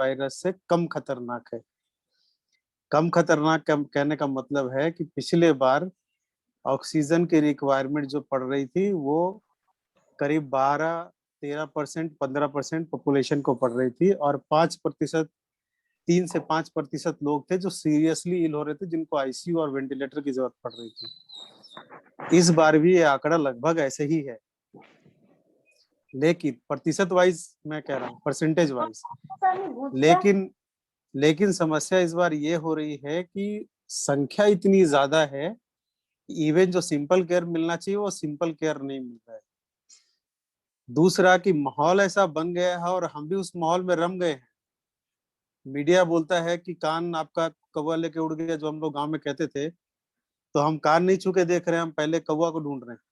Virus से कम खतरनाक है। कम खतरनाक कहने का मतलब है कि पिछले बार ऑक्सीजन की रिक्वायरमेंट जो पड़ रही थी वो करीब 12-13%, 15% पॉपुलेशन को पड़ रही थी, और 5%, 3 से 5% लोग थे जो सीरियसली इल हो रहे थे, जिनको आईसीयू और वेंटिलेटर की जरूरत पड़ रही थी। इस बार भी ये आंकड़ा लगभग ऐसे ही है, लेकिन प्रतिशत वाइज मैं कह रहा हूँ, परसेंटेज वाइज। लेकिन लेकिन समस्या इस बार ये हो रही है कि संख्या इतनी ज्यादा है, इवन जो सिंपल केयर मिलना चाहिए वो सिंपल केयर नहीं मिल रहा है। दूसरा कि माहौल ऐसा बन गया है और हम भी उस माहौल में रम गए हैं। मीडिया बोलता है कि कान आपका कौवा लेके उड़ गया, जो हम लोग गांव में कहते थे, तो हम कान नहीं छू के देख रहे हैं, हम पहले कौवा को ढूंढ रहे हैं।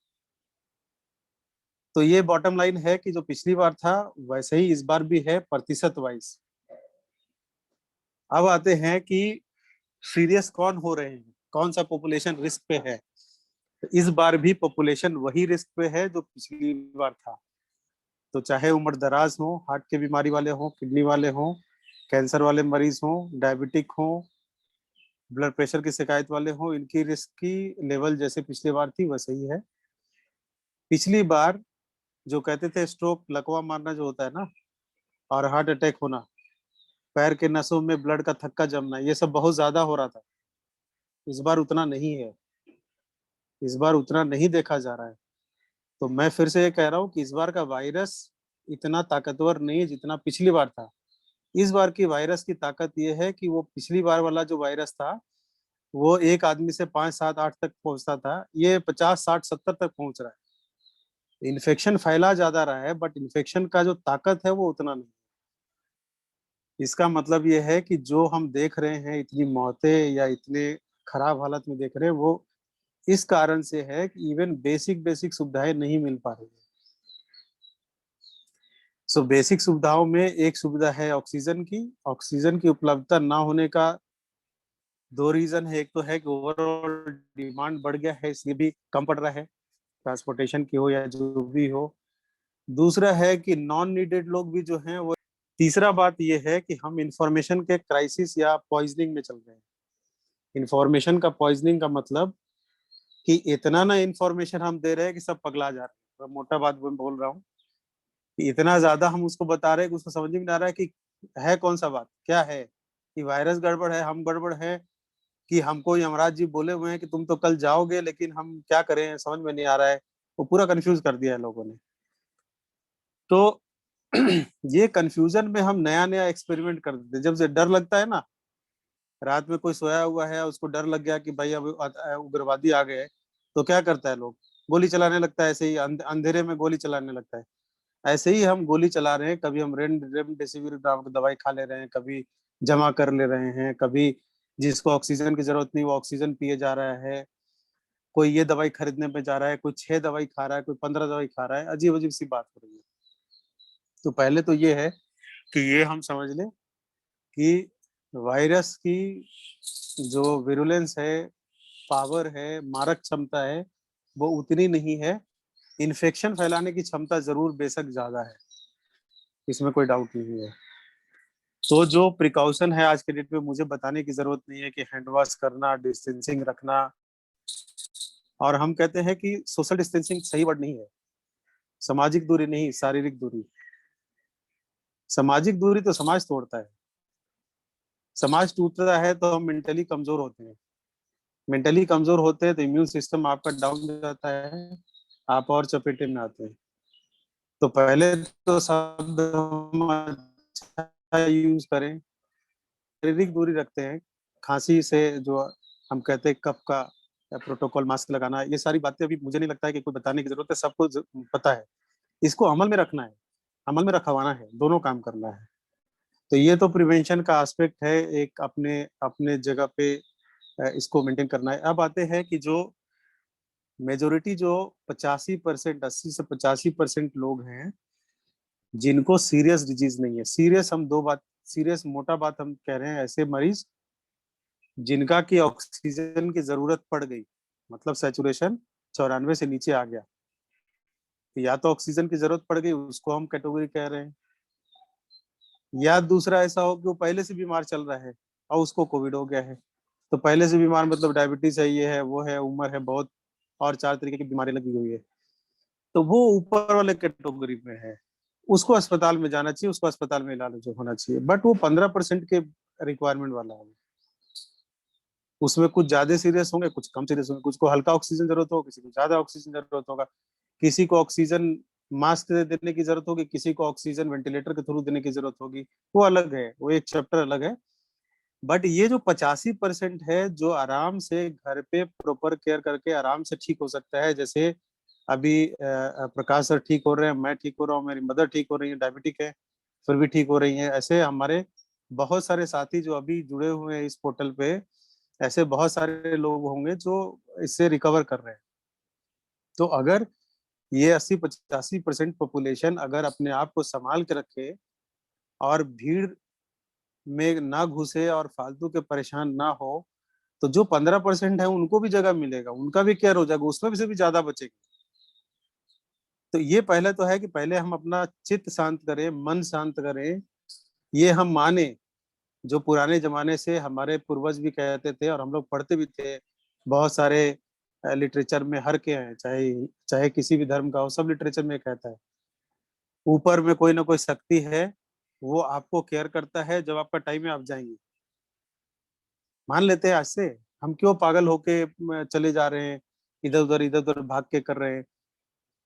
तो ये बॉटम लाइन है कि जो पिछली बार था वैसे ही इस बार भी है, प्रतिशत वाइज। अब आते हैं कि सीरियस कौन हो रहे हैं, कौन सा पॉपुलेशन रिस्क पे है। तो इस बार भी पॉपुलेशन वही रिस्क पे है जो पिछली बार था। तो चाहे उम्र दराज हो, हार्ट की बीमारी वाले हो, किडनी वाले हो, कैंसर वाले मरीज हो, डायबिटिक हो, ब्लड प्रेशर की शिकायत वाले हो, इनकी रिस्क की लेवल जैसे पिछली बार थी वैसे ही है। पिछली बार जो कहते थे स्ट्रोक, लकवा मारना जो होता है ना, और हार्ट अटैक होना, पैर के नसों में ब्लड का थक्का जमना, ये सब बहुत ज्यादा हो रहा था। इस बार उतना नहीं है, इस बार उतना नहीं देखा जा रहा है। तो मैं फिर से ये कह रहा हूँ कि इस बार का वायरस इतना ताकतवर नहीं है जितना पिछली बार था। इस बार की वायरस की ताकत ये है कि वो पिछली बार वाला जो वायरस था वो एक आदमी से 5, 7, 8 तक पहुंचता था, ये 50, 60, 70 तक पहुंच रहा है। इन्फेक्शन फैला ज्यादा रहा है, बट इन्फेक्शन का जो ताकत है वो उतना नहीं। इसका मतलब ये है कि जो हम देख रहे हैं, इतनी मौतें या इतने खराब हालत में देख रहे हैं, वो इस कारण से है कि इवन बेसिक बेसिक सुविधाएं नहीं मिल पा रही है। सो बेसिक सुविधाओं में एक सुविधा है ऑक्सीजन की। ऑक्सीजन की उपलब्धता ना होने का दो रीजन है। एक तो है कि ओवरऑल डिमांड बढ़ गया है, इसलिए भी कम पड़ रहा है, ट्रांसपोर्टेशन की हो या जो भी हो। दूसरा है कि नॉन नीडेड लोग भी जो हैं वो। तीसरा बात ये है कि हम इंफॉर्मेशन के क्राइसिस या पॉइजनिंग में चल रहे हैं। इंफॉर्मेशन का पॉइजनिंग का मतलब कि इतना ना इंफॉर्मेशन हम दे रहे हैं कि सब पगला जा रहे हैं। मोटा बात मैं बोल रहा हूँ कि इतना ज्यादा हम उसको बता रहे हैं कि उसको समझ में नहीं आ रहा है कि है कौन सा बात, क्या है, कि वायरस गड़बड़ है, हम गड़बड़ है, कि हमको यमराज जी बोले हुए हैं कि तुम तो कल जाओगे, लेकिन हम क्या करें समझ में नहीं आ रहा है। वो पूरा कंफ्यूज कर दिया है लोगों ने। तो ये कंफ्यूजन में हम नया नया एक्सपेरिमेंट कर देते हैं। जब से डर लगता है ना, रात में कोई सोया हुआ है, उसको डर लग गया कि भाई अब उग्रवादी आ गए, तो क्या करता है लोग, गोली चलाने लगता है। ऐसे ही अंधेरे में गोली चलाने लगता है। ऐसे ही हम गोली चला रहे हैं। कभी हम रेमडेसिविर नाम की दवाई खा ले रहे हैं, कभी जमा कर ले रहे हैं, कभी जिसको ऑक्सीजन की जरूरत नहीं वो ऑक्सीजन पिए जा रहा है, कोई ये दवाई खरीदने पे जा रहा है, कोई 6 दवाई खा रहा है, कोई 15 दवाई खा रहा है। अजीब अजीब सी बात हो रही है। तो पहले तो ये है कि ये हम समझ लें कि वायरस की जो विरुलेंस है, पावर है, मारक क्षमता है, वो उतनी नहीं है। इन्फेक्शन फैलाने की क्षमता जरूर बेशक ज्यादा है, इसमें कोई डाउट नहीं है। तो जो प्रिकॉशन है आज के डेट में, मुझे बताने की जरूरत नहीं है कि हैंड वॉश करना, डिस्टेंसिंग रखना। और हम कहते हैं कि सोशल डिस्टेंसिंग सही वर्ड नहीं है, सामाजिक दूरी नहीं, शारीरिक दूरी। सामाजिक दूरी तो समाज तोड़ता है। समाज टूटता है तो हम मेंटली कमजोर होते हैं। मेंटली कमजोर होते हैं तो इम्यून सिस्टम आपका डाउन हो जाता है, आप और चपेटे में आते हैं। तो पहले तो शब्द हम अच्छा यूज करें, शारीरिक दूरी रखते हैं। खांसी से जो हम कहते हैं कफ का या प्रोटोकॉल मास्क लगाना, ये सारी बातें अभी मुझे नहीं लगता है कि कोई बताने की जरूरत है, सबको पता है। इसको अमल में रखना है, अमल में रखवाना है, दोनों काम करना है। तो ये तो प्रिवेंशन का एस्पेक्ट है, एक अपने अपने जगह पे इसको मेंटेन करना है। अब आते हैं कि जो मेजोरिटी जो 85%, 80 से 85% लोग हैं जिनको सीरियस डिजीज नहीं है। सीरियस हम दो बात, सीरियस मोटा बात हम कह रहे हैं ऐसे मरीज जिनका की ऑक्सीजन की जरूरत पड़ गई, मतलब सैचुरेशन 94 से नीचे आ गया, तो या तो ऑक्सीजन की जरूरत पड़ गई, उसको हम कैटेगरी कह रहे हैं। या दूसरा ऐसा हो कि वो पहले से बीमार चल रहा है और उसको कोविड हो गया है। तो पहले से बीमार मतलब डायबिटीज है, ये है, वो है, उम्र है बहुत, और 4 तरीके की बीमारी लगी हुई है, तो वो ऊपर वाले कैटेगरी में है। उसको अस्पताल में जाना चाहिए, उसको अस्पताल में इलाज जो होना चाहिए, बट वो 15% के रिक्वायरमेंट वाला है। उसमें कुछ ज्यादा सीरियस होंगे, कुछ कम सीरियस होंगे, कुछ को हल्का ऑक्सीजन जरूरत होगा, किसी को ज्यादा ऑक्सीजन जरूरत होगा, किसी को ऑक्सीजन मास्क देने की जरूरत होगी, किसी को ऑक्सीजन वेंटिलेटर के थ्रू देने की जरूरत होगी। वो अलग है, वो एक चैप्टर अलग है। बट ये जो 85% है जो आराम से घर पे प्रॉपर केयर करके आराम से ठीक हो सकता है, जैसे अभी प्रकाश सर ठीक हो रहे हैं, मैं ठीक हो रहा हूँ, मेरी मदर ठीक हो रही है, डायबिटिक है फिर भी ठीक हो रही है, ऐसे हमारे बहुत सारे साथी जो अभी जुड़े हुए हैं इस पोर्टल पे, ऐसे बहुत सारे लोग होंगे जो इससे रिकवर कर रहे हैं। तो अगर ये 80-85% पॉपुलेशन अगर अपने आप को संभाल के रखे और भीड़ में ना घुसे और फालतू के परेशान ना हो, तो जो 15% है उनको भी जगह मिलेगा, उनका भी केयर हो जाएगा, उसमें भी से भी ज्यादा बचेगा। तो ये पहले तो है कि पहले हम अपना चित्त शांत करें, मन शांत करें, ये हम माने। जो पुराने जमाने से हमारे पूर्वज भी कहते थे और हम लोग पढ़ते भी थे, बहुत सारे लिटरेचर में हर के हैं, चाहे चाहे किसी भी धर्म का हो, सब लिटरेचर में कहता है ऊपर में कोई ना कोई शक्ति है, वो आपको केयर करता है, जब आपका टाइम है आप जाएंगे। मान लेते हैं आज से, हम क्यों पागल होके चले जा रहे हैं, इधर उधर भाग के कर रहे हैं।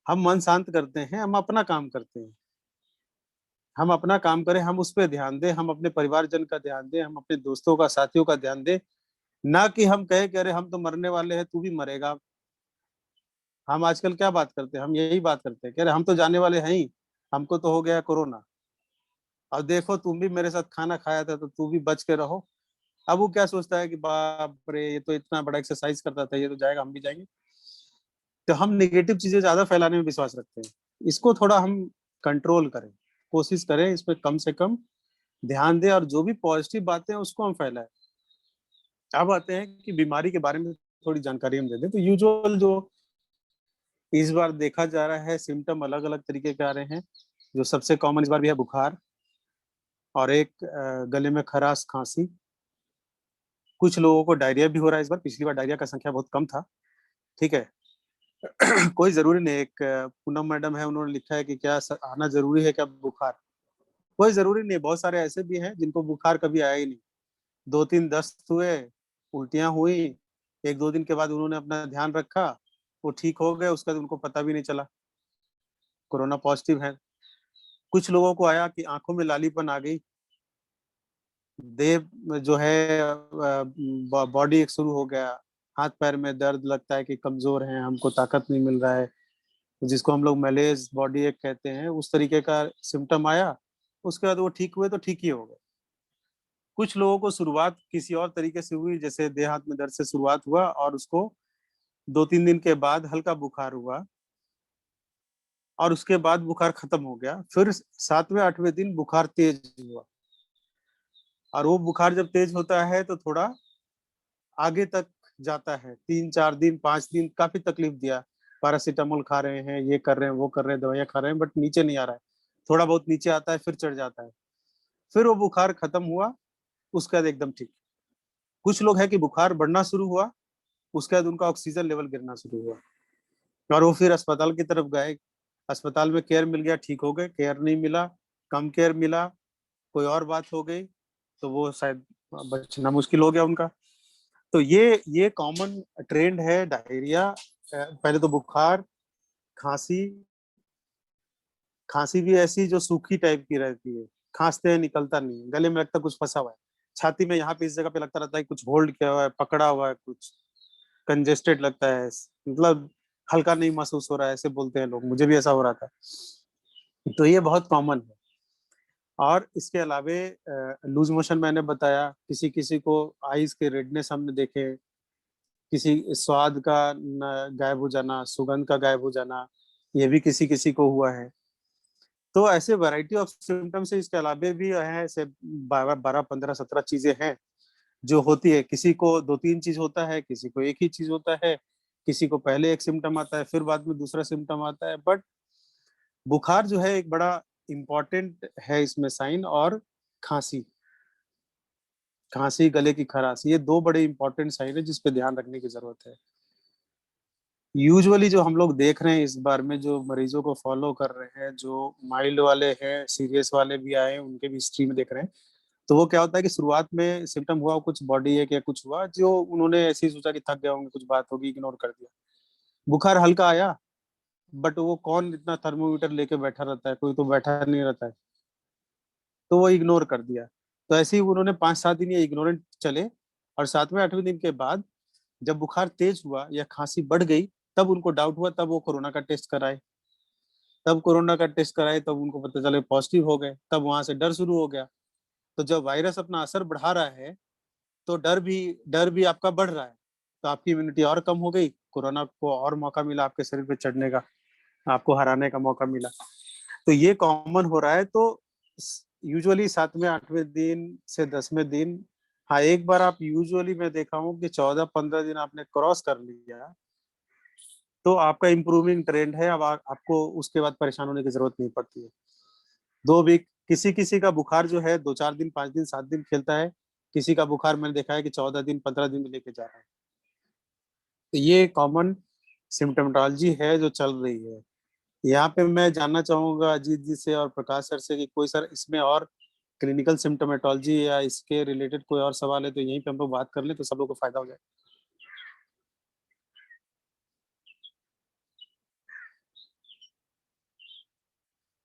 हम मन शांत करते हैं, हम अपना काम करते हैं, हम अपना काम करें, हम उस पर ध्यान दें, हम अपने परिवारजन का ध्यान दें, हम अपने दोस्तों का साथियों का ध्यान दें। ना कि हम कहे कि अरे हम तो मरने वाले हैं, तू भी मरेगा। हम आजकल क्या बात करते हैं, हम यही बात करते हैं कि अरे हम तो जाने वाले हैं ही, हमको तो हो गया कोरोना, और देखो तुम भी मेरे साथ खाना खाया था तो तू भी बच के रहो। अब वो क्या सोचता है कि बाप रे ये तो इतना बड़ा एक्सरसाइज करता था, ये तो जाएगा, हम भी जाएंगे। तो हम नेगेटिव चीजें ज्यादा फैलाने में विश्वास रखते हैं, इसको थोड़ा हम कंट्रोल करें, कोशिश करें इस पे कम से कम ध्यान दें, और जो भी पॉजिटिव बातें हैं उसको हम फैलाएं। अब आते हैं कि बीमारी के बारे में थोड़ी जानकारी हम दे दें। तो यूजुअल जो इस बार देखा जा रहा है, सिम्टम अलग अलग तरीके के आ रहे हैं। जो सबसे कॉमन इस बार भी है बुखार, और एक गले में खराश, खांसी। कुछ लोगों को डायरिया भी हो रहा है इस बार, पिछली बार डायरिया का संख्या बहुत कम था। ठीक है। कोई जरूरी नहीं, एक पूनम मैडम है, उन्होंने लिखा है कि क्या आना जरूरी है क्या बुखार। कोई जरूरी नहीं, बहुत सारे ऐसे भी हैं जिनको बुखार कभी आया ही नहीं, 2-3 दस्त हुए, उल्टियां हुई, 1-2 दिन के बाद उन्होंने अपना ध्यान रखा, वो ठीक हो गए, उसके बाद उनको पता भी नहीं चला कोरोना पॉजिटिव है। कुछ लोगों को आया कि आंखों में लालीपन आ गई, देह जो है बॉडी एक शुरू हो गया, हाथ पैर में दर्द, लगता है कि कमजोर हैं, हमको ताकत नहीं मिल रहा है, जिसको हम लोग मैलेज बॉडी एक कहते हैं, उस तरीके का सिम्टम आया। उसके बाद वो ठीक हुए तो ठीक ही हो गए। कुछ लोगों को शुरुआत किसी और तरीके से हुई, जैसे देह हाथ में दर्द से शुरुआत हुआ और उसको 2-3 दिन के बाद हल्का बुखार हुआ, और उसके बाद बुखार खत्म हो गया, फिर 7वें 8वें दिन बुखार तेज हुआ, और वो बुखार जब तेज होता है तो थोड़ा आगे तक जाता है, 3-4 दिन 5 दिन काफी तकलीफ दिया, पैरासीटामोल खा रहे हैं, ये कर रहे हैं, वो कर रहे हैं, दवाइयां खा रहे हैं, बट नीचे नहीं आ रहा है। थोड़ा बहुत नीचे आता है फिर चढ़ जाता है, फिर वो बुखार खत्म हुआ, उसके बाद एकदम ठीक। कुछ लोग है कि बुखार बढ़ना शुरू हुआ, उसके बाद उनका ऑक्सीजन लेवल गिरना शुरू हुआ, और वो फिर अस्पताल की तरफ गए, अस्पताल में केयर मिल गया, ठीक हो गए, केयर नहीं मिला, कम केयर मिला, कोई और बात हो गई, तो वो शायद बचना मुश्किल हो गया उनका। तो ये कॉमन ट्रेंड है डायरिया। पहले तो बुखार, खांसी। खांसी भी ऐसी जो सूखी टाइप की रहती है, खांसते हैं निकलता नहीं है, गले में लगता है कुछ फंसा हुआ है, छाती में यहाँ पे इस जगह पे लगता रहता है कुछ होल्ड किया हुआ है, पकड़ा हुआ है, कुछ कंजेस्टेड लगता है, मतलब हल्का नहीं महसूस हो रहा है, ऐसे बोलते हैं लोग, मुझे भी ऐसा हो रहा था। तो ये बहुत कॉमन है। और इसके अलावे लूज मोशन मैंने बताया, किसी किसी को आईज के रेडनेस हमने देखे, किसी स्वाद का गायब हो जाना, सुगंध का गायब हो जाना, ये भी किसी किसी को हुआ है। तो ऐसे वैरायटी ऑफ सिम्टम्स है, इसके अलावा भी है, ऐसे 12-15-17 चीजें हैं जो होती है। किसी को 2-3 चीज होता है, किसी को एक ही चीज होता है, किसी को पहले एक सिम्टम आता है फिर बाद में दूसरा सिम्टम आता है। बट बुखार जो है एक बड़ा इम्पोर्टेंट है इसमें साइन, और खांसी, खांसी, गले की खराश, ये 2 बड़े इंपॉर्टेंट साइन है जिस पे ध्यान रखने की जरूरत है। यूजुअली जो हम लोग देख रहे हैं इस बार में, जो मरीजों को फॉलो कर रहे हैं, जो माइल्ड वाले हैं, सीरियस वाले भी आए हैं, उनके भी हिस्ट्री में देख रहे हैं, तो वो क्या होता है कि शुरुआत में सिम्टम हुआ, कुछ बॉडी एक या कुछ हुआ, जो उन्होंने ऐसे ही सोचा कि थक गए होंगे, कुछ बात होगी, इग्नोर कर दिया। बुखार हल्का आया, बट वो कौन इतना थर्मोमीटर लेके बैठा रहता है, कोई तो बैठा नहीं रहता है, तो वो इग्नोर कर दिया। तो ऐसे ही उन्होंने 5-7 दिन ये इग्नोरेंट चले, और 7वें 8वें दिन के बाद जब बुखार तेज हुआ या खांसी बढ़ गई, तब उनको डाउट हुआ, तब वो कोरोना का टेस्ट कराए। तब कोरोना का टेस्ट कराए, तब उनको पता चले पॉजिटिव हो गए, तब वहां से डर शुरू हो गया। तो जब वायरस अपना असर बढ़ा रहा है, तो डर भी आपका बढ़ रहा है, तो आपकी इम्यूनिटी और कम हो गई, कोरोना को और मौका मिला आपके शरीर पे चढ़ने का, आपको हराने का मौका मिला। तो ये कॉमन हो रहा है। तो यूजुअली 7वें 8वें दिन से 10वें दिन, हाँ, एक बार आप यूजुअली मैं देखा हूँ कि 14-15 दिन आपने क्रॉस कर लिया, तो आपका इम्प्रूविंग ट्रेंड है। अब आपको उसके बाद परेशान होने की जरूरत नहीं पड़ती है। 2 वीक, किसी किसी का बुखार जो है 2-4 दिन, 5 दिन, 7 दिन खेलता है। किसी का बुखार मैंने देखा है कि 14 दिन, 15 दिन में लेके जा रहा है। तो ये कॉमन सिम्टोमेटोलॉजी है जो चल रही है। यहाँ पे मैं जानना चाहूंगा अजीत जी से और प्रकाश सर से कि कोई सर इसमें और क्लिनिकल सिम्टोमेटोलॉजी या इसके रिलेटेड कोई और सवाल है तो यहीं पे हम लोग बात कर लें, तो सब लोग को फायदा हो जाए।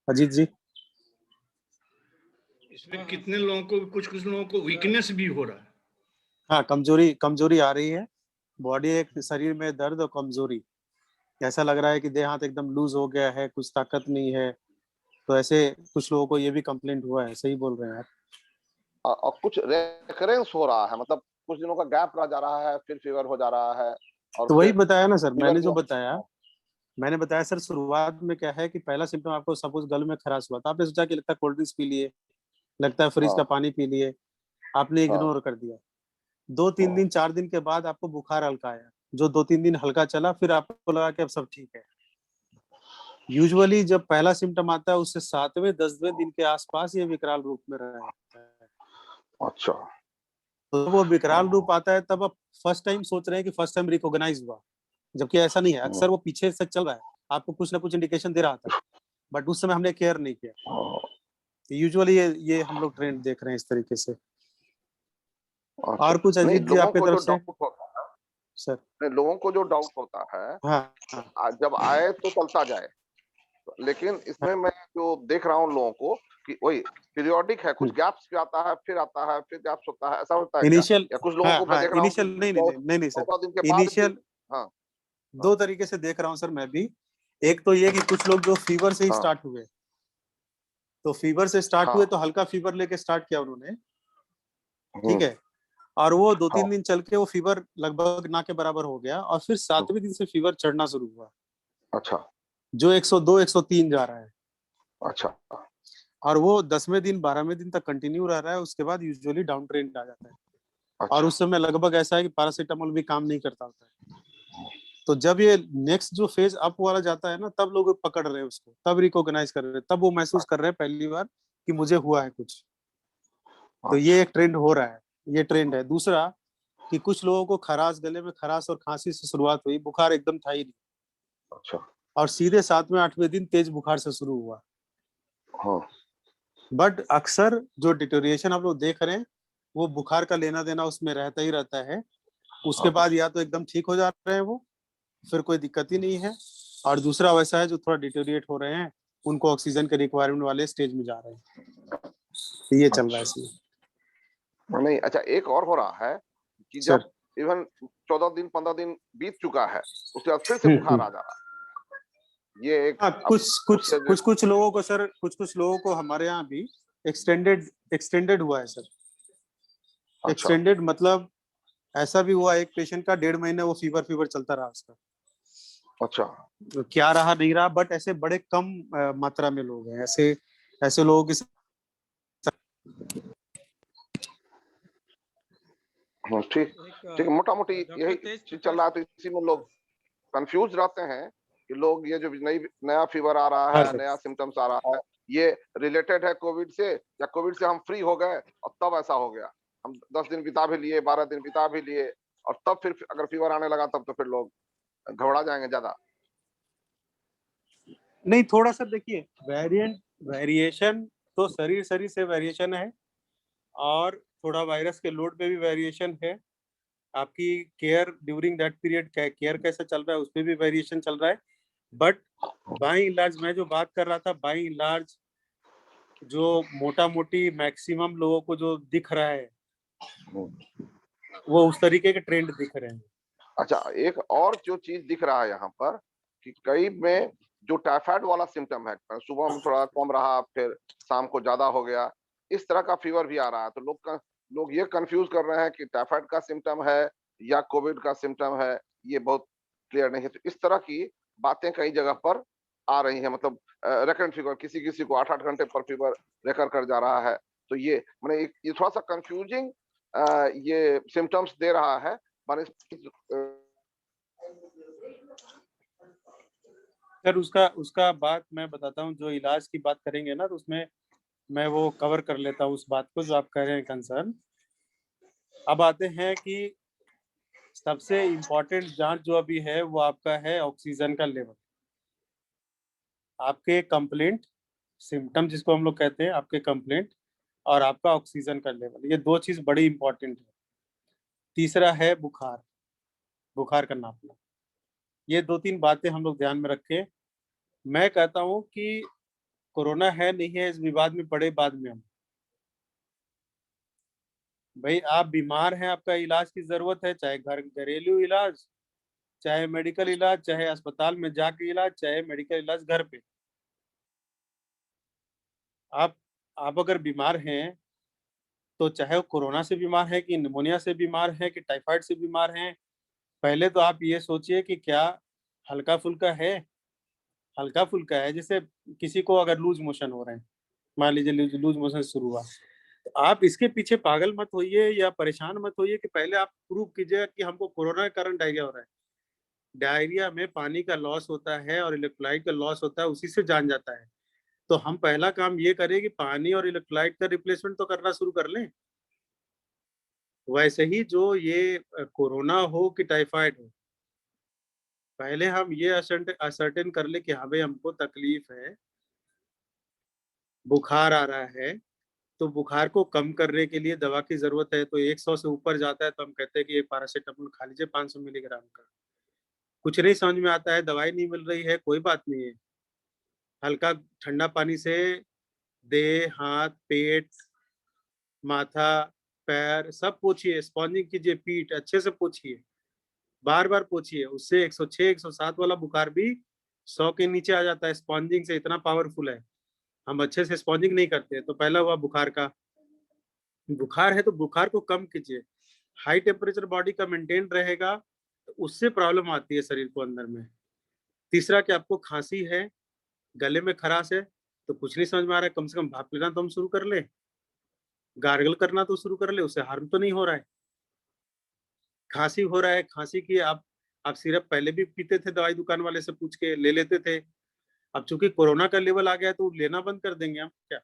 अजीत जी। इसमें कितने लोगों को, कुछ कुछ लोगों को वीकनेस भी हो रहा है। हाँ, कमजोरी कमजोरी आ रही है, बॉडी, एक शरीर में दर्द और कमजोरी, ऐसा लग रहा है कि देह हाथ एकदम लूज हो गया है, कुछ ताकत नहीं है। तो ऐसे कुछ लोगों को ये भी कंप्लेंट हुआ है, सही बोल रहे हैं आप। और कुछ रेकरेंस हो रहा है, मतलब कुछ दिनों का गैप रह जा रहा है, फिर फीवर हो जा रहा है, और तो वही फिर बताया ना सर, फीवर मैंने जो जो बताया, मैंने बताया सर, शुरुआत में क्या है कि पहला सिम्टम आपको सपोज गले में खराश हुआ, तो आपने सोचा कि लगता है कोल्ड ड्रिंक्स पी लिए, लगता है फ्रिज का हाँ पानी पी लिए, आपने हाँ इग्नोर कर दिया। 2-3 दिन, हाँ 4 दिन के बाद आपको बुखार हल्का आया, जो 2-3 दिन हल्का चला, फिर आपको लगा कि अब सब ठीक है। यूजुअली जब पहला सिम्टम आता है, उससे 7वें 10वें दिन के आसपास ये विकराल रूप में रहता है। अच्छा तो वो विकराल रूप आता है, तब आप फर्स्ट टाइम सोच रहे हैं कि फर्स्ट टाइम रिकॉग्नाइज हुआ, जबकि ऐसा नहीं है। अक्सर वो पीछे से चल रहा है, आपको कुछ ना कुछ इंडिकेशन दे रहा था, बट उस समय हमने केयर नहीं किया। यूजुअली ये हम लोग ट्रेंड देख रहे हैं इस तरीके से। अच्छा। और कुछ नहीं, अजीत जी लोगों आपकी को तरफ जो से? डाउट होता है, सर। नहीं, लोगों को जो डाउट होता है हाँ हाँ कि जब आए तो चलता जाए, लेकिन इसमें मैं जो देख रहा हूँ लोगों को कि वही पीरियोडिक है, कुछ गैप्स भी आता है फिर गैप्स होता है, ऐसा होता है क्या? इनिशियल, या कुछ लोगों हाँ को मैं हाँ, देख रहा हूँ कि इनिशियल, नहीं नहीं नहीं नहीं नहीं सर, 14 दिन के बाद भी। इनिशियल हाँ हाँ 2 तरीके से देख रहा हूँ सर मैं भी। एक तो ये कि कुछ लोग जो फीवर से ही हाँ स्टार्ट हुए, तो फीवर से स्टार्ट हुए हाँ तो हल्का फीवर लेके स्टार्ट किया उन्होंने, ठीक हम्म, है, और वो दो हाँ तीन दिन चल के वो फीवर लगभग ना के बराबर हो गया, और फिर 7वें दिन से फीवर चढ़ना शुरू हुआ, अच्छा जो 102-103 जा रहा है, अच्छा और वो 10वें दिन 12वें दिन तक कंटिन्यू रह रहा है। उसके बाद यूजुअली डाउन ट्रेंड आ जाता है, और अच्छा उस समय लगभग ऐसा है कि पैरासीटामोल भी काम नहीं करता होता है। तो जब ये नेक्स्ट जो फेज अप वाला जाता है ना, तब लोग पकड़ रहे हैं उसको, तब रिकॉग्नाइज कर रहे हैं, तब वो महसूस कर रहे हैं पहली बार कि मुझे हुआ है कुछ। तो ये अच्छा एक ट्रेंड हो रहा है, ये ट्रेंड है। दूसरा कि कुछ लोगों को खराश, गले में खराश और खांसी से शुरुआत हुई, बुखार एकदम था ही नहीं, अच्छा और सीधे 7वें 8वें दिन तेज बुखार से शुरू हुआ। हाँ बट अक्सर जो डिटोरिएशन आप लोग देख रहे हैं, वो बुखार का लेना देना उसमें रहता ही रहता है। उसके हाँ बाद या तो एकदम ठीक हो जा रहे हैं वो, फिर कोई दिक्कत ही नहीं है, और दूसरा वैसा है जो थोड़ा डिटोरिएट हो रहे हैं, उनको ऑक्सीजन के रिक्वायरमेंट वाले स्टेज में जा रहे हैं। तो ये चल रहा है अच्छा। इसमें। नहीं, अच्छा, एक और हो रहा है कि सर। जब इवन 14 दिन 15 दिन बीत चुका है, उसके बाद फिर से बुखार आ जा रहा है, ये एक हाँ, अब कुछ कुछ उससे कुछ कुछ लोगों को सर, कुछ कुछ लोगों को हमारे यहाँ भी एक्सटेंडेड एक्सटेंडेड हुआ है सर। अच्छा एक्सटेंडेड मतलब ऐसा भी हुआ, एक पेशेंट का 1.5 महीने वो फीवर फीवर चलता रहा उसका। अच्छा तो क्या रहा नहीं रहा, बट ऐसे बड़े कम मात्रा में लोग हैं, ऐसे ऐसे लोगों की। ठीक ठीक, मोटा मोटी यही चीज चल रहा है, तो इसी में लोग कंफ्यूज रहते हैं कि लोग ये जो नया फीवर आ रहा है, नया सिम्टम्स आ रहा है, ये रिलेटेड है कोविड से, या कोविड से हम फ्री हो गए और तब ऐसा हो गया। हम 10 दिन बिता भी लिए, 12 दिन बिता भी लिए, और तब फिर अगर फीवर आने लगा तब तो फिर लोग घबरा जाएंगे ज्यादा। नहीं, थोड़ा सा देखिए, वेरिएशन तो शरीर शरीर से वेरिएशन है, और थोड़ा वायरस के लोड पे भी वेरिएशन है। आपकी care during that period, care कैसा चल रहा है उस पर भी वेरिएशन चल रहा है। बट बाई एंड लार्ज मैं जो बात कर रहा था, बाई एंड लार्ज जो मोटा मोटी मैक्सिमम लोगों को जो दिख रहा है वो उस तरीके के ट्रेंड दिख रहे हैं। अच्छा, एक और जो चीज दिख रहा है यहाँ पर कि कई में जो टाइफाइड वाला सिम्टम है, सुबह में थोड़ा कम रहा, फिर शाम को ज्यादा हो गया, इस तरह का फीवर भी आ रहा है। तो लोग ये कंफ्यूज कर रहे हैं कि टाइफाइड का सिम्टम है या कोविड का सिम्टम है, ये बहुत क्लियर नहीं है। तो इस तरह की बातें कई जगह पर आ रही है, मतलब रेकरेंट फीवर, किसी किसी को 8-8 घंटे पर फीवर रेकर कर जा रहा है। तो ये मैंने ये थोड़ा सा कंफ्यूजिंग ये सिम्टम्स दे रहा है। सर उसका बात मैं बताता हूँ, जो इलाज की बात करेंगे ना तो उसमें मैं वो कवर कर लेता हूँ उस बात को जो आप कह रहे हैं कंसर्न। अब आते हैं कि सबसे इम्पोर्टेंट जांच जो अभी है वो आपका है ऑक्सीजन का लेवल। आपके कंप्लेंट सिम्टम जिसको हम लोग कहते हैं, आपके कंप्लेंट और आपका ऑक्सीजन का लेवल, ये दो चीज बड़ी इंपॉर्टेंट है। तीसरा है बुखार का नापना। ये 2-3 बातें हम लोग ध्यान में रखें। मैं कहता हूँ कि कोरोना है नहीं है इस विवाद में पड़े बाद में हम, भाई आप बीमार हैं, आपका इलाज की जरूरत है, चाहे घरेलू इलाज, चाहे मेडिकल इलाज, चाहे अस्पताल में जाके इलाज, चाहे मेडिकल इलाज घर पे। आप अगर बीमार हैं तो चाहे वो कोरोना से बीमार है कि निमोनिया से बीमार है कि टाइफाइड से बीमार हैं, पहले तो आप ये सोचिए कि क्या हल्का फुल्का है। हल्का फुल्का है जैसे किसी को अगर लूज मोशन हो रहे हैं, मान लीजिए लूज मोशन शुरू हुआ, तो आप इसके पीछे पागल मत होइए या परेशान मत होइए कि पहले आप प्रूव कीजिए कि हमको कोरोना के कारण डायरिया हो रहा है। डायरिया में पानी का लॉस होता है और इलेक्ट्रोलाइट का लॉस होता है, उसी से जान जाता है। तो हम पहला काम ये करें कि पानी और इलेक्ट्रोलाइट का रिप्लेसमेंट तो करना शुरू कर लें। वैसे ही जो ये कोरोना हो कि टाइफाइड हो, पहले हम ये असर्टेन कर ले कि हाँ भाई हमको तकलीफ है, बुखार आ रहा है, तो बुखार को कम करने के लिए दवा की जरूरत है। तो 100 से ऊपर जाता है तो हम कहते हैं कि एक पैरासीटामोल खा लीजिए 500 मिलीग्राम का। कुछ नहीं समझ में आता है, दवाई नहीं मिल रही है, कोई बात नहीं है, हल्का ठंडा पानी से देह, हाथ, पेट, माथा, पैर सब पोछिए, स्पॉन्जिंग कीजिए, पीठ अच्छे से पोछिए, बार बार पोछिए। उससे 106 107 वाला बुखार भी 100 के नीचे आ जाता है, स्पॉन्जिंग से इतना पावरफुल है। हम अच्छे से स्पॉन्जिंग नहीं करते। तो पहला हुआ बुखार का। बुखार है तो बुखार को कम कीजिए। हाई टेम्परेचर बॉडी का मेंटेन रहेगा तो उससे प्रॉब्लम आती है शरीर को अंदर में। तीसरा कि आपको खांसी है, गले में खराश है, तो कुछ नहीं समझ में आ रहा है, कम से कम भाप लेना तो हम शुरू कर ले, गार्गल करना तो शुरू कर ले, उससे हार्म तो नहीं हो रहा है। खांसी हो रहा है, खांसी की आप सिरप पहले भी पीते थे, दवाई दुकान वाले से पूछ के ले लेते थे। अब चूंकि कोरोना का लेवल आ गया है तो लेना बंद कर देंगे हम क्या?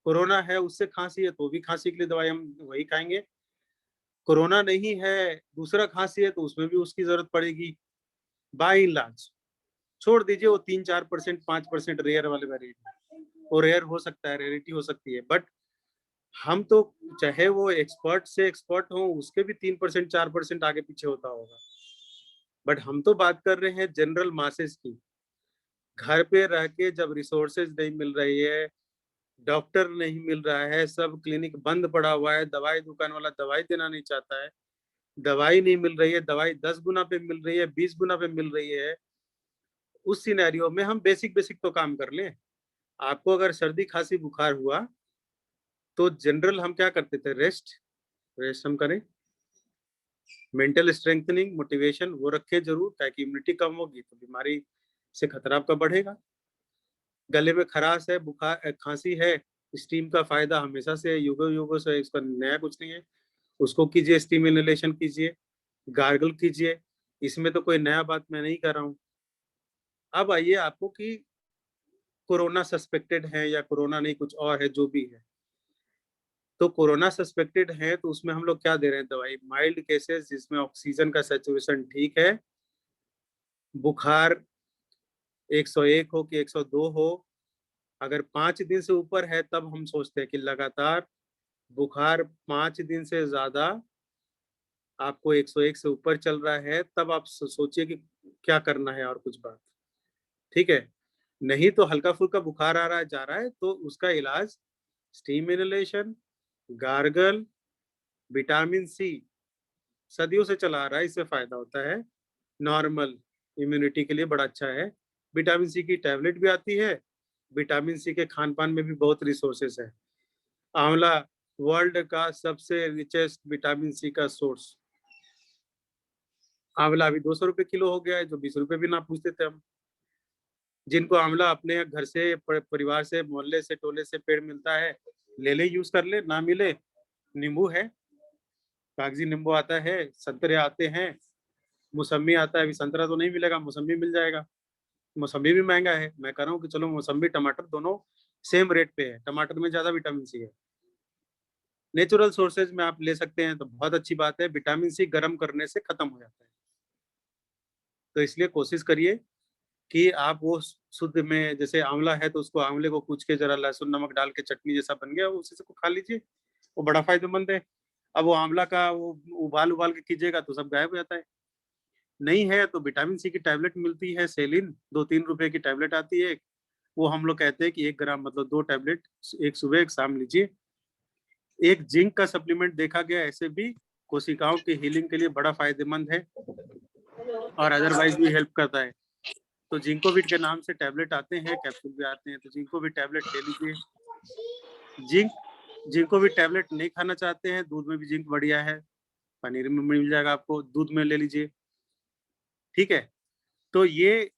कोरोना है उससे खांसी है तो भी खांसी के लिए दवाई हम वही खाएंगे। कोरोना नहीं है, दूसरा खांसी है तो उसमें भी उसकी जरूरत पड़ेगी। बाय एंड लार्ज छोड़ दीजिए वो 3-4%, 5% रेयर वाले वेरिएंट, वो रेयर हो सकता है, रेयरिटी हो सकती है। बट हम तो चाहे वो एक्सपर्ट से एक्सपर्ट हो, उसके भी 3% 4% आगे पीछे होता होगा। बट हम तो बात कर रहे हैं जनरल मासेस की। घर पे रह के जब रिसोर्सेज नहीं मिल रही है, डॉक्टर नहीं मिल रहा है, सब क्लिनिक बंद पड़ा हुआ है, दवाई दुकान वाला दवाई देना नहीं चाहता है, दवाई नहीं मिल रही है, दवाई 10 गुना पे मिल रही है, 20 गुना पे मिल रही है, उस सिनेरियो में हम बेसिक बेसिक तो काम कर लें। आपको अगर सर्दी खांसी बुखार हुआ तो जनरल हम क्या करते थे, रेस्ट हम करें, मेंटल स्ट्रेंथनिंग मोटिवेशन वो रखे जरूर, ताकि इम्यूनिटी कम होगी तो बीमारी से खतरा आपका बढ़ेगा। गले में खराश है, बुखार खांसी है, स्टीम का फायदा हमेशा से युगों युगों से, इसका नया कुछ नहीं है। उसको कीजिए, स्टीम इनहेलेशन कीजिए, गार्गल कीजिए, इसमें तो कोई नया बात मैं नहीं कर रहा हूँ। अब आइए आपको कि कोरोना सस्पेक्टेड है या कोरोना नहीं कुछ और है, जो भी है, तो कोरोना सस्पेक्टेड है तो उसमें हम लोग क्या दे रहे हैं दवाई, माइल्ड केसेस जिसमें ऑक्सीजन का सैचुरेशन ठीक है, बुखार 101 हो कि 102 हो, अगर 5 दिन से ऊपर है तब हम सोचते हैं कि लगातार बुखार 5 दिन से ज्यादा आपको 101 से ऊपर चल रहा है, तब आप सोचिए कि क्या करना है और कुछ बात, ठीक है। नहीं तो हल्का फुल्का बुखार आ रहा है जा रहा है तो उसका इलाज steam inhalation, gargle, vitamin C सदियों से चला आ रहा है, इससे फायदा होता है, नॉर्मल इम्यूनिटी के लिए बड़ा अच्छा है। विटामिन सी की टैबलेट भी आती है, विटामिन सी के खान पान में भी बहुत रिसोर्सेस है। आंवला वर्ल्ड का सबसे रिचेस्ट विटामिन सी का सोर्स, आंवला अभी 200 रुपए किलो हो गया है, जो 20 रुपए भी ना पूछते थे हम। जिनको आंवला अपने घर से परिवार से मोहल्ले से टोले से पेड़ मिलता है, ले ले यूज कर ले, ना मिले नींबू है, कागजी नींबू आता है, संतरे आते हैं, मौसम्बी आता है, अभी संतरा तो नहीं मिलेगा, मौसम्बी मिल जाएगा। मौसम्बी भी महंगा है, मैं कह रहा हूँ कि चलो मौसम्बी टमाटर दोनों सेम रेट पे है, टमाटर में ज्यादा विटामिन सी है। नेचुरल सोर्सेज में आप ले सकते हैं तो बहुत अच्छी बात है, विटामिन सी गर्म करने से खत्म हो जाता है। तो इसलिए कोशिश करिए कि आप वो शुद्ध में, जैसे आंवला है तो उसको आंवले को कूच के जरा लहसुन नमक डाल के चटनी जैसा बन गया, उसी से को खा लीजिए, वो बड़ा फायदेमंद है। अब वो आंवला का वो उबाल के कीजिएगा तो सब गायब हो जाता है। नहीं है तो विटामिन सी की टैबलेट मिलती है, सेलिन 2-3 रुपए की टैबलेट आती है, वो हम लोग कहते हैं कि 1 ग्राम मतलब 2 टैबलेट, एक सुबह एक शाम लीजिए। एक जिंक का सप्लीमेंट देखा गया ऐसे भी कोशिकाओं की हीलिंग के लिए बड़ा फायदेमंद है और अदरवाइज भी हेल्प करता है। तो जिंकोविट के नाम से टैबलेट आते हैं, कैप्सूल भी आते हैं, तो जिंकोविट टैबलेट ले लीजिए। जिंकोविट टैबलेट नहीं खाना चाहते हैं, दूध में भी जिंक बढ़िया है, पनीर में मिल जाएगा आपको, दूध में ले लीजिए, ठीक है। तो ये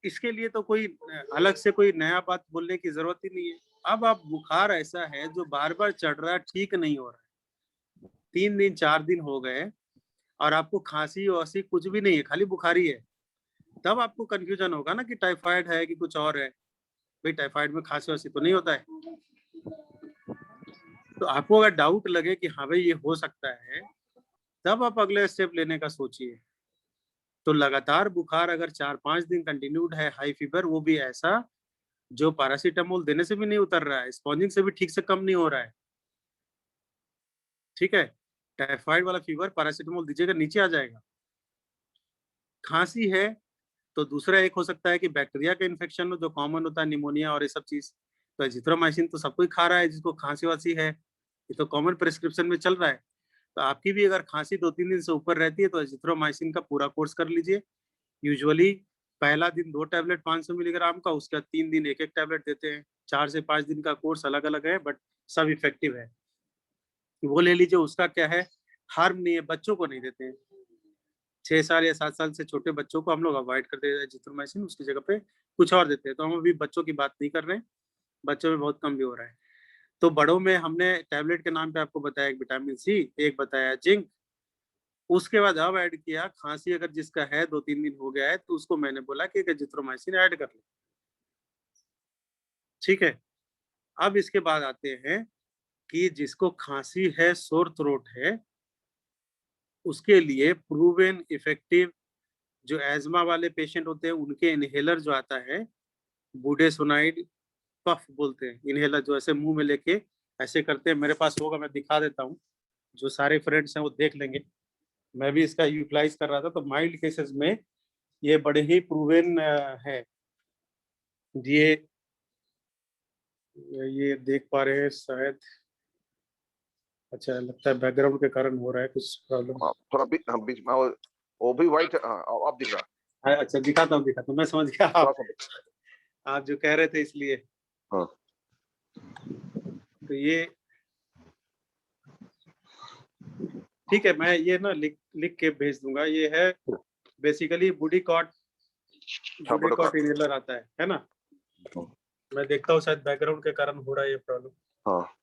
इसके लिए तो कोई अलग से कोई नया बात बोलने की जरूरत ही नहीं है। अब आप बुखार ऐसा है जो बार बार चढ़ रहा है, ठीक नहीं हो रहा है, 3 दिन 4 दिन हो गए और आपको खांसी वासी कुछ भी नहीं है, खाली बुखारी है, तब आपको कंफ्यूजन होगा ना कि टाइफाइड है कि कुछ और है। भाई टाइफाइड में खांसी वासी तो नहीं होता है। तो आपको अगर डाउट लगे कि हाँ भाई ये हो सकता है, तब आप अगले स्टेप लेने का सोचिए। तो लगातार बुखार अगर 4-5 दिन कंटिन्यूड है, हाई फीवर, वो भी ऐसा जो पैरासीटामोल देने से भी नहीं उतर रहा है, स्पॉन्जिंग से भी ठीक से कम नहीं हो रहा है, ठीक है। टाइफाइड वाला फीवर पैरासीटामोल दीजिएगा नीचे आ जाएगा। खांसी है तो दूसरा एक हो सकता है कि बैक्टीरिया का इन्फेक्शन हो, जो कॉमन होता है, निमोनिया और ये सब चीज। तो एजिथ्रोमाइसिन तो सब कोई खा रहा है जिसको खांसी वासी है, ये तो कॉमन प्रिस्क्रिप्शन में चल रहा है। तो आपकी भी अगर खांसी 2-3 दिन से ऊपर रहती है तो एजिथ्रोमाइसिन का पूरा कोर्स कर लीजिए। यूजुअली पहला दिन 2 टैबलेट 500 मिलीग्राम का, उसके बाद 3 दिन 1-1 टैबलेट देते हैं। 4 से 5 दिन का कोर्स अलग अलग है, बट सब इफेक्टिव है, वो ले लीजिए। उसका क्या है, हार्म नहीं है, बच्चों को नहीं देते हैं। 6 साल या 7 साल से छोटे बच्चों को हम लोग अवॉइड कर देते हैं एजिथ्रोमाइसिन, उसकी जगह पे कुछ और देते हैं। तो हम अभी बच्चों की बात नहीं कर रहे हैं, बच्चों में बहुत कम भी हो रहा है। तो बड़ों में हमने टैबलेट के नाम पे आपको बताया, एक विटामिन सी, एक बताया जिंक, उसके बाद अब ऐड किया खांसी अगर जिसका है 2-3 दिन हो गया है तो उसको मैंने बोला कि एजिथ्रोमाइसिन ऐड कर ले, ठीक है। अब इसके बाद आते हैं कि जिसको खांसी है, सोर थ्रोट है, उसके लिए प्रूवन इफेक्टिव, जो एजमा वाले पेशेंट होते हैं उनके इनहेलर जो आता है, बुडेसोनाइड पफ बोलते हैं, इनहेलर जो ऐसे मुंह में लेके ऐसे करते हैं, मेरे पास होगा, मैं दिखा देता हूँ, जो सारे फ्रेंड्स हैं वो देख लेंगे। मैं भी इसका यूटिलाइज कर रहा था, तो माइल्ड केसेस में ये बड़े ही प्रूवन है। ये देख पा रहे हैं शायद, अच्छा लगता है बैकग्राउंड के कारण हो रहा है कुछ प्रॉब्लम। थोड़ा बीच में वो भी व्हाइट अब दिख रहा है। अच्छा दिखाता हूँ, मैं समझ गया आप जो कह रहे थे इसलिए। हाँ। तो ये ठीक है, मैं ये ना लिख के भेज दूंगा। ये है बेसिकली बुडीकॉट इनहेलर आता है ना। मैं देखता हूँ शायद बैकग्राउंड के कारण हो रहा है ये प्रॉब्लम। हाँ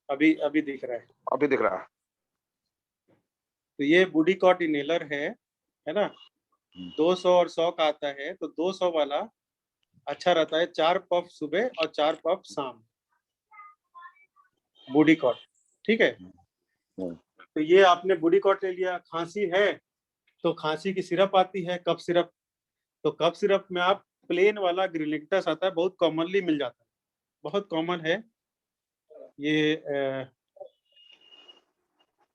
अभी दिख रहा है, अभी दिख रहा है। तो ये बुडीकॉट इनहेलर है ना। 200 और 100 का आता है, तो 200 वाला अच्छा रहता है 4 पफ सुबह और 4 पफ शाम, बूडीकॉट, ठीक है। तो ये आपने बूडीकॉट ले लिया। खांसी है तो खांसी की सिरप आती है, कफ सिरप। तो कफ सिरप में आप प्लेन वाला ग्रिलिंक्टस आता है, बहुत कॉमनली मिल जाता है, बहुत कॉमन है ये।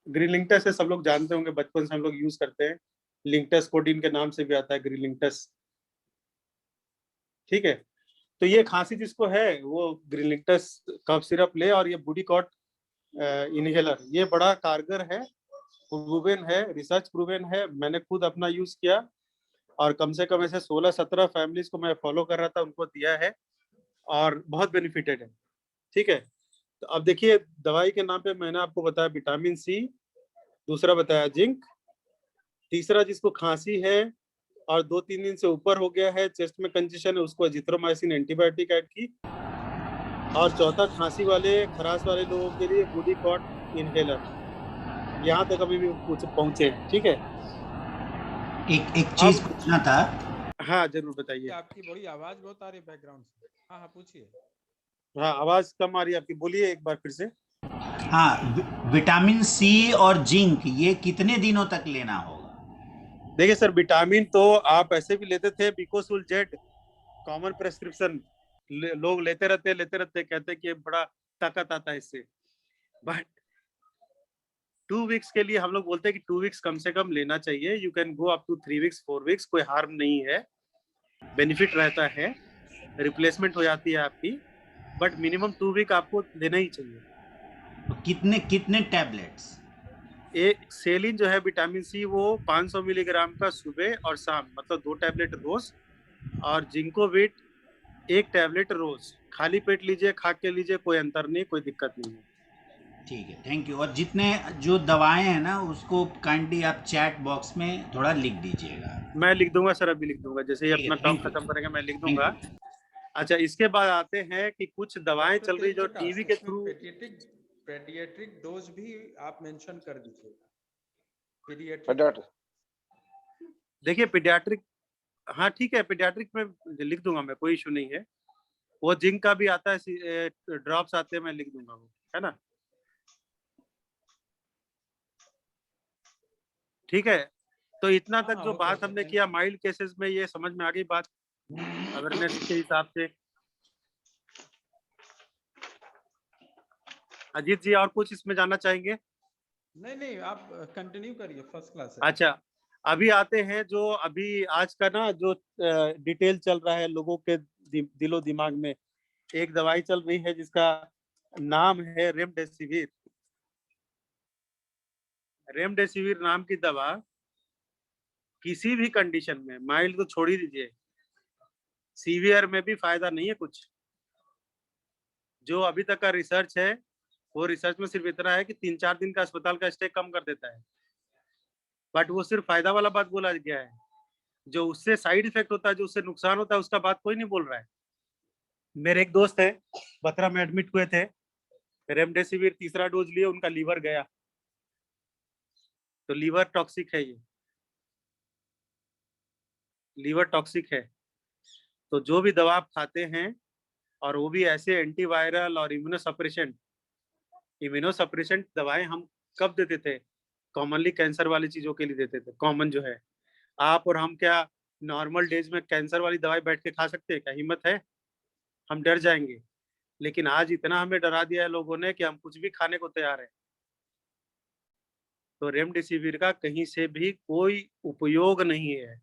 ग्रिलिंक्टस है, सब लोग जानते होंगे, बचपन से हम लोग यूज करते हैं। लिंक्टस कोडीन के नाम से भी आता है ग्रिलिंक्टस, ठीक है। तो ये खांसी जिसको है वो ग्रिलिंक्टस कफ सिरप ले, और ये बूडीकॉट इनहेलर, ये बड़ा कारगर है, प्रूवन है, रिसर्च प्रूवन है। मैंने खुद अपना यूज किया और कम से कम ऐसे 16-17 फैमिलीज को मैं फॉलो कर रहा था, उनको दिया है और बहुत बेनिफिटेड है, ठीक है। तो अब देखिए, दवाई के नाम पे मैंने आपको बताया विटामिन सी, दूसरा बताया जिंक, तीसरा जिसको खांसी है और 2-3 दिन से ऊपर हो गया है, चेस्ट में कंजेशन है, उसको एजिथ्रोमाइसिन एंटीबायोटिक ऐड की, और चौथा खांसी वाले खराश वाले लोगों के लिए बूडीकॉट इनहेलर। यहाँ तक अभी भी कुछ पहुंचे हैं, ठीक है। एक चीज पूछना था। हाँ जरूर बताइए। आपकी बड़ी आवाज बहुत आ रही है बैकग्राउंड से। हाँ हाँ पूछिए। हाँ आवाज कम आ रही है आपकी, बोलिए एक बार फिर से। हाँ, विटामिन सी और जिंक ये कितने दिनों तक लेना होगा? देखिए सर, विटामिन तो आप ऐसे भी लेते थे, बिकोसुल जेड कॉमन प्रेस्क्रिप्शन लोग लेते रहते, कहते कि बड़ा ताकत आता है इससे। बट 2 वीक्स के लिए हम लोग बोलते हैं कि 2 वीक्स कम से कम लेना चाहिए। You can go up to 3 weeks 4 weeks, कोई हार्म नहीं है, बेनिफिट रहता है, रिप्लेसमेंट हो जाती है आपकी, बट मिनिमम 2 वीक आपको लेना ही चाहिए। तो कितने कितने टैबलेट्स? एक सेलिन जो है विटामिन सी, वो 500 मिलीग्राम का सुबह और शाम, मतलब 2 टैबलेट रोज, और जिंकोविट 1 टैबलेट रोज। खाली पेट लीजिए, खा के लीजिए, कोई अंतर नहीं, कोई दिक्कत नहीं है। ठीक है, थैंक यू। और जितने जो दवाएं हैं ना उसको काइंडली आप चैट बॉक्स में थोड़ा लिख दीजिएगा। मैं लिख दूंगा सर, अभी लिख दूंगा, जैसे ही ठीक है, अपना काम thank you. खत्म करेंगे मैं लिख थैंक दूंगा। यू। अच्छा, इसके बाद आते हैं कि कुछ दवाएं चल रही जो टीवी के थ्रू। पेडियाट्रिक डोज भी आप मेंशन कर दीजिएगा। पेडियाट्रिक। देखिए पीडियाट्रिक, हाँ ठीक है, पीडियाट्रिक में लिख दूंगा मैं, कोई इशू नहीं है। वो जिंक का भी आता है, ड्रॉप्स आते हैं, मैं लिख दूंगा वो, है ना, ठीक है। तो इतना तक जो बात हमने किया माइल्ड केसेस में, ये समझ में आ गई बात अवेयरनेस के हिसाब से। अजीत जी और कुछ इसमें जानना चाहेंगे? नहीं आप कंटिन्यू करिए, फर्स्ट क्लास है। अच्छा, अभी आते हैं जो अभी आज का ना जो डिटेल चल रहा है लोगों के दिलो दिमाग में, एक दवाई चल रही है जिसका नाम है रेमडेसिविर। रेमडेसिविर नाम की दवा किसी भी कंडीशन में, माइल्ड तो छोड़ ही दीजिए, सीवियर में भी फायदा नहीं है कुछ। जो अभी तक का रिसर्च है, वो रिसर्च में सिर्फ इतना है कि 3-4 दिन का अस्पताल का स्टे कम कर देता है, बट वो सिर्फ फायदा वाला बात बोला गया है। जो उससे साइड इफेक्ट होता है, जो उससे नुकसान होता है, उसका बात कोई नहीं बोल रहा है। मेरे एक दोस्त है, बतरा में एडमिट हुए थे, रेमडेसिविर तीसरा डोज लिए, उनका लीवर गया। तो लीवर टॉक्सिक है, ये लीवर टॉक्सिक है। तो जो भी दवा आप खाते हैं, और वो भी ऐसे एंटीवायरल और इम्यूनोसप्रेसेंट दवाएं हम कब देते थे? कॉमनली कैंसर वाली चीजों के लिए देते थे। कॉमन जो है, आप और हम क्या नॉर्मल डेज में कैंसर वाली दवाई बैठ के खा सकते हैं? क्या हिम्मत है? हम डर जाएंगे। लेकिन आज इतना हमें डरा दिया है लोगों ने कि हम कुछ भी खाने को तैयार है। तो रेमडेसिविर का कहीं से भी कोई उपयोग नहीं है।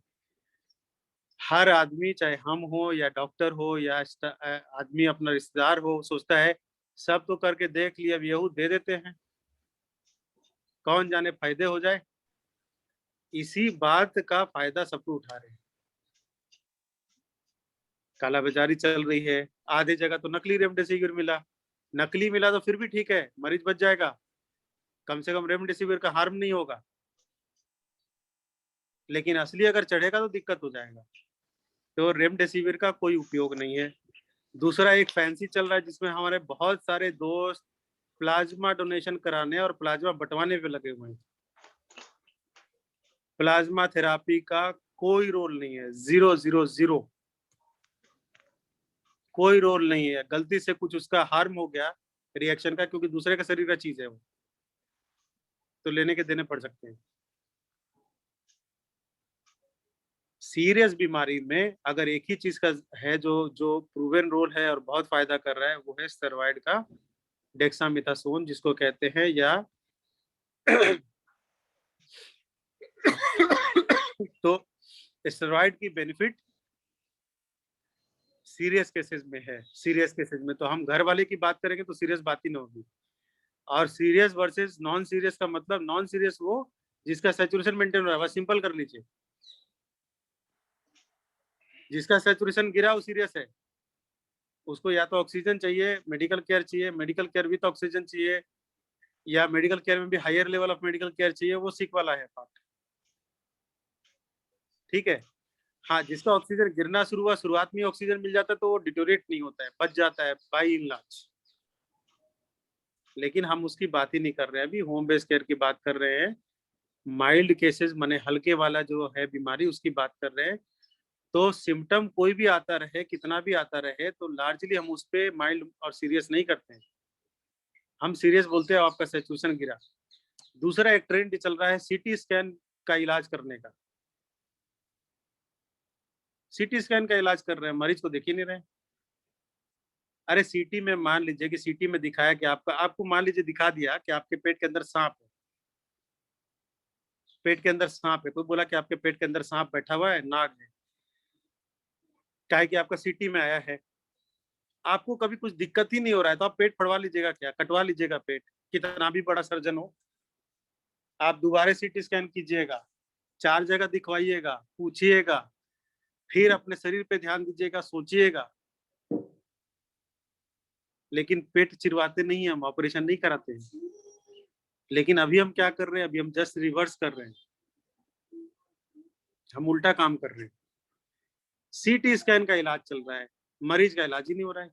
हर आदमी, चाहे हम हो या डॉक्टर हो या आदमी अपना रिश्तेदार हो, सोचता है सब तो करके देख लिया, अब यहू दे देते हैं, कौन जाने फायदे हो जाए। इसी बात का फायदा सब लोग उठा रहे हैं। कालाबाजारी चल रही है, आधे जगह तो नकली रेमडेसिविर मिला। नकली मिला तो फिर भी ठीक है, मरीज बच जाएगा, कम से कम रेमडेसिविर का हार्म नहीं होगा। लेकिन असली अगर चढ़ेगा तो दिक्कत हो जाएगा। तो रेमडेसिविर का कोई उपयोग नहीं है। दूसरा एक फैंसी चल रहा है जिसमें हमारे बहुत सारे दोस्त प्लाज्मा डोनेशन कराने और प्लाज्मा बंटवाने पे लगे हुए हैं। प्लाज्मा थेरापी का कोई रोल नहीं है, 0 0 0। कोई रोल नहीं है, गलती से कुछ उसका हार्म हो गया रिएक्शन का, क्योंकि दूसरे का शरीर का चीज है वो, तो लेने के देने पड़ सकते हैं। सीरियस बीमारी में अगर एक ही चीज का है जो जो प्रूवन रोल है और बहुत फायदा कर रहा है, वो है स्टेरॉइड का डेक्सामेथासोन जिसको कहते हैं, या तो स्टेरॉइड की बेनिफिट सीरियस केसेस में है। सीरियस केसेस में तो हम घर वाले की बात करेंगे तो सीरियस बात ही ना होगी। और सीरियस वर्सेस नॉन सीरियस का मतलब, नॉन सीरियस वो जिसका सैचुरेशन मेंटेन हो रहा है, बस सिंपल कर लीजिए। जिसका सैचुरेशन गिरा वो सीरियस है, उसको या तो ऑक्सीजन चाहिए, मेडिकल केयर चाहिए, मेडिकल केयर विद ऑक्सीजन चाहिए, या मेडिकल केयर में भी higher level of medical care चाहिए, वो सिक वाला है पार्ट। ठीक है। हाँ, जिसका ऑक्सीजन गिरना शुरू हुआ, शुरुआत में ऑक्सीजन मिल जाता है तो वो डिटोरेट नहीं होता है, बच जाता है बाई इन लार्ज। लेकिन हम उसकी बात ही नहीं कर रहे हैं, अभी होम बेस्ड केयर की बात कर रहे हैं। माइल्ड केसेस माने हल्के वाला जो है बीमारी, उसकी बात कर रहे हैं। तो सिम्टम कोई भी आता रहे, कितना भी आता रहे, तो लार्जली हम उस पर माइल्ड और सीरियस नहीं करते हैं। हम सीरियस बोलते हैं आपका सैचुरेशन गिरा। दूसरा एक ट्रेंड चल रहा है सीटी स्कैन का इलाज करने का। सीटी स्कैन का इलाज कर रहे हैं, मरीज को देख ही नहीं रहे। अरे सीटी में मान लीजिए कि सीटी में दिखाया कि आपको मान लीजिए दिखा दिया कि आपके पेट के अंदर सांप है, पेट के अंदर सांप है, कोई बोला कि आपके पेट के अंदर सांप बैठा हुआ है, नाग है, क्या है कि आपका सीटी में आया है, आपको कभी कुछ दिक्कत ही नहीं हो रहा है, तो आप पेट फड़वा लीजिएगा, क्या कटवा लीजिएगा पेट, कितना भी बड़ा सर्जन हो। आप दोबारा सीटी स्कैन कीजिएगा, 4 जगह दिखवाइएगा, पूछिएगा, फिर अपने शरीर पे ध्यान दीजिएगा, सोचिएगा। लेकिन पेट चिरवाते नहीं है हम, ऑपरेशन नहीं कराते हैं। लेकिन अभी हम क्या कर रहे हैं, अभी हम जस्ट रिवर्स कर रहे हैं, हम उल्टा काम कर रहे हैं। सीटी स्कैन का इलाज चल रहा है, मरीज का इलाज ही नहीं हो रहा है।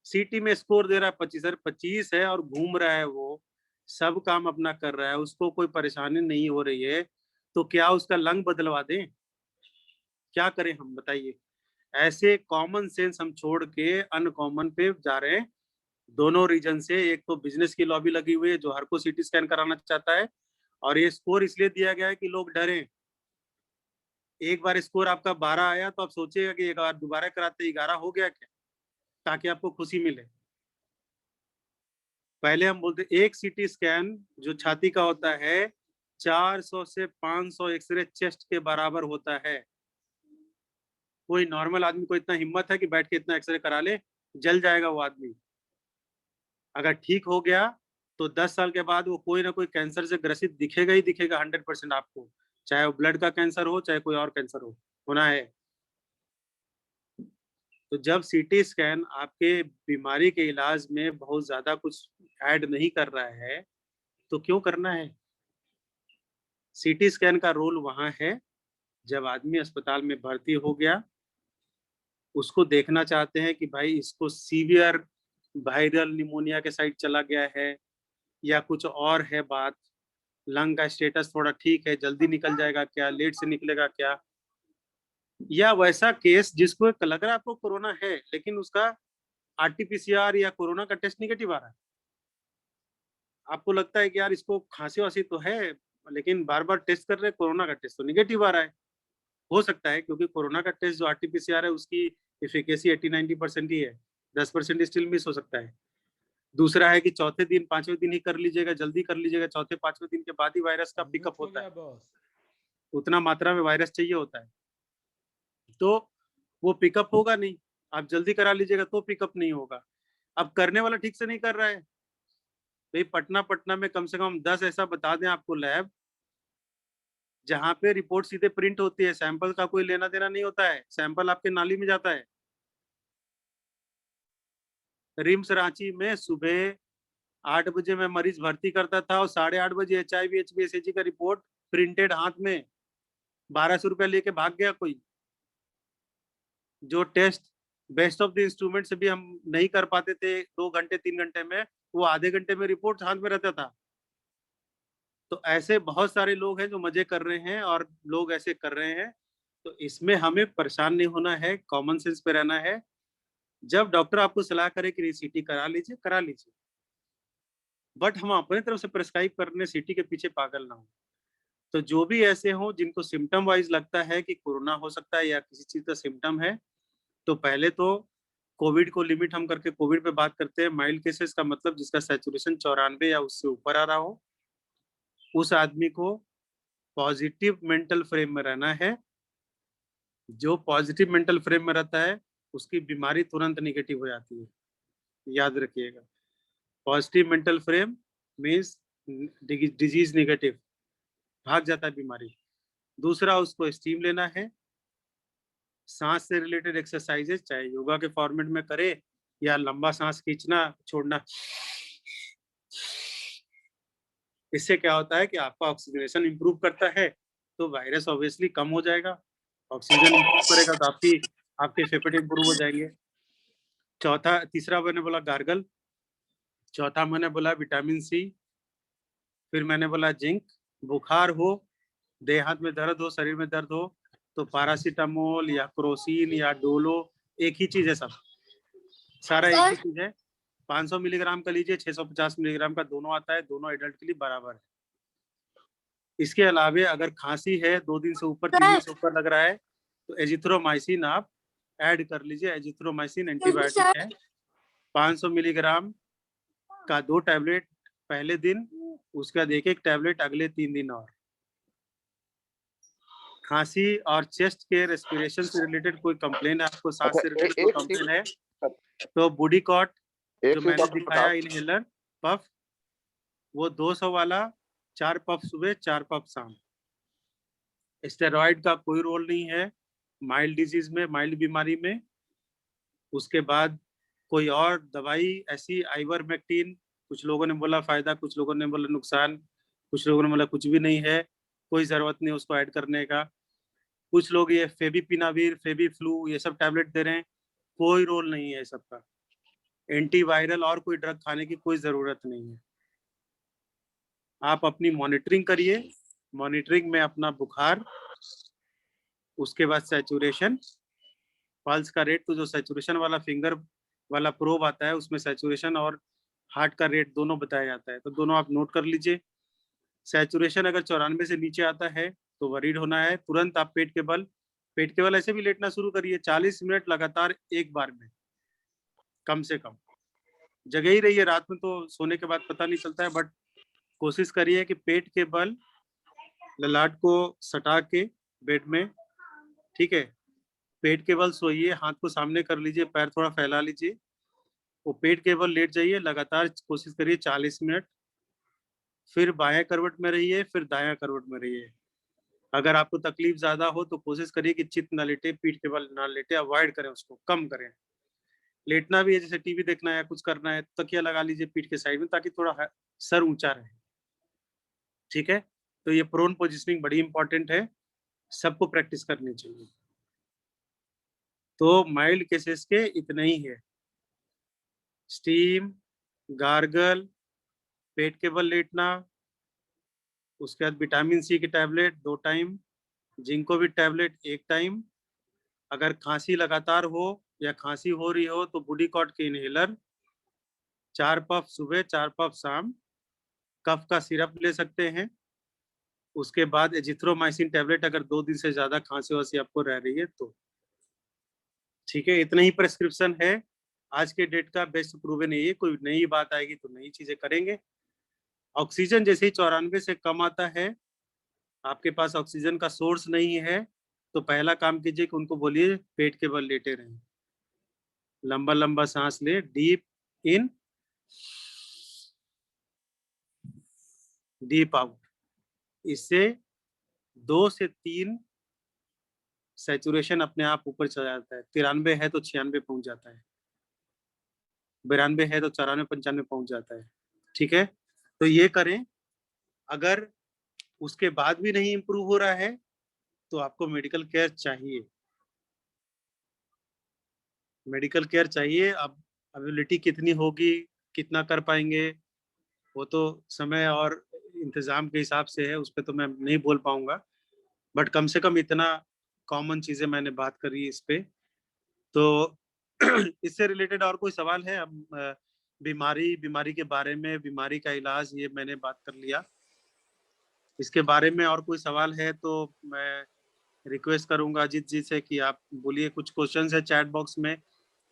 सीटी में स्कोर दे रहा है 25 है और घूम रहा है, वो सब काम अपना कर रहा है, उसको कोई परेशानी नहीं हो रही है, तो क्या उसका लंग बदलवा दें? क्या करें हम, बताइए। ऐसे कॉमन सेंस हम छोड़ के अनकॉमन पे जा रहे हैं। दोनों रीजन से, एक तो बिजनेस की लॉबी लगी हुई है जो हर को सीटी स्कैन कराना चाहता है, और ये स्कोर इसलिए दिया गया है कि लोग डरें। एक बार स्कोर आपका 12 आया तो आप सोचिएगा कि एक बार दोबारा कराते 11 हो गया क्या, ताकि आपको खुशी मिले। पहले हम बोलते एक सीटी स्कैन जो छाती का होता है 400 से 500 एक्सरे चेस्ट के बराबर होता है। कोई नॉर्मल आदमी को इतना हिम्मत है कि बैठ के इतना एक्सरे करा ले? जल जाएगा वो आदमी। अगर ठीक हो गया तो 10 साल के बाद वो कोई ना कोई कैंसर से ग्रसित दिखेगा ही दिखेगा 100% आपको, चाहे वो ब्लड का कैंसर हो, चाहे कोई और कैंसर हो, होना है। तो जब सीटी स्कैन आपके बीमारी के इलाज में बहुत ज्यादा कुछ ऐड नहीं कर रहा है, तो क्यों करना है? सीटी स्कैन का रोल वहां है जब आदमी अस्पताल में भर्ती हो गया, उसको देखना चाहते हैं कि भाई इसको सीवियर वायरल निमोनिया के साइड चला गया है या कुछ और है बात, लंग का स्टेटस थोड़ा ठीक है, जल्दी निकल जाएगा क्या, लेट से निकलेगा क्या, या वैसा केस जिसको लग रहा है आपको कोरोना है लेकिन उसका आरटीपीसीआर या कोरोना का टेस्ट निगेटिव आ रहा है। आपको लगता है कि यार इसको खांसी वासी तो है, लेकिन बार बार टेस्ट कर रहे हैं, कोरोना का टेस्ट तो निगेटिव आ रहा है। हो सकता है क्योंकि कोरोना का टेस्ट जो आरटीपीसीआर है उसकी एफिकेसी 80-90% ही है, 10% स्टिल मिस हो सकता है। दूसरा है कि चौथे दिन 5वें दिन ही कर लीजिएगा, जल्दी कर लीजिएगा, चौथे 5वें दिन के बाद ही वायरस का पिकअप होता है, उतना मात्रा में वायरस चाहिए होता है, तो वो पिकअप होगा नहीं। आप जल्दी करा लीजिएगा तो पिकअप नहीं होगा। अब करने वाला ठीक से नहीं कर रहा है। भाई पटना में कम से कम 10 ऐसा बता दें आपको लैब जहां पे रिपोर्ट सीधे प्रिंट होती है, सैंपल का कोई लेना देना नहीं होता है, सैंपल आपके नाली में जाता है। रिम्स रांची में सुबह 8 बजे मैं मरीज भर्ती करता था और 8:30 बजे HIV HbSAg का रिपोर्ट प्रिंटेड हाथ में 1200 रुपया लेके भाग गया कोई। जो test best of the instrument से भी हम नहीं कर पाते थे 2 घंटे 3 घंटे में, वो आधे घंटे में रिपोर्ट हाथ में रहता था। तो ऐसे बहुत सारे लोग हैं जो मजे कर रहे हैं और लोग ऐसे कर रहे हैं, तो इसमें हमें परेशान नहीं होना है, कॉमन सेंस पे रहना है। जब डॉक्टर आपको सलाह करे कि सीटी करा लीजिए, करा लीजिए, बट हम अपने तरफ से प्रेस्क्राइब करने सीटी के पीछे पागल ना हो। तो जो भी ऐसे हो जिनको सिम्टम वाइज लगता है कि कोरोना हो सकता है या किसी चीज का सिम्टम है, तो पहले तो कोविड को लिमिट हम करके कोविड पे बात करते हैं। माइल्ड केसेस का मतलब जिसका सैचुरेशन 94 या उससे ऊपर आ रहा हो, उस आदमी को पॉजिटिव मेंटल फ्रेम में रहना है। जो पॉजिटिव मेंटल फ्रेम में रहता है उसकी बीमारी तुरंत निगेटिव हो जाती है, याद रखिएगा। Positive mental frame means disease negative, भाग जाता है बीमारी। दूसरा, उसको स्टीम लेना है। सांस से रिलेटेड एक्सरसाइजेज चाहे योगा के फॉर्मेट में करे या लंबा सांस खींचना छोड़ना, इससे क्या होता है कि आपका ऑक्सीजनेशन इंप्रूव करता है, तो वायरस ऑब्वियसली कम हो जाएगा। ऑक्सीजन इंप्रूव करेगा तो आपके फेफड़े इंप्रूव हो जाएंगे। तीसरा मैंने बोला गार्गल, चौथा मैंने बोला विटामिन सी, फिर मैंने बोला जिंक। बुखार हो, देह हाथ में दर्द हो, शरीर में दर्द हो, तो पैरासीटामोल या क्रोसिन या डोलो, एक ही चीज है, सब सारा एक ही चीज है। 500 मिलीग्राम का लीजिए, 650 मिलीग्राम का, दोनों आता है, दोनों एडल्ट के लिए बराबर है। इसके अलावे अगर खांसी है, 2 दिन से ऊपर 3 दिन से ऊपर लग रहा है, तो एजिथ्रोमाइसिन आप ऐड कर लीजिए। एजिथ्रोमाइसिन एंटीबायोटिक है। 500 मिलीग्राम का 2 टैबलेट पहले दिन, उसके बाद एक टैबलेट अगले 3 दिन। और खांसी और चेस्ट के रेस्पिरेशन से रिलेटेड कोई कंप्लेन है आपको, सांस अच्छा, से रिलेटेड कोई एक कंप्लेन है, चीज तो बुडीकॉट एक जो चीज मैंने डॉक्टर दिखाया प्रताप, इनहेलर पफ, वो 200 वाला, 4 पफ सुबह 4 पफ शाम। स्टेरॉइड का कोई रोल नहीं है माइल्ड डिजीज में, माइल्ड बीमारी में। उसके बाद कोई और दवाई ऐसी, आइवरमेक्टिन, कुछ लोगों ने बोला फायदा, कुछ लोगों ने बोला नुकसान, कुछ लोगों ने बोला कुछ भी नहीं है, कोई जरूरत नहीं उसको ऐड करने का। कुछ लोग ये फेविपिनाविर, फेवी फ्लू, ये सब टैबलेट दे रहे हैं, कोई रोल नहीं है सबका। एंटीवायरल और कोई ड्रग खाने की कोई जरूरत नहीं है। आप अपनी मॉनिटरिंग करिए। मॉनिटरिंग में अपना बुखार, उसके बाद सैचुरेशन, पल्स का रेट, तो जो सैचुरेशन वाला फिंगर वाला प्रोब आता है उसमें सैचुरेशन और हार्ट का रेट दोनों बताया जाता है, तो दोनों आप नोट कर लीजिए। सैचुरेशन अगर 94 से नीचे आता है तो वरीड होना है। तुरंत आप पेट के बल ऐसे भी लेटना शुरू करिए, 40 मिनट लगातार एक बार में, कम से कम। जगह ही रहिए, रात में तो सोने के बाद पता नहीं चलता है, बट कोशिश करिए कि पेट के बल ललाट को सटा के बेड में, ठीक है, पेट के बल सोइए, हाथ को सामने कर लीजिए, पैर थोड़ा फैला लीजिए, वो पेट के बल लेट जाइए, लगातार कोशिश करिए 40 मिनट। फिर बाएं करवट में रहिए, फिर दायां करवट में रहिए। अगर आपको तकलीफ ज्यादा हो तो कोशिश करिए कि चित न लेटे, पीठ के बल ना लेटे, अवॉइड करें, उसको कम करें। लेटना भी है, जैसे टीवी देखना है, कुछ करना है, तकिया लगा लीजिए पीठ के साइड में, ताकि थोड़ा सर ऊंचा रहे, ठीक है। तो ये प्रोन पोजिशनिंग बड़ी इंपॉर्टेंट है, सबको प्रैक्टिस करनी चाहिए। तो माइल्ड केसेस के इतने ही है, स्टीम, गार्गल, पेट के बल लेटना, उसके बाद विटामिन सी की tablet 2 time, Zincovit tablet 1 time. अगर खांसी लगातार हो या खांसी हो रही हो तो बुडीकॉट के इनहेलर, 4 पफ सुबह 4 पफ शाम। कफ का सिरप ले सकते हैं। उसके बाद एजिथ्रोमाइसिन टैबलेट अगर 2 दिन से ज्यादा खांसी वासी आपको रह रही है तो, ठीक है। इतना ही प्रेस्क्रिप्शन है, आज के डेट का बेस्ट प्रूवन है। ये कोई नई बात आएगी तो नई चीजें करेंगे। ऑक्सीजन जैसे ही 94 से कम आता है, आपके पास ऑक्सीजन का सोर्स नहीं है, तो पहला काम कीजिए कि उनको बोलिए पेट के बल लेटे रहें, लंबा लंबा सांस ले, डीप इन डीप आउट। इससे 2 से 3 सैचुरेशन अपने आप ऊपर चला जाता है। 93 है तो 96 पहुंच जाता है, 92 है तो 94 95 पहुंच जाता है, ठीक है। तो ये करें। अगर उसके बाद भी नहीं इंप्रूव हो रहा है तो आपको मेडिकल केयर चाहिए, मेडिकल केयर चाहिए। अब एबिलिटी कितनी होगी, कितना कर पाएंगे, वो तो समय और इंतजाम के हिसाब से है, उस पर तो मैं नहीं बोल पाऊंगा, बट कम से कम इतना कॉमन चीजें मैंने बात करी इस पे। तो इससे रिलेटेड और कोई सवाल है? अब बीमारी के बारे में, बीमारी का इलाज, ये मैंने बात कर लिया। इसके बारे में और कोई सवाल है तो मैं रिक्वेस्ट करूंगा अजीत जी से कि आप बोलिए। कुछ क्वेश्चंस है चैट बॉक्स में,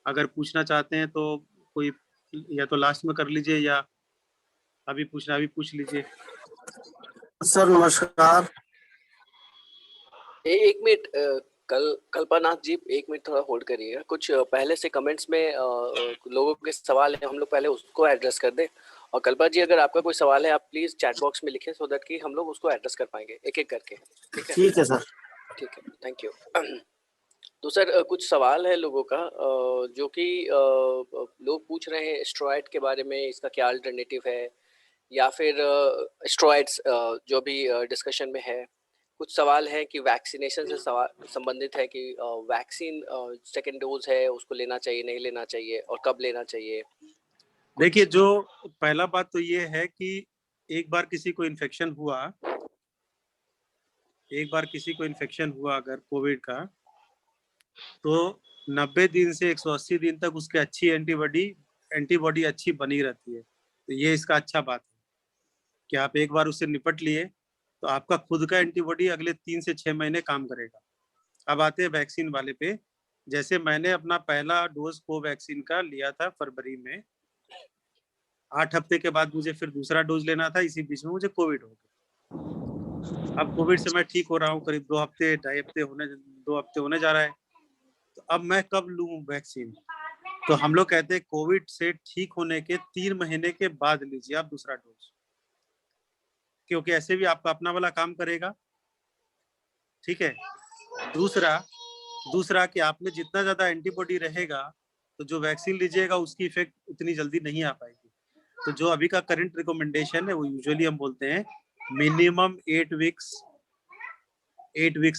अगर पूछना चाहते हैं तो कोई या तो लास्ट में कर लीजिए या अभी पूछ लीजिए। सर नमस्कार। एक मिनट, कल्पनाथ जी, एक मिनट थोड़ा होल्ड करिएगा। कुछ पहले से कमेंट्स में लोगों के सवाल है, हम लोग पहले उसको एड्रेस कर दें। और कल्पना जी, अगर आपका कोई सवाल है आप प्लीज चैट बॉक्स में लिखें, सो दैट कि हम लोग उसको एड्रेस कर पाएंगे एक एक करके। ठीक है सर। ठीक है, थैंक यू। तो सर कुछ सवाल है लोगों का, जो कि लोग पूछ रहे हैं स्टेरॉइड के बारे में, इसका क्या अल्टरनेटिव है, या फिर स्टेरॉइड्स जो भी डिस्कशन में है। कुछ सवाल है कि वैक्सीनेशन से संबंधित है कि वैक्सीन सेकेंड डोज है, उसको लेना चाहिए नहीं लेना चाहिए, और कब लेना चाहिए। देखिए, जो पहला बात तो ये है कि एक बार किसी को इन्फेक्शन हुआ अगर कोविड का, तो 90 दिन से 180 दिन तक उसकी अच्छी एंटीबॉडी अच्छी बनी रहती है। तो ये इसका अच्छा बात है कि आप एक बार उससे निपट लिए तो आपका खुद का एंटीबॉडी अगले 3 से 6 महीने काम करेगा। अब आते हैं वैक्सीन वाले पे। जैसे मैंने अपना पहला डोज कोवैक्सीन का लिया था फरवरी में, 8 हफ्ते के बाद मुझे फिर दूसरा डोज लेना था। इसी बीच में मुझे कोविड हो गया। अब कोविड से मैं ठीक हो रहा हूँ, करीब 2 हफ्ते 2 हफ्ते होने जा रहा है। तो अब मैं कब लूँ वैक्सीन? तो हम लोग कहते हैं कोविड से ठीक होने के 3 महीने के बाद लीजिए आप दूसरा डोज, क्योंकि ऐसे भी आपका अपना वाला काम करेगा। ठीक है। दूसरा कि आप में जितना ज्यादा एंटीबॉडी रहेगा तो जो वैक्सीन लीजिएगा उसकी इफेक्ट उतनी जल्दी नहीं आ पाएगी। तो जो अभी का करंट रिकमेंडेशन है वो यूजुअली हम बोलते हैं मिनिमम 8 वीक्स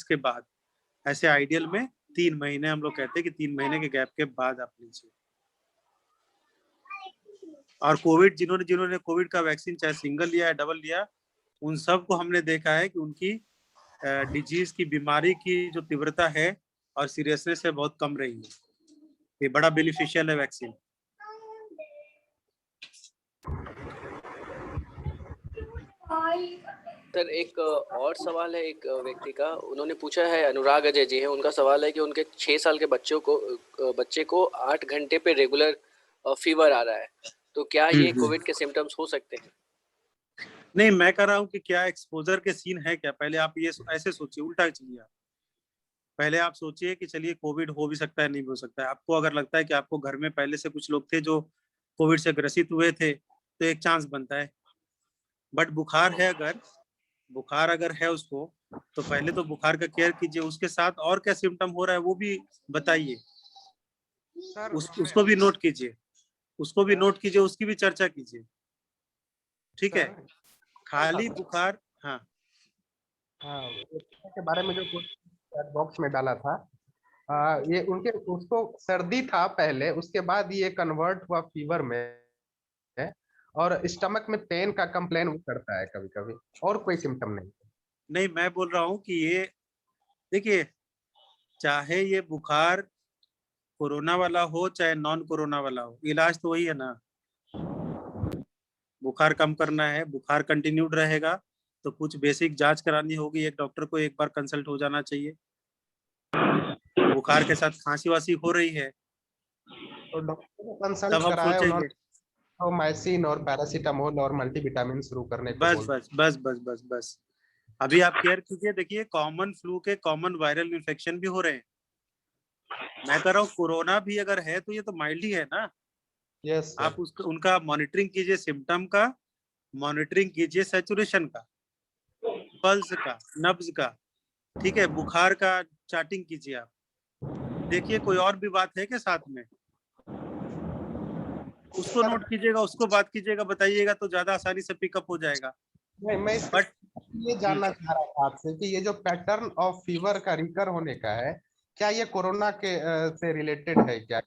के बाद, ऐसे आइडियल में 3 महीने हम लोग कहते हैं कि 3 महीने के गैप के बाद आप लीजिए। और कोविड जिन्होंने कोविड का वैक्सीन चाहे सिंगल लिया है डबल लिया, उन सब को हमने देखा है कि उनकी डिजीज की, बीमारी की जो तीव्रता है और सीरियसनेस है बहुत कम रही है। ये बड़ा बेनिफिशियल है वैक्सीन। सर एक और सवाल है एक व्यक्ति का, उन्होंने पूछा है, अनुराग अजय जी है, उनका सवाल है कि उनके 6 साल के बच्चे को 8 घंटे पे रेगुलर फीवर आ रहा है, तो क्या ये कोविड के सिम्टम्स हो सकते हैं? नहीं, मैं कह रहा हूँ कि क्या एक्सपोजर के सीन है क्या। पहले आप ये ऐसे सोचिए, उल्टा चलिए। पहले आप सोचिए कि चलिए कोविड हो भी सकता है, नहीं हो सकता है। आपको अगर लगता है कि आपको घर में पहले से कुछ लोग थे जो कोविड से ग्रसित हुए थे, तो एक चांस बनता है। बट बुखार अगर है उसको, तो पहले तो बुखार का केयर कीजिए, उसके साथ और क्या सिम्टम हो रहा है वो भी बताइए, उसको भी नोट कीजिए, उसकी भी चर्चा कीजिए। ठीक है। खाली बुखार, हाँ के बारे में जो चैट बॉक्स में डाला था, ये उसको सर्दी था पहले, उसके बाद ये कन्वर्ट हुआ फीवर में, और स्टमक में पेन का कंप्लेन वो करता है कभी कभी, और कोई सिम्टम नहीं। मैं बोल रहा हूँ कि ये देखिए, चाहे ये बुखार कोरोना वाला हो चाहे नॉन कोरोना वाला हो, इलाज तो वही है ना। बुखार कम करना है, बुखार कंटिन्यूड रहेगा तो कुछ बेसिक जांच करानी होगी, एक डॉक्टर को एक बार कंसल्ट हो जाना चाहिए। बुखार के साथ खांसी वासी हो रही है तो डॉक्टर को कंसल्ट तब हम कराया, सोचेंगे माइसिन और पैरासीटामोल और मल्टीविटामिन शुरू करने को बस। अभी आप केयर कीजिए। देखिए, कॉमन फ्लू के कॉमन वायरल इन्फेक्शन भी हो रहे हैं। मैं कह रहा हूँ कोरोना भी अगर है तो ये तो माइल्ड ही है ना। यस आप उनका मॉनिटरिंग कीजिए, सिम्टम का मॉनिटरिंग कीजिए, सैचुरेशन का, पल्स का, नब्ज का। ठीक है। बुखार का चार्टिंग कीजिए आप। देखिए कोई और भी बात है क्या साथ में, उसको नोट कीजिएगा, उसको बात कीजिएगा, बताइएगा तो ज्यादा आसानी से पिकअप हो जाएगा। मैं ये जानना चाह रहा था आपसे कि ये जो पैटर्न ऑफ फीवर का रिकर होने का है, क्या ये कोरोना के से रिलेटेड है क्या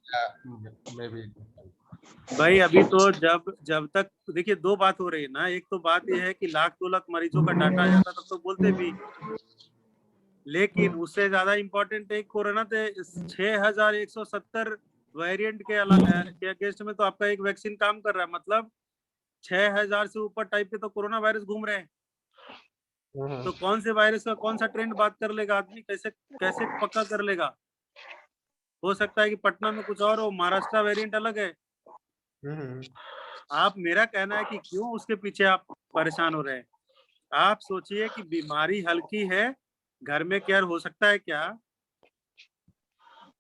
मैं भी भाई अभी तो जब तक देखिए 2 बात हो रही है ना। एक तो बात ये है कि 1-2 लाख मरीजों का डाटा आ जाता तब तो बोलते भी, लेकिन उससे ज्यादा इम्पोर्टेंट है कोरोना से 6170 वेरिएंट के अलग के अगेंस्ट में तो आपका एक वैक्सीन काम कर रहा है, मतलब 6000 से ऊपर टाइप के तो कोरोना वायरस घूम रहे हैं। तो कौन से वायरस का कौन सा ट्रेंड बात कर लेगा आदमी, कैसे कैसे पक्का कर लेगा? हो सकता है कि पटना में कुछ और हो, महाराष्ट्र वेरिएंट अलग है। आप, मेरा कहना है कि क्यों उसके पीछे आप परेशान हो रहे हैं? आप सोचिए कि बीमारी हल्की है, घर में केयर हो सकता है क्या?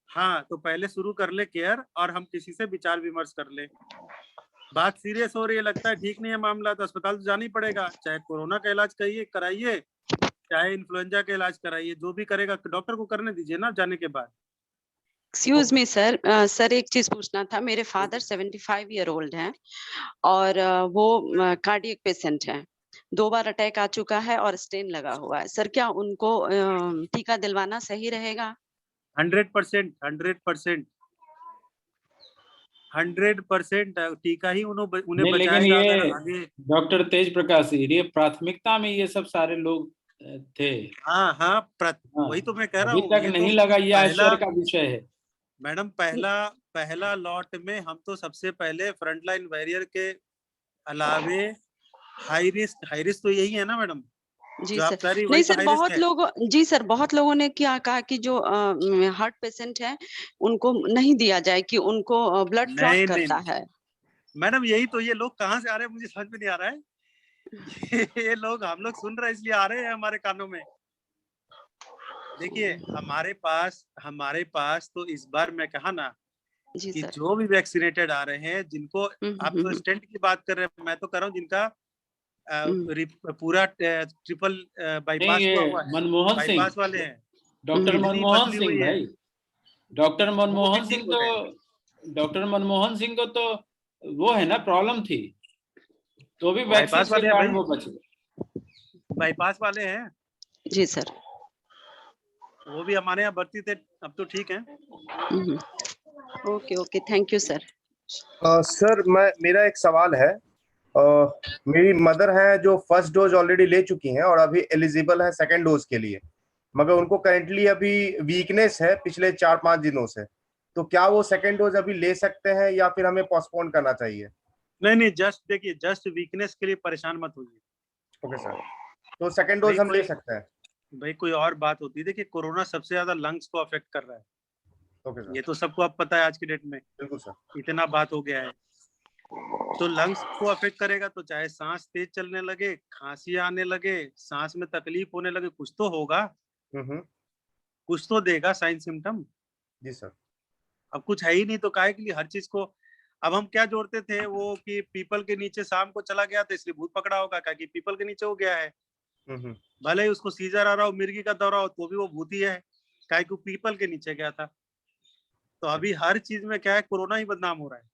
हाँ, तो पहले शुरू कर ले केयर और हम किसी से विचार विमर्श कर ले। बात सीरियस हो रही है, लगता है ठीक नहीं है मामला, तो अस्पताल तो जाना ही पड़ेगा। चाहे कोरोना का इलाज कराइए, चाहे इन्फ्लुएंजा का इलाज कराइए, जो भी करेगा डॉक्टर को करने दीजिए ना जाने के बाद। एक्सक्यूज मी सर, सर एक चीज पूछना था। मेरे फादर 75 ईयर ओल्ड हैं और वो कार्डियक पेशेंट हैं। 2 बार अटैक आ चुका है और स्टेन लगा हुआ है। सर क्या उनको टीका दिलवाना सही रहेगा? 100%, 100%, 100% टीका ही उन्हें नहीं, लेकिन बचाएगा ये अगर आगे। डॉक्टर तेज प्रकाश जी, ये प्राथमिकता में ये सब सारे लोग थे। हाँ हाँ, हाँ, वही तो मैं कह रहा अभी हूँ। तक ये नहीं तो लगा, ये पहला, आश्चर्य का विषय है। मैडम पहला लॉट में हम तो सबसे पहले फ्रंटलाइन वॉरियर के अलावे हाई रिस्क तो यही है ना मैडम? जी जो सर। आप कह रही नहीं वही तो सर, हाई रिस्क बहुत है। लोगों जी सर, बहुत लोगों ने क्या कहा कि जो हार्ट पेशेंट है उनको नहीं दिया जाए कि उनको ब्लड क्लॉट नहीं करता नहीं है। मैडम, यही तो, ये लोग कहाँ से आ रहे हैं मुझे समझ में नहीं आ रहा है। ये लोग, हम लोग सुन रहे हैं इसलिए आ रहे हैं हमारे कानों में। देखिए हमारे पास तो इस बार मैं कहा ना जी कि सर। जो भी वैक्सीनेटेड आ रहे हैं, जिनको, आप तो स्टेंट की बात कर रहे हैं, मैं तो कर रहा हूँ जिनका पूरा ट्रिपल नहीं, बाईपास ये हुआ है, मनमोहन सिंह, बाईपास वाले हैं, डॉक्टर किडनी मनमोहन पतली सिंह हुई है, भाई, डॉक्टर वो भी मनमोहन ठीक सिंह हो तो, गए। डॉक्टर मनमोहन सिंह को तो वो है ना, प्रॉब्लम थी, तो भी वैक्सीन बाईपास के वाले हैं कारण भाई, वो बचे। बाईपास वाले हैं, जी सर। वो भी हमारे यहाँ भर्ती थे, अब तो ठीक है। Okay okay, thank you sir. Sir मेरा एक सवाल है। मेरी मदर है जो फर्स्ट डोज ऑलरेडी ले चुकी हैं और अभी एलिजिबल है सेकंड डोज के लिए, मगर उनको करेंटली अभी वीकनेस है पिछले 4-5 दिनों से, तो क्या वो सेकंड डोज अभी ले सकते हैं या फिर हमें पोस्टपोन करना चाहिए? नहीं, देखिए, जस्ट वीकनेस के लिए परेशान मत होइए। ओके सर, तो सेकंड डोज हम ले सकते हैं? भाई कोई और बात होती है। देखिए, कोरोना सबसे ज्यादा लंग्स को अफेक्ट कर रहा है। Okay sir. ये तो सबको अब पता है आज की डेट में। बिल्कुल सर। इतना बात हो गया है, तो लंग्स को अफेक्ट करेगा तो चाहे सांस तेज चलने लगे, खांसी आने लगे, सांस में तकलीफ होने लगे, कुछ तो होगा, कुछ तो देगा साइन सिम्टम। जी सर। अब कुछ है ही नहीं तो काहे के लिए हर चीज को, अब हम क्या जोड़ते थे वो कि पीपल के नीचे शाम को चला गया था इसलिए भूत पकड़ा होगा, क्या कि पीपल के नीचे हो गया है। भले ही उसको सीजर आ रहा हो, मिर्गी का दौरा हो, तो भी वो भूत ही है, काहे कि पीपल के नीचे गया था। तो अभी हर चीज में क्या है, कोरोना ही बदनाम हो रहा है।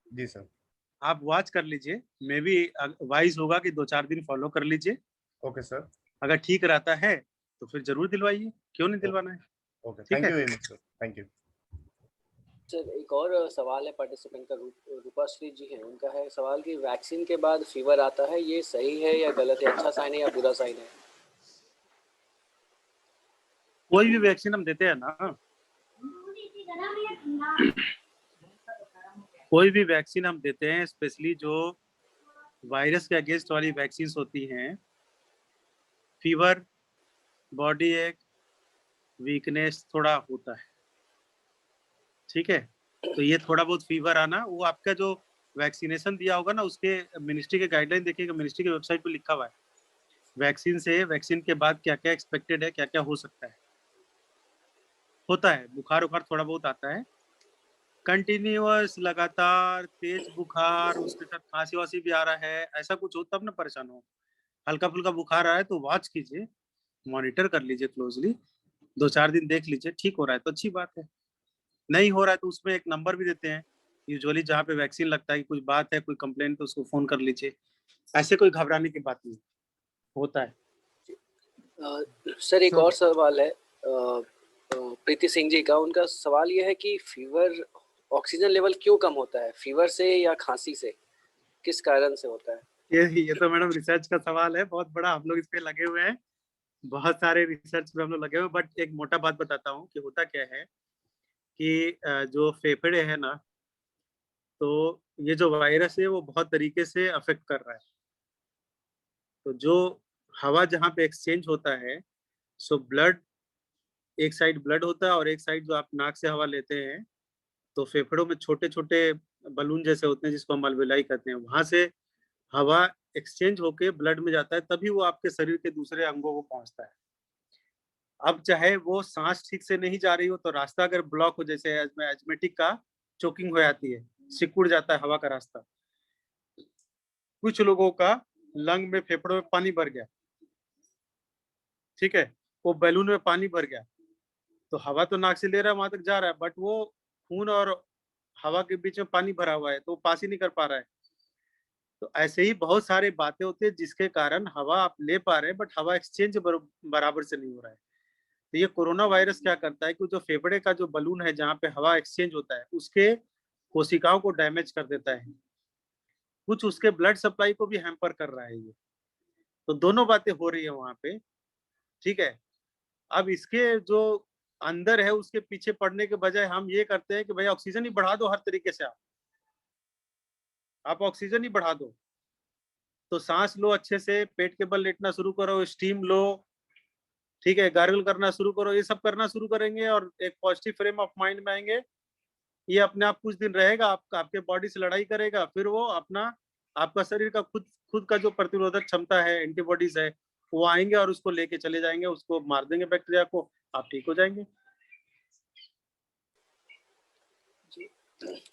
जी सर। आप वॉच कर लीजिए, मे भी वाइज होगा कि 2-4 दिन फॉलो कर लीजिए। Okay sir. अगर ठीक रहता है तो फिर जरूर दिलवाइए, क्यों नहीं दिलवाना है। Okay, thank you very much sir, thank you. Sir एक और सवाल है पार्टिसिपेंट का, रूपाश्री जी हैं, उनका है सवाल कि वैक्सीन के बाद फीवर आता है, ये सही है या गलत है, अच्छा साइन है या बुरा साइन है? कोई भी वैक्सीन हम देते हैं ना, कोई भी वैक्सीन हम देते हैं, स्पेशली जो वायरस के अगेंस्ट वाली वैक्सीन होती हैं, फीवर, बॉडी एक, वीकनेस थोड़ा होता है, ठीक है। तो ये थोड़ा बहुत फीवर आना, वो आपका जो वैक्सीनेशन दिया होगा ना, उसके मिनिस्ट्री के गाइडलाइन देखिएगा, मिनिस्ट्री की वेबसाइट पे लिखा हुआ है वैक्सीन के बाद क्या क्या एक्सपेक्टेड है, क्या क्या हो सकता है। होता है बुखार उखार थोड़ा बहुत आता है, कंटिन्यूअस लगातार तेज बुखार, उसके साथ खांसी वासी भी आ रहा है, ऐसा कुछ हो तब ना परेशान हो। हल्का फुल्का बुखार आ रहा है तो वॉच कीजिए, मॉनिटर कर लीजिए क्लोजली, 2-4 दिन देख लीजिए, ठीक हो रहा है तो अच्छी बात है, नहीं हो रहा है तो उसमें एक नंबर भी देते हैं यूजुअली जहाँ पे वैक्सीन लगता है कि कुछ बात है, कोई कंप्लेंट, तो उसको फोन कर लीजिए। ऐसे कोई घबराने की बात नहीं, होता है। सर एक और सवाल है प्रीति सिंह जी का, उनका सवाल ये है कि फीवर, ऑक्सीजन लेवल क्यों कम होता है, फीवर से या खांसी से, किस कारण से होता है? ये तो मैडम रिसर्च का सवाल है बहुत बड़ा, हम लोग इस पे लगे हुए हैं, बहुत सारे रिसर्च पे हम लोग लगे हुए हैं, बट एक मोटा बात बताता हूँ कि होता क्या है कि जो फेफड़े है ना, तो ये जो वायरस है वो बहुत तरीके से अफेक्ट कर रहा है। तो जो हवा जहाँ पे एक्सचेंज होता है, सो ब्लड, एक साइड ब्लड होता है और एक साइड जो आप नाक से हवा लेते हैं, तो फेफड़ों में छोटे छोटे बलून जैसे होते हैं जिसको हम अलवेलाई कहते हैं, वहां से हवा एक्सचेंज होके ब्लड में जाता है, तभी वो आपके शरीर के दूसरे अंगों को पहुंचता है। अब चाहे वो सांस ठीक से नहीं जा रही हो, तो रास्ता अगर ब्लॉक हो, जैसे एजमेटिक का चोकिंग हो जाती है, सिकुड़ जाता है हवा का रास्ता। कुछ लोगों का लंग में, फेफड़ों में पानी भर गया, ठीक है, वो बैलून में पानी भर गया, तो हवा तो नाक से ले रहा है, वहां तक जा रहा है, बट वो खून और हवा के बीच में पानी भरा हुआ है, तो वो पास ही नहीं कर पा रहा है। तो ऐसे ही बहुत सारी बातें होती है जिसके कारण हवा आप ले पा रहे हैं, बट हवा एक्सचेंज बराबर से नहीं हो रहा है। तो ये कोरोना वायरस क्या करता है कि जो फेफड़े का जो बलून है जहाँ पे हवा एक्सचेंज होता है, उसके कोशिकाओं को डैमेज कर देता है, कुछ उसके ब्लड सप्लाई को भी हैम्पर कर रहा है ये। तो दोनों बातें हो रही है वहां पे, ठीक है। अब इसके जो अंदर है उसके पीछे पड़ने के बजाय हम ये करते हैं कि भाई ऑक्सीजन ही बढ़ा दो, हर तरीके से आप ऑक्सीजन ही बढ़ा दो, तो सांस लो अच्छे से, पेट के बल लेटना शुरू करो, स्टीम लो, ठीक है, गार्गल करना शुरू करो, ये सब करना शुरू करेंगे और एक पॉजिटिव फ्रेम ऑफ माइंड में आएंगे। ये अपने आप कुछ दिन रहेगा, आपके बॉडी से लड़ाई करेगा, फिर वो अपना, आपका शरीर का खुद का जो प्रतिरोधक क्षमता है, एंटीबॉडीज है, वो आएंगे और उसको लेके चले जाएंगे, उसको मार देंगे बैक्टीरिया को, आप ठीक हो जाएंगे।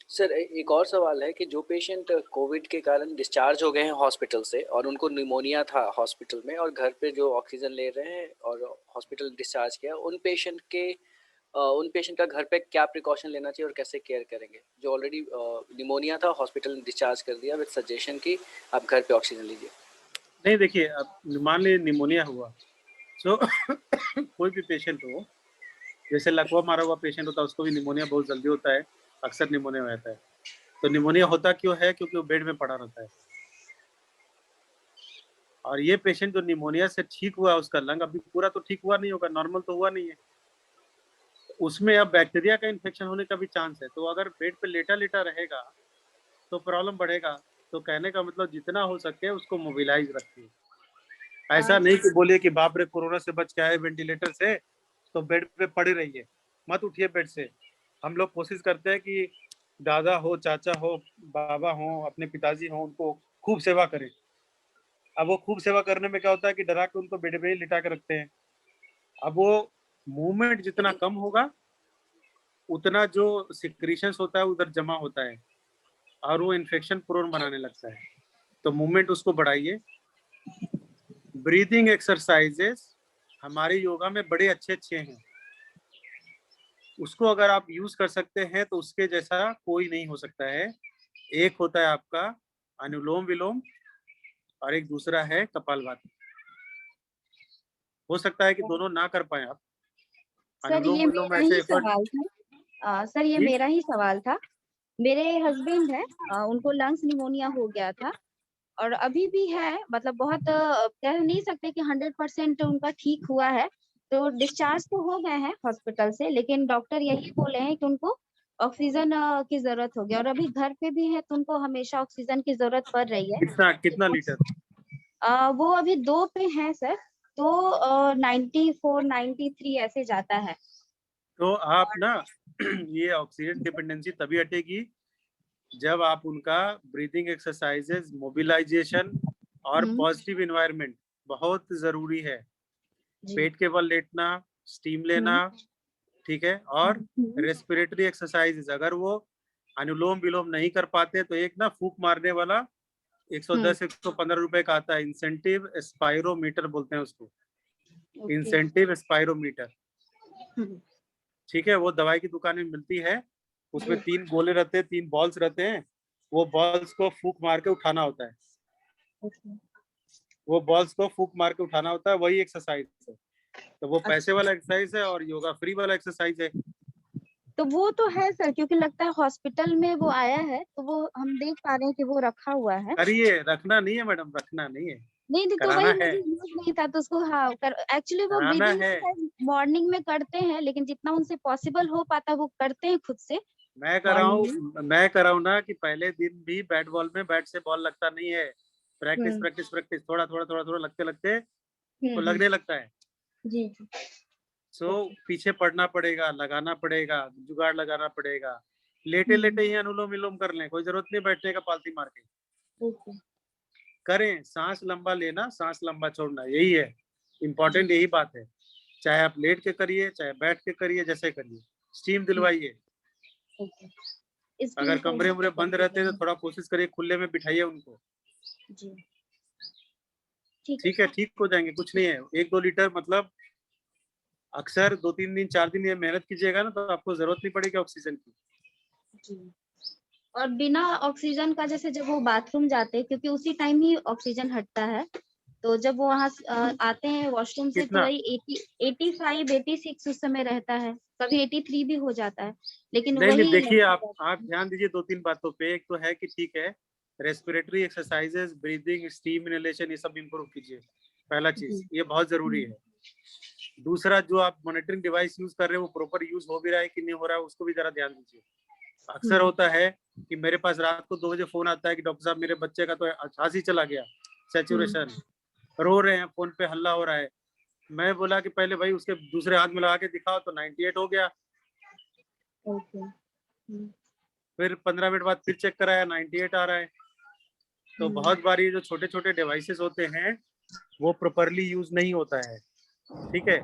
सर एक और सवाल है कि जो पेशेंट कोविड के कारण डिस्चार्ज हो गए हैं हॉस्पिटल से और उनको निमोनिया था हॉस्पिटल में और घर पे जो ऑक्सीजन ले रहे हैं और हॉस्पिटल डिस्चार्ज किया, उन पेशेंट का घर पे क्या प्रिकॉशन लेना चाहिए और कैसे केयर करेंगे? जो ऑलरेडी निमोनिया था, हॉस्पिटल ने डिस्चार्ज कर दिया विद सजेशन की आप घर पे ऑक्सीजन लीजिए। नहीं, देखिए, अब मान लीजिए निमोनिया हुआ, तो कोई भी पेशेंट हो, जैसे लकवा मारा हुआ पेशेंट होता है, उसको भी निमोनिया बहुत जल्दी होता है, अक्सर निमोनिया हो जाता है। तो निमोनिया होता क्यों है? क्योंकि वो बेड में पड़ा रहता है। और ये पेशेंट जो निमोनिया से ठीक हुआ, उसका लंग अभी पूरा तो ठीक हुआ नहीं होगा, नॉर्मल तो हुआ नहीं है, उसमें अब बैक्टीरिया का इन्फेक्शन होने का भी चांस है। तो अगर बेड पे लेटा लेटा रहेगा तो प्रॉब्लम बढ़ेगा। तो कहने का मतलब जितना हो सके उसको मोबिलाइज रखिए। ऐसा नहीं कि बोलिए कि बाप रे कोरोना से बच के आए वेंटिलेटर से, तो बेड पे पड़े रहिए, मत उठिए बेड से। हम लोग कोशिश करते हैं कि दादा हो, चाचा हो, बाबा हो, अपने पिताजी हो, उनको खूब सेवा करें। अब वो खूब सेवा करने में क्या होता है कि डरा के उनको बेड पे ही लिटा के रखते हैं। अब वो मूवमेंट जितना कम होगा, उतना जो सिक्रीशंस होता है उधर जमा होता है और वो इन्फेक्शन प्रोन बनाने लगता है। तो मूवमेंट उसको बढ़ाइए। ब्रीदिंग एक्सरसाइजेस हमारे योगा में बड़े अच्छे हैं, उसको अगर आप यूज कर सकते हैं तो उसके जैसा कोई नहीं हो सकता है। एक होता है आपका अनुलोम विलोम और एक दूसरा है कपालभाति। हो सकता है कि दोनों ना कर पाए आप। सर ये मेरा ही सवाल था। सर ये मेरा ही सवाल था। मेरे हस्बैंड है, उनको लंग्स निमोनिया हो गया था और अभी भी है, मतलब बहुत कह नहीं सकते कि 100% उनका ठीक हुआ है। तो डिस्चार्ज तो हो गए हैं हॉस्पिटल से, लेकिन डॉक्टर यही बोले हैं कि उनको ऑक्सीजन की जरूरत होगी और अभी घर पे भी है तो उनको हमेशा ऑक्सीजन की जरूरत पड़ रही है। कितना लीटर? वो अभी 2 पे है सर, तो 94 93 ऐसे जाता है। तो आप ना ये ऑक्सीजन डिपेंडेंसी तभी हटेगी जब आप उनका ब्रीदिंग एक्सरसाइजेस, मोबिलाइजेशन और पॉजिटिव एनवायरनमेंट बहुत जरूरी है। पेट के बल लेटना, स्टीम लेना, ठीक है, और रेस्पिरेटरी एक्सरसाइजेस। अगर वो अनुलोम विलोम नहीं कर पाते तो एक ना फूक मारने वाला 110-115 रुपए का आता है, इंसेंटिव स्पायरोमीटर बोलते हैं उसको, इंसेंटिव स्पायरोमीटर, ठीक है। वो दवाई की दुकान में मिलती है, उसमें 3 गोले रहते हैं, 3 बॉल्स रहते हैं, वो बॉल्स को फूक मार के उठाना होता है। वो बॉल्स को फूक मार के उठाना होता है, वही एक्सरसाइज है। तो वो पैसे वाला एक्सरसाइज है और योगा फ्री वाला एक्सरसाइज है। तो वो तो है सर, क्योंकि लगता है हॉस्पिटल में वो आया है तो वो हम देख पा रहे हैं कि वो रखा हुआ है। करिए, रखना नहीं है मैडम, रखना नहीं है, नहीं तो वही मुझे यूज नहीं था तो उसको, हाँ, एक्चुअली वो ब्रीदिंग मॉर्निंग में करते हैं, लेकिन जितना उनसे पॉसिबल हो पाता वो करते हैं खुद से। मैं कर रहा हूँ ना कि पहले दिन भी बैट बॉल में बैट से बॉल लगता नहीं है। प्रैक्टिस प्रैक्टिस प्रैक्टिस थोड़ा थोड़ा थोड़ा थोड़ा लगते लगते तो लगने लगता है। जी सो पीछे पड़ना पड़ेगा, लगाना पड़ेगा, जुगाड़ लगाना पड़ेगा। लेटे लेटे ही अनुलोम विलोम कर लें, कोई जरूरत नहीं बैठने का पालती मार के। करें, सांस लंबा लेना, सांस लंबा छोड़ना, यही है इम्पोर्टेंट, यही बात है। चाहे आप लेट के करिए, चाहे बैठ के करिए, जैसे करिए, स्टीम दिलवाइए। अगर कमरे उमरे बंद रहते हैं तो थोड़ा कोशिश करिए खुले में बिठाइए उनको। जी ठीक है, ठीक हो जाएंगे, कुछ नहीं है। 1-2 लीटर मतलब अक्सर 2-3 दिन 4 दिन ये मेहनत कीजिएगा ना तो आपको जरूरत नहीं पड़ेगी ऑक्सीजन की। जी। और बिना ऑक्सीजन का जैसे जब वो बाथरूम जाते हैं, क्योंकि उसी टाइम ही ऑक्सीजन हटता है, तो जब वो वहाँ आते हैं वॉशरूम से तो वही 85 86 उस समय रहता है, कभी 83 भी हो जाता है, लेकिन नहीं वही देखिए, आप ध्यान दीजिए 2-3 बातों पे। एक तो है कि ठीक है, respiratory exercises, breathing, steam inhalation, ये सब इम्प्रूव कीजिए, पहला चीज, ये बहुत जरूरी है। दूसरा, जो आप मॉनिटरिंग डिवाइस यूज कर रहे हैं वो प्रॉपर यूज हो भी रहा है कि नहीं हो रहा है, उसको भी जरा ध्यान दीजिए। अक्सर होता है कि मेरे पास रात को 2 बजे फोन आता है कि डॉक्टर साहब मेरे बच्चे का तो खांसी चला गया, सैचुरेशन, रो रहे हैं, फोन पे हल्ला हो रहा है। मैं बोला कि पहले भाई उसके दूसरे हाथ में लगा के दिखाओ, तो 98 हो गया। फिर 15 मिनट बाद फिर चेक कराया, 98 आ रहा है। तो बहुत बार ये जो छोटे छोटे डिवाइसेस होते हैं वो प्रॉपरली यूज नहीं होता है, ठीक है,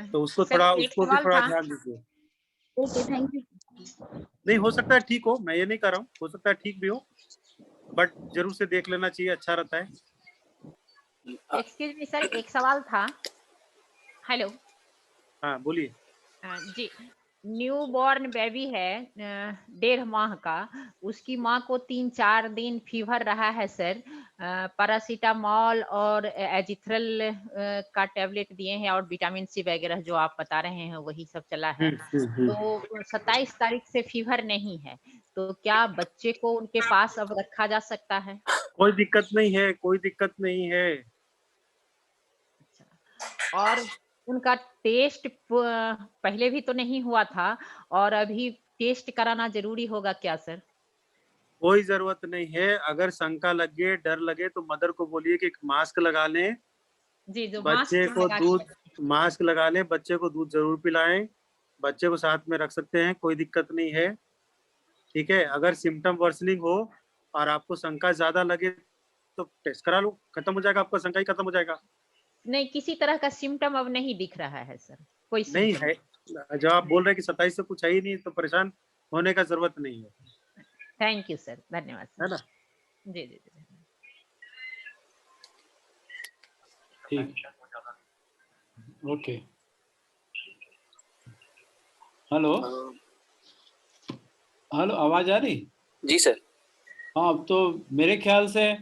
तो उसको भी थोड़ा ध्यान दीजिए। Okay, thank you. नहीं, हो सकता है ठीक हो, मैं ये नहीं कर रहा हूँ, हो सकता है ठीक भी हो, बट जरूर से देख लेना चाहिए, अच्छा रहता है। एक्सक्यूज मी सर, एक सवाल था। हेलो। हाँ बोलिए। जी, न्यू बॉर्न बेबी है 1.5 माह का, उसकी माँ को 3-4 दिन फीवर रहा है सर। पैरासीटामॉल और एजिथ्रल का टेबलेट दिए हैं और विटामिन सी वगैरह जो आप बता रहे हैं वही सब चला है। तो 27 तारीख से फीवर नहीं है, तो क्या बच्चे को उनके पास अब रखा जा सकता है? कोई दिक्कत नहीं है, कोई दिक्कत नहीं है। और उनका टेस्ट पहले भी तो नहीं हुआ था, और अभी टेस्ट कराना जरूरी होगा क्या सर? कोई जरूरत नहीं है। अगर शंका लगे, डर लगे तो मदर को बोलिए कि एक मास्क लगा लें, जी, जो बच्चे को दूध, मास्क लगा लें, बच्चे को दूध जरूर पिलाएं, बच्चे को साथ में रख सकते हैं, कोई दिक्कत नहीं है, ठीक है। अगर सिम्टम वर्सनिंग हो और आपको शंका ज्यादा लगे तो टेस्ट करा लो, खत्म हो जाएगा, आपका शंका ही खत्म हो जाएगा। नहीं, किसी तरह का सिम्टम अब नहीं दिख रहा है सर, कोई नहीं है। जब आप बोल रहे हैं कि 27 से कुछ है ही नहीं तो परेशान होने का जरूरत नहीं है। थैंक यू सर, धन्यवाद है ना। जी जी जी। ठीक, ओके। हेलो हेलो, आवाज आ रही? जी सर। हाँ, तो मेरे ख्याल से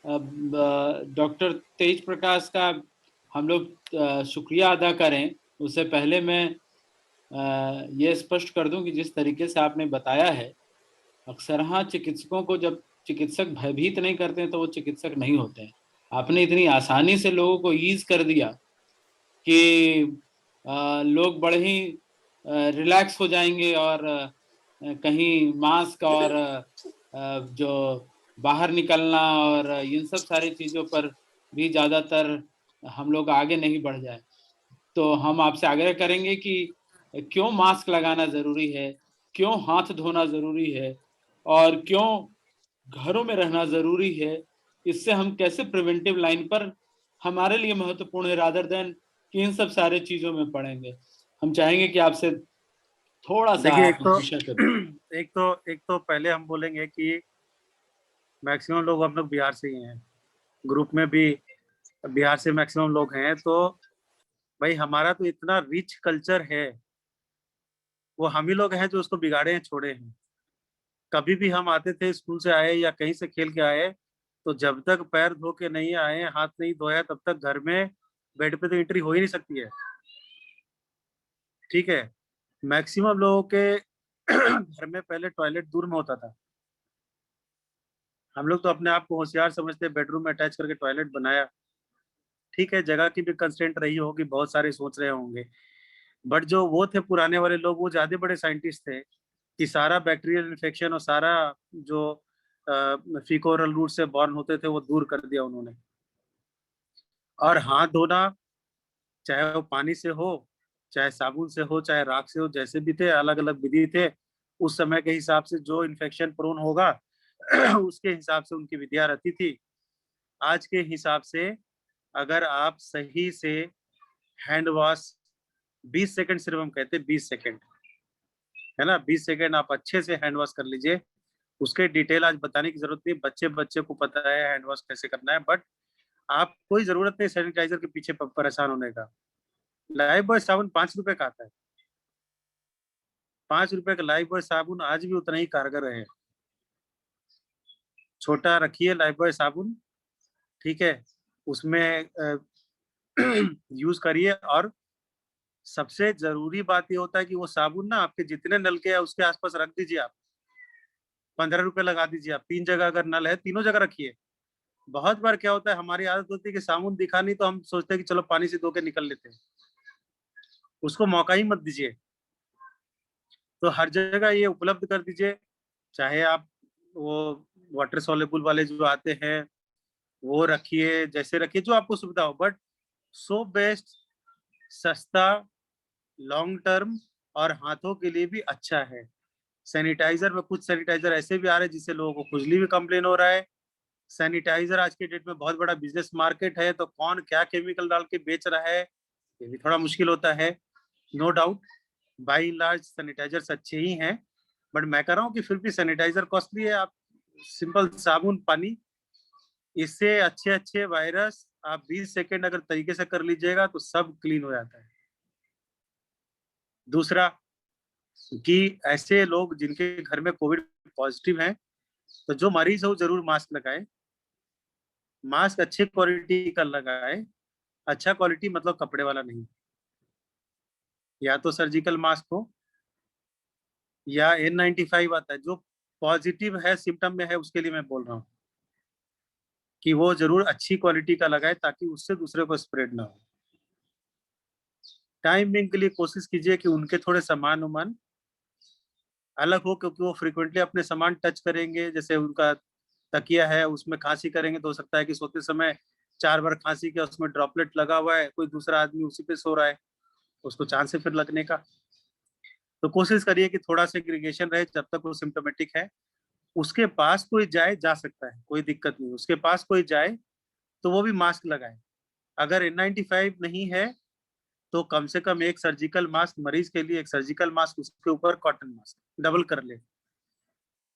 डॉक्टर तेज प्रकाश का हम लोग शुक्रिया अदा करें। उससे पहले मैं ये स्पष्ट कर दूं कि जिस तरीके से आपने बताया है, अक्सर हाँ चिकित्सकों को जब चिकित्सक भयभीत नहीं करते हैं तो वो चिकित्सक नहीं होते हैं। आपने इतनी आसानी से लोगों को ईज कर दिया कि लोग बड़े ही रिलैक्स हो जाएंगे और कहीं मास्क और जो बाहर निकलना और इन सब सारी चीज़ों पर भी ज़्यादातर हम लोग आगे नहीं बढ़ जाए। तो हम आपसे आग्रह करेंगे कि क्यों मास्क लगाना ज़रूरी है, क्यों हाथ धोना ज़रूरी है और क्यों घरों में रहना ज़रूरी है, इससे हम कैसे प्रिवेंटिव लाइन पर हमारे लिए महत्वपूर्ण है रादर देन कि इन सब सारे चीज़ों में पड़ेंगे। हम चाहेंगे कि आपसे थोड़ा सा देखिए, एक तो पहले हम बोलेंगे कि मैक्सिमम लोग हम लोग बिहार से ही हैं, ग्रुप में भी बिहार से मैक्सिमम लोग हैं, तो भाई हमारा तो इतना रिच कल्चर है, वो हम ही लोग हैं जो उसको बिगाड़े हैं, छोड़े हैं। कभी भी हम आते थे, स्कूल से आए या कहीं से खेल के आए, तो जब तक पैर धो के नहीं आए, हाथ नहीं धोया, तब तक घर में बेड पे तो एंट्री हो ही नहीं सकती है, ठीक है। मैक्सिमम लोगों के घर में पहले टॉयलेट दूर में होता था। हम लोग तो अपने आप को होशियार समझते, बेडरूम में अटैच करके टॉयलेट बनाया, ठीक है, जगह की भी कंस्ट्रेंट रही होगी, बहुत सारे सोच रहे होंगे, बट जो वो थे पुराने वाले लोग, वो ज्यादा बड़े साइंटिस्ट थे कि सारा बैक्टीरियल इन्फेक्शन और सारा जो फीकोरल रूट से बॉर्न होते थे वो दूर कर दिया उन्होंने। और हाथ धोना, चाहे वो पानी से हो, चाहे साबुन से हो, चाहे राख से हो, जैसे भी थे, अलग अलग विधि थे। उस समय के हिसाब से जो इन्फेक्शन प्रोन होगा उसके हिसाब से उनकी विधियां रहती थी। आज के हिसाब से अगर आप सही से हैंड वॉश 20 सेकंड, सिर्फ हम कहते हैं 20 सेकंड, है ना, 20 सेकंड आप अच्छे से हैंड वॉश कर लीजिए। उसके डिटेल आज बताने की जरूरत नहीं, बच्चे को पता है हैंड वॉश कैसे करना है, बट आप कोई जरूरत नहीं सैनिटाइजर के पीछे परेशान होने का। लाइफ बॉय साबुन 5 रुपए का आता है, 5 रुपए का लाइफ बॉय साबुन आज भी उतना ही कारगर है। छोटा रखिए लाइफ बॉय साबुन, ठीक है, उसमें यूज करिए। और सबसे जरूरी बात ये होता है कि वो साबुन ना आपके जितने नलके हैं उसके आसपास रख दीजिए। आप 15 रुपए लगा दीजिए, आप 3 जगह अगर नल है, तीनों जगह रखिए। बहुत बार क्या होता है, हमारी आदत होती है कि साबुन दिखा नहीं तो हम सोचते हैं कि चलो पानी से धो के निकल लेते हैं, उसको मौका ही मत दीजिए। तो हर जगह ये उपलब्ध कर दीजिए, चाहे आप वो वाटर सॉल्युबल वाले जो आते हैं वो रखिए, जैसे रखिए जो आपको सुविधा हो, बट सोप बेस्ट, सस्ता, लॉन्ग टर्म और हाथों के लिए भी अच्छा है। सैनिटाइजर में कुछ सैनिटाइजर ऐसे भी आ रहे हैं जिससे लोगों को खुजली भी कंप्लेन हो रहा है। सैनिटाइजर आज के डेट में बहुत बड़ा बिजनेस मार्केट है, तो कौन क्या केमिकल डाल के बेच रहा है ये भी थोड़ा मुश्किल होता है। No doubt by and large sanitisers अच्छे ही हैं, बट मैं कह रहा हूँ कि फिर भी सैनिटाइजर कॉस्टली है। आप सिंपल साबुन पानी, इससे अच्छे अच्छे वायरस आप 20 सेकेंड अगर तरीके से कर लीजिएगा तो सब क्लीन हो जाता है। दूसरा कि ऐसे लोग जिनके घर में कोविड पॉजिटिव हैं, तो जो मरीज हो जरूर मास्क लगाए, मास्क अच्छे क्वालिटी का लगाए। अच्छा क्वालिटी मतलब कपड़े वाला नहीं, या तो सर्जिकल मास्क हो या N95 आता है। जो पॉजिटिव है, सिम्टम में है, उसके लिए मैं बोल रहा हूँ कि वो जरूर अच्छी क्वालिटी का लगाए ताकि उससे दूसरे को स्प्रेड ना हो। टाइम बिंग के लिए कोशिश कीजिए कि उनके थोड़े सामान उमान अलग हो, क्योंकि वो फ्रिक्वेंटली अपने सामान टच करेंगे। जैसे उनका तकिया है, उसमें खांसी करेंगे तो हो सकता है कि सोते समय 4 बार खांसी किया, उसमें ड्रॉपलेट लगा हुआ है, कोई दूसरा आदमी उसी पे सो रहा है, उसको चांस है फिर लगने का। तो कोशिश करिए कि थोड़ा सेग्रीगेशन रहे जब तक वो सिम्टोमेटिक है। उसके पास कोई जाए, जा सकता है, कोई दिक्कत नहीं। उसके पास कोई जाए तो वो भी मास्क लगाए। अगर N95 नहीं है तो कम से कम एक सर्जिकल मास्क मरीज के लिए, एक सर्जिकल मास्क, उसके ऊपर कॉटन मास्क डबल कर ले।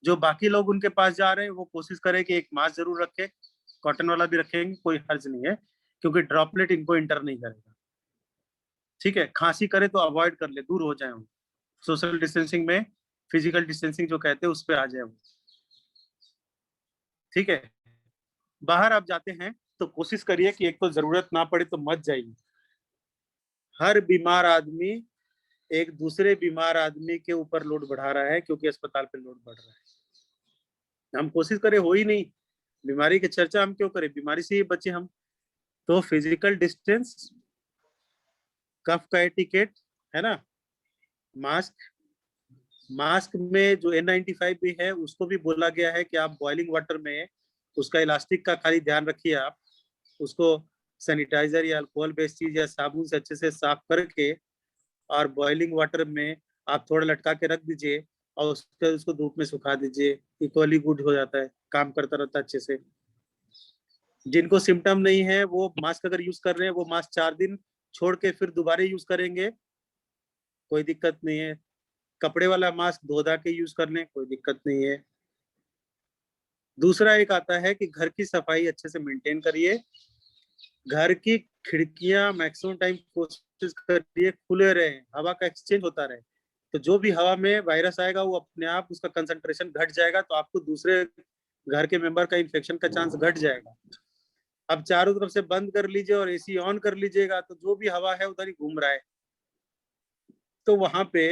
जो बाकी लोग उनके पास जा रहे हैं वो कोशिश करें कि एक मास्क जरूर रखे, कॉटन वाला भी रखेंगे, कोई हर्ज नहीं है, क्योंकि ड्रॉपलेट इनको इंटर नहीं करेगा। ठीक है, खांसी करे तो अवॉइड कर ले, दूर हो जाए। वो सोशल डिस्टेंसिंग में, फिजिकल डिस्टेंसिंग जो कहते हैं उस पर आ जाए वो। ठीक है, बाहर आप जाते हैं तो कोशिश करिए कि एक तो जरूरत ना पड़े तो मत जाइए। हर बीमार आदमी एक दूसरे बीमार आदमी के ऊपर लोड बढ़ा रहा है, क्योंकि अस्पताल पे लोड बढ़ रहा है। हम कोशिश करें हो ही नहीं, बीमारी की चर्चा हम क्यों करें, बीमारी से ही बचे हम। तो फिजिकल डिस्टेंस, कफ का एटिकेट, है ना, मास्क में जो N95 भी है उसको भी बोला गया है कि आप बॉइलिंग वाटर में उसका इलास्टिक का खाली ध्यान रखिए। आप उसको सैनिटाइजर या अल्कोहल बेस्ड चीज या साबुन से अच्छे से साफ करके और बॉइलिंग वाटर में आप थोड़ा लटका के रख दीजिए और उसको धूप में सुखा दीजिए। इक्वली गुड हो जाता है, काम करता रहता है अच्छे से। जिनको सिम्टम नहीं है वो मास्क अगर यूज कर रहे हैं, वो मास्क 4 दिन छोड़ के फिर दोबारा यूज करेंगे, कोई दिक्कत नहीं है। कपड़े वाला मास्क धो धा के यूज कर लें, कोई दिक्कत नहीं है। दूसरा एक आता है कि घर की सफाई अच्छे से मेंटेन करिए। घर की खिड़कियां मैक्सिमम टाइम कोशिश करिए खुले रहे, हवा का एक्सचेंज होता रहे। तो जो भी हवा में वायरस आएगा वो अपने आप उसका कंसंट्रेशन घट जाएगा, तो आपको दूसरे घर के मेंबर का इन्फेक्शन का चांस घट जाएगा। अब चारों तरफ से बंद कर लीजिए और एसी ऑन कर लीजिएगा, तो जो भी हवा है उधर ही घूम रहा है, तो वहां पे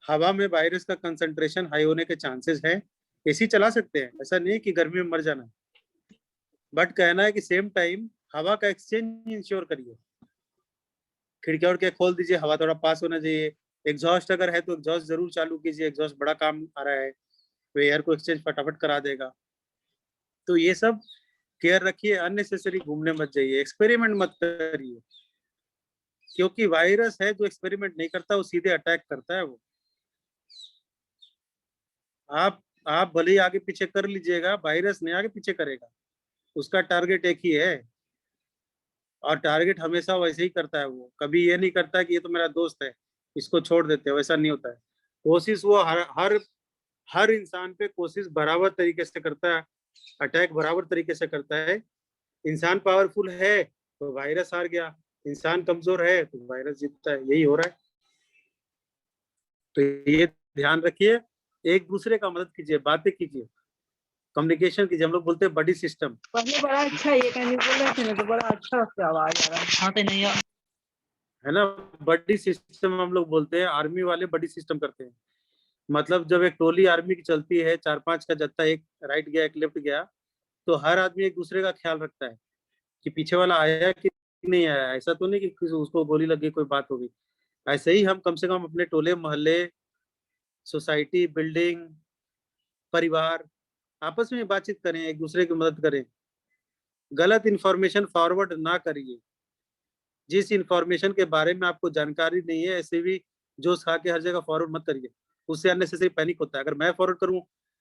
हवा में वायरस का कंसंट्रेशन हाई होने के चांसेस है। एसी चला सकते हैं, ऐसा नहीं है कि गर्मी में मर जाना, बट कहना है कि सेम टाइम हवा का एक्सचेंज इंश्योर करिए, खिड़कियां उड़कियां खोल दीजिए, हवा थोड़ा पास होना चाहिए। एग्जॉस्ट अगर है तो एग्जॉस्ट जरूर चालू कीजिए, एग्जॉस्ट बड़ा काम आ रहा है, तो एयर को एक्सचेंज फटाफट करा देगा। तो ये सब केयर रखिए, अननेसेसरी घूमने मत जाइए, एक्सपेरिमेंट मत करिए, क्योंकि वायरस है जो एक्सपेरिमेंट नहीं करता वो सीधे अटैक करता है। वो आप भले ही आगे पीछे कर लीजिएगा, वायरस नहीं आगे पीछे करेगा, उसका टारगेट एक ही है, और टारगेट हमेशा वैसे ही करता है। वो कभी ये नहीं करता कि ये तो मेरा दोस्त है इसको छोड़ देते हैं, वैसा नहीं होता है। कोशिश वो हर इंसान पे कोशिश बराबर तरीके से करता है, अटैक बराबर तरीके से करता है। इंसान पावरफुल है तो वायरस हार गया, इंसान कमजोर है तो वायरस जीतता है, यही हो रहा है। तो ये ध्यान रखिए, एक दूसरे का मदद कीजिए, बातें कीजिए, कम्युनिकेशन कीजिए। हम लोग बोलते हैं बडी सिस्टम। पहले बड़ा अच्छा ये कहने बोल रहे थे ना, तो बड़ा अच्छा उससे आवाज आ रहा है। हाँ तो नहीं है ना, बडी सिस्टम हम लोग बोलते हैं। आर्मी वाले बडी सिस्टम करते हैं, मतलब जब एक टोली आर्मी की चलती है, 4-5 का जत्था, एक राइट गया एक लेफ्ट गया, तो हर आदमी एक दूसरे का ख्याल रखता है कि पीछे वाला आया कि नहीं आया, ऐसा तो नहीं कि उसको गोली लग गई, कोई बात हो गई। ऐसे ही हम कम से कम अपने टोले मोहल्ले, सोसाइटी, बिल्डिंग, परिवार आपस में बातचीत करें, एक दूसरे की मदद करें, गलत इंफॉर्मेशन फॉरवर्ड ना करिए। जिस इंफॉर्मेशन के बारे में आपको जानकारी नहीं है, ऐसे भी जोश खा के हर जगह फॉरवर्ड मत करिए, उससे अननेसेसरी पैनिक होता है। अगर मैं फॉरवर्ड करूं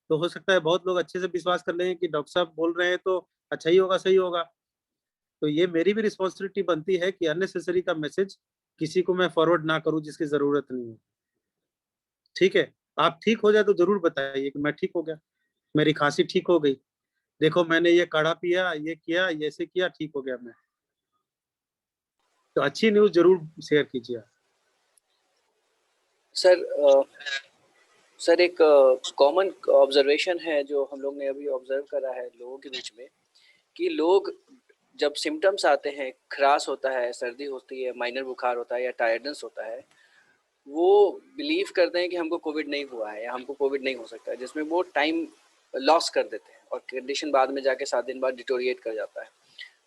तो हो सकता है बहुत लोग अच्छे से विश्वास कर लें कि डॉक्टर साहब बोल रहे हैं तो अच्छा ही होगा, सही होगा। तो ये मेरी भी रिस्पॉन्सिबिलिटी बनती है कि अननेसेसरी का मैसेज किसी को मैं फॉरवर्ड ना करूं जिसकी जरूरत नहीं है। ठीक है, आप ठीक हो जाए तो जरूर बताइए कि मैं ठीक हो गया, मेरी खांसी ठीक हो गई, देखो मैंने ये काढ़ा पिया, ये किया, ये ऐसे किया, ठीक हो गया मैं। तो अच्छी न्यूज जरूर शेयर कीजिए। सर एक कॉमन ऑब्जर्वेशन है जो हम लोग ने अभी ऑब्जर्व करा है लोगों के बीच में, कि लोग जब सिम्टम्स आते हैं, खराश होता है, सर्दी होती है, माइनर बुखार होता है या टायर्डनेस होता है, वो बिलीव करते हैं कि हमको कोविड नहीं हुआ है या हमको कोविड नहीं हो सकता है, जिसमें वो टाइम लॉस कर देते हैं और कंडीशन बाद में जाके 7 दिन बाद डिटोरिएट कर जाता है।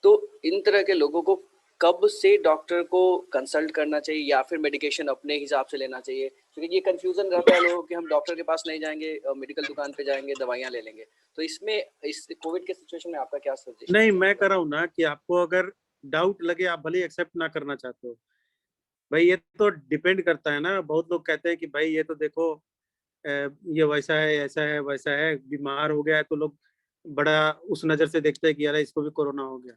तो इन तरह के लोगों को कब से डॉक्टर को कंसल्ट करना चाहिए या फिर मेडिकेशन अपने हिसाब से लेना चाहिए? क्योंकि ये कंफ्यूजन रहता है लोगों कि हम डॉक्टर के पास नहीं जाएंगे, मेडिकल दुकान पे जाएंगे, दवाइयाँ ले लेंगे। तो इसमें इस कोविड के सिचुएशन में आपका क्या सजेशन? नहीं, मैं कर रहा हूँ ना कि आपको अगर डाउट लगे, आप भले एक्सेप्ट ना करना चाहते हो, भाई ये तो डिपेंड करता है ना। बहुत लोग कहते हैं कि भाई ये तो देखो ये वैसा है, ऐसा है, वैसा है, बीमार हो गया है, तो लोग बड़ा उस नजर से देखते हैं कि यार इसको भी कोरोना हो गया।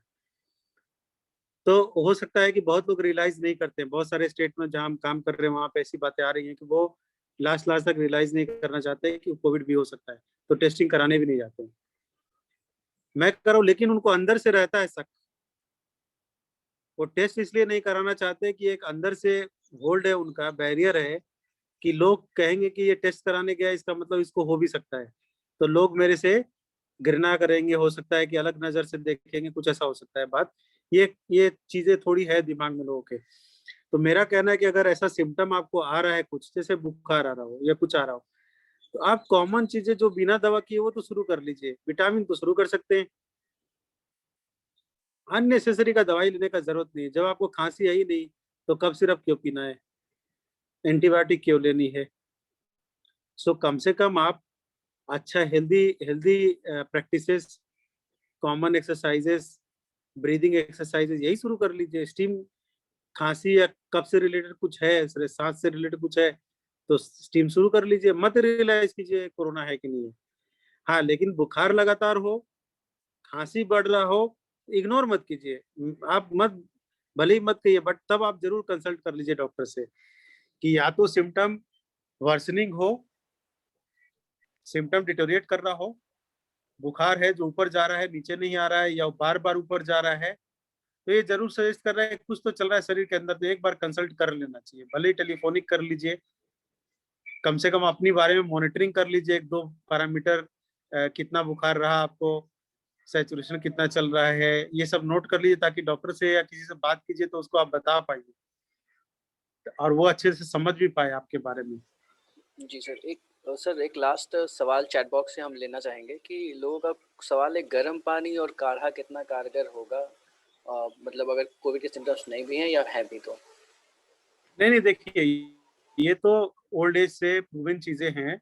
तो हो सकता है कि बहुत लोग रियलाइज नहीं करते हैं। बहुत सारे स्टेट में जहाँ हम काम कर रहे हैं वहाँ पे ऐसी बातें आ रही हैं कि वो लास्ट तक रियलाइज नहीं करना चाहते कि कोविड भी हो सकता है, तो टेस्टिंग कराने भी नहीं जाते हैं। मैं कर रहा हूँ, लेकिन उनको अंदर से रहता है शक। वो टेस्ट इसलिए नहीं कराना चाहते कि एक अंदर से होल्ड है, उनका बैरियर है कि लोग कहेंगे कि ये टेस्ट कराने गया, इसका मतलब इसको हो भी सकता है, तो लोग मेरे से घृणा करेंगे, हो सकता है कि अलग नजर से देखेंगे, कुछ ऐसा हो सकता है। बात ये चीजें थोड़ी है दिमाग में लोगों के। तो मेरा कहना है कि अगर ऐसा सिम्टम आपको आ रहा है, कुछ जैसे बुखार आ रहा हो या कुछ आ रहा हो, तो आप कॉमन चीजें जो बिना दवा किए वो तो शुरू कर लीजिए। विटामिन तो शुरू कर सकते हैं, अननेसेसरी का दवाई लेने का जरूरत नहीं है। जब आपको खांसी है ही नहीं तो कब सिरप क्यों पीना है, एंटीबायोटिक क्यों लेनी है। सो कम से कम आप अच्छा healthy healthy practices, common exercises, breathing exercises यही शुरू कर लीजिए। स्टीम, खांसी या कफ से रिलेटेड कुछ है, सांस से रिलेटेड कुछ है, तो स्टीम शुरू कर लीजिए। मत रियलाइज कीजिए कोरोना है कि नहीं है। हाँ, लेकिन बुखार लगातार हो, खांसी बढ़ रहा हो, इग्नोर मत कीजिए। आप मत, भले ही मत कहिए, बट तब आप जरूर कंसल्ट कर लीजिए डॉक्टर से कि या तो सिम्टम वर्सनिंग हो, सिम्टम डिटोरिएट कर रहा हो, बुखार है जो ऊपर जा रहा है, नीचे नहीं आ रहा है, या बार बार ऊपर जा रहा है, तो ये जरूर सजेस्ट कर रहा है कुछ तो चल रहा है शरीर के अंदर, तो एक बार कंसल्ट कर लेना चाहिए। भले ही टेलीफोनिक कर लीजिए, कम से कम अपनी बारे में मॉनिटरिंग कर लीजिए, 1-2 पैरामीटर, कितना बुखार रहा आपको, सैचुरेशन कितना चल रहा है, ये सब नोट कर लीजिए, ताकि डॉक्टर से या किसी से बात कीजिए तो उसको आप बता पाइए और वो अच्छे से समझ भी पाए आपके बारे में। जी सर, एक लास्ट सवाल चैट बॉक्स से हम लेना चाहेंगे कि लोगों का सवाल है, गर्म पानी और काढ़ा कितना कारगर होगा मतलब अगर कोविड के सिम्टम्स नहीं भी हैं या है भी तो? नहीं देखिए, ये तो ओल्ड एज से प्रूवन चीजें हैं।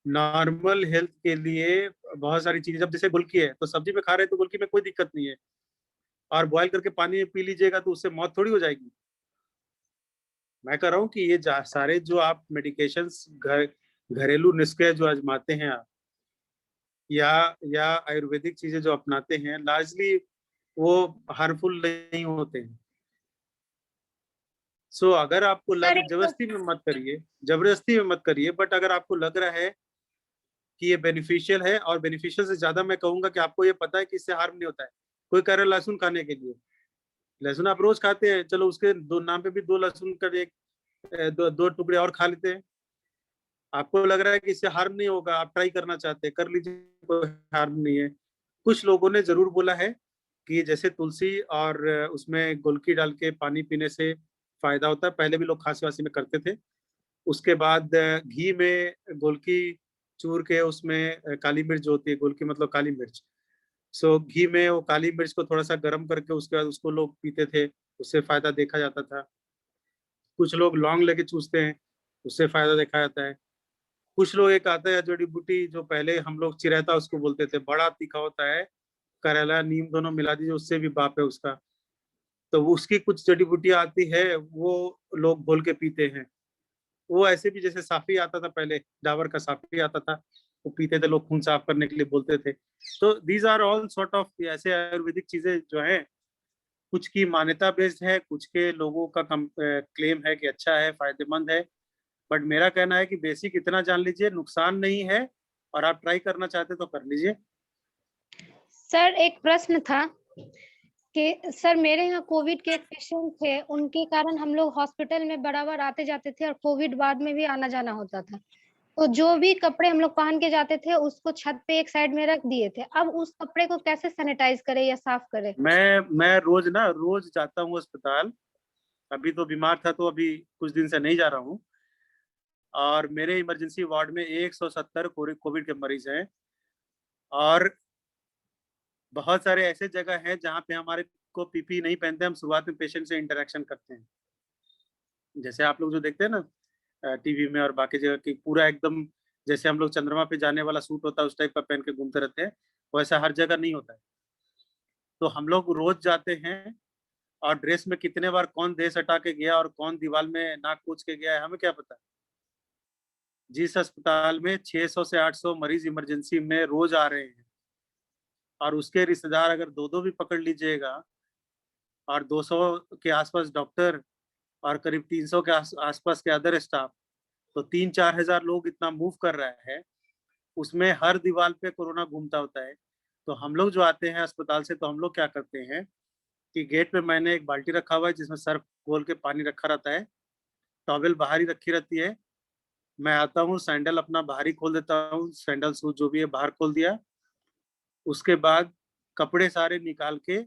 नॉर्मल हेल्थ के लिए बहुत सारी चीजें, जब जैसे गुल्की है तो सब्जी में खा रहे हैं तो गुल्की में कोई दिक्कत नहीं है, और बॉयल करके पानी पी लीजिएगा तो उससे मौत थोड़ी हो जाएगी। मैं कह रहा हूँ कि ये सारे जो आप मेडिकेशंस घरेलू नुस्खे जो आजमाते हैं आप, या आयुर्वेदिक चीजें जो अपनाते हैं, लार्जली वो हार्मफुल नहीं होते हैं। सो अगर आपको जबरदस्ती में मत करिए, बट अगर आपको लग रहा है कि ये बेनिफिशियल है, और बेनिफिशियल से ज्यादा मैं कहूंगा कि आपको ये पता है कि इससे हार्म नहीं होता है। कोई कह रहा है लहसुन खाने के लिए, लहसुन आप रोज खाते हैं, चलो उसके दो नाम पे भी 2 लहसुन कर दो टुकड़े और खा लेते हैं। आपको लग रहा है कि इससे हार्म नहीं होगा, आप ट्राई करना चाहते हैं, कर लीजिए, कोई हार्म नहीं है। कुछ लोगों ने जरूर बोला है कि जैसे तुलसी और उसमें गोलकी डाल के पानी पीने से फायदा होता है, पहले भी लोग खांसी वासी में करते थे। उसके बाद घी में गोलकी चूर के उसमें काली मिर्च जो होती है, गोलकी मतलब काली मिर्च, सो घी में वो काली मिर्च को थोड़ा सा गर्म करके उसके बाद उसको लोग पीते थे, उससे फायदा देखा जाता था। कुछ लोग लौंग लेके चूसते हैं, उससे फायदा देखा जाता है। कुछ लोग एक आता है जड़ी बूटी, जो पहले हम लोग चिरैता उसको बोलते थे, बड़ा तीखा होता है, करेला नीम दोनों मिला दीजिए, उससे भी बाप है उसका, तो उसकी कुछ जड़ी बूटियां आती है, वो लोग घोल के पीते हैं। वो ऐसे भी जैसे साफी आता था पहले, डाबर का साफी आता था, वो पीते थे लोग, खून साफ करने के लिए बोलते थे। तो these are all sort of ऐसे आयुर्वेदिक चीजें जो है, कुछ की मान्यता बेस्ड है, कुछ के लोगों का क्लेम है कि अच्छा है, फायदेमंद है, बट मेरा कहना है कि बेसिक इतना जान लीजिए, नुकसान नहीं है, और आप ट्राई करना चाहते तो कर लीजिए। सर एक प्रश्न था कि सर मेरे यहाँ कोविड के एक पेशेंट थे, उनके कारण हम लोग हॉस्पिटल में बराबर आते जाते थे और कोविड बाद में भी आना जाना होता था, तो जो भी कपड़े हम लोग पहन के जाते थे उसको छत पे एक साइड में रख दिए थे। अब उस कपड़े को कैसे सैनिटाइज करें या साफ करें? मैं रोज जाता हूँ अस्पताल। अभी तो बीमार था तो अभी कुछ दिन से नहीं जा रहा हूँ, और मेरे इमरजेंसी वार्ड में 170 कोविड के मरीज हैं, और बहुत सारे ऐसे जगह हैं जहाँ पे हमारे को पीपी नहीं पहनते, हम शुरुआत में पेशेंट से इंटरेक्शन करते हैं। जैसे आप लोग जो देखते हैं ना टीवी में और बाकी जगह की, पूरा एकदम जैसे हम लोग चंद्रमा पे जाने वाला सूट होता है उस टाइप का पहन के घूमते रहते हैं, वैसा हर जगह नहीं होता है। तो हम लोग रोज जाते हैं, और ड्रेस में कितने बार कौन देश हटा के गया और कौन दीवार में नाक पूछ के गया है, हमें क्या पता। जिस अस्पताल में 600 से 800 मरीज इमरजेंसी में रोज आ रहे हैं, और उसके रिश्तेदार अगर 2-2 भी पकड़ लीजिएगा, और 200 के आसपास डॉक्टर, और करीब 300 के आसपास के अदर स्टाफ, तो 3-4 हजार लोग इतना मूव कर रहा है, उसमें हर दीवार पे कोरोना घूमता होता है। तो हम लोग जो आते हैं अस्पताल से, तो हम लोग क्या करते हैं कि गेट पे मैंने एक बाल्टी रखा हुआ है जिसमें सर्फ घोल के पानी रखा रहता है, टॉवेल बाहर ही रखी रहती है। मैं आता हूँ, सैंडल अपना बाहर ही खोल देता हूँ, सैंडल शूज जो भी है बाहर खोल दिया, उसके बाद कपड़े सारे निकाल के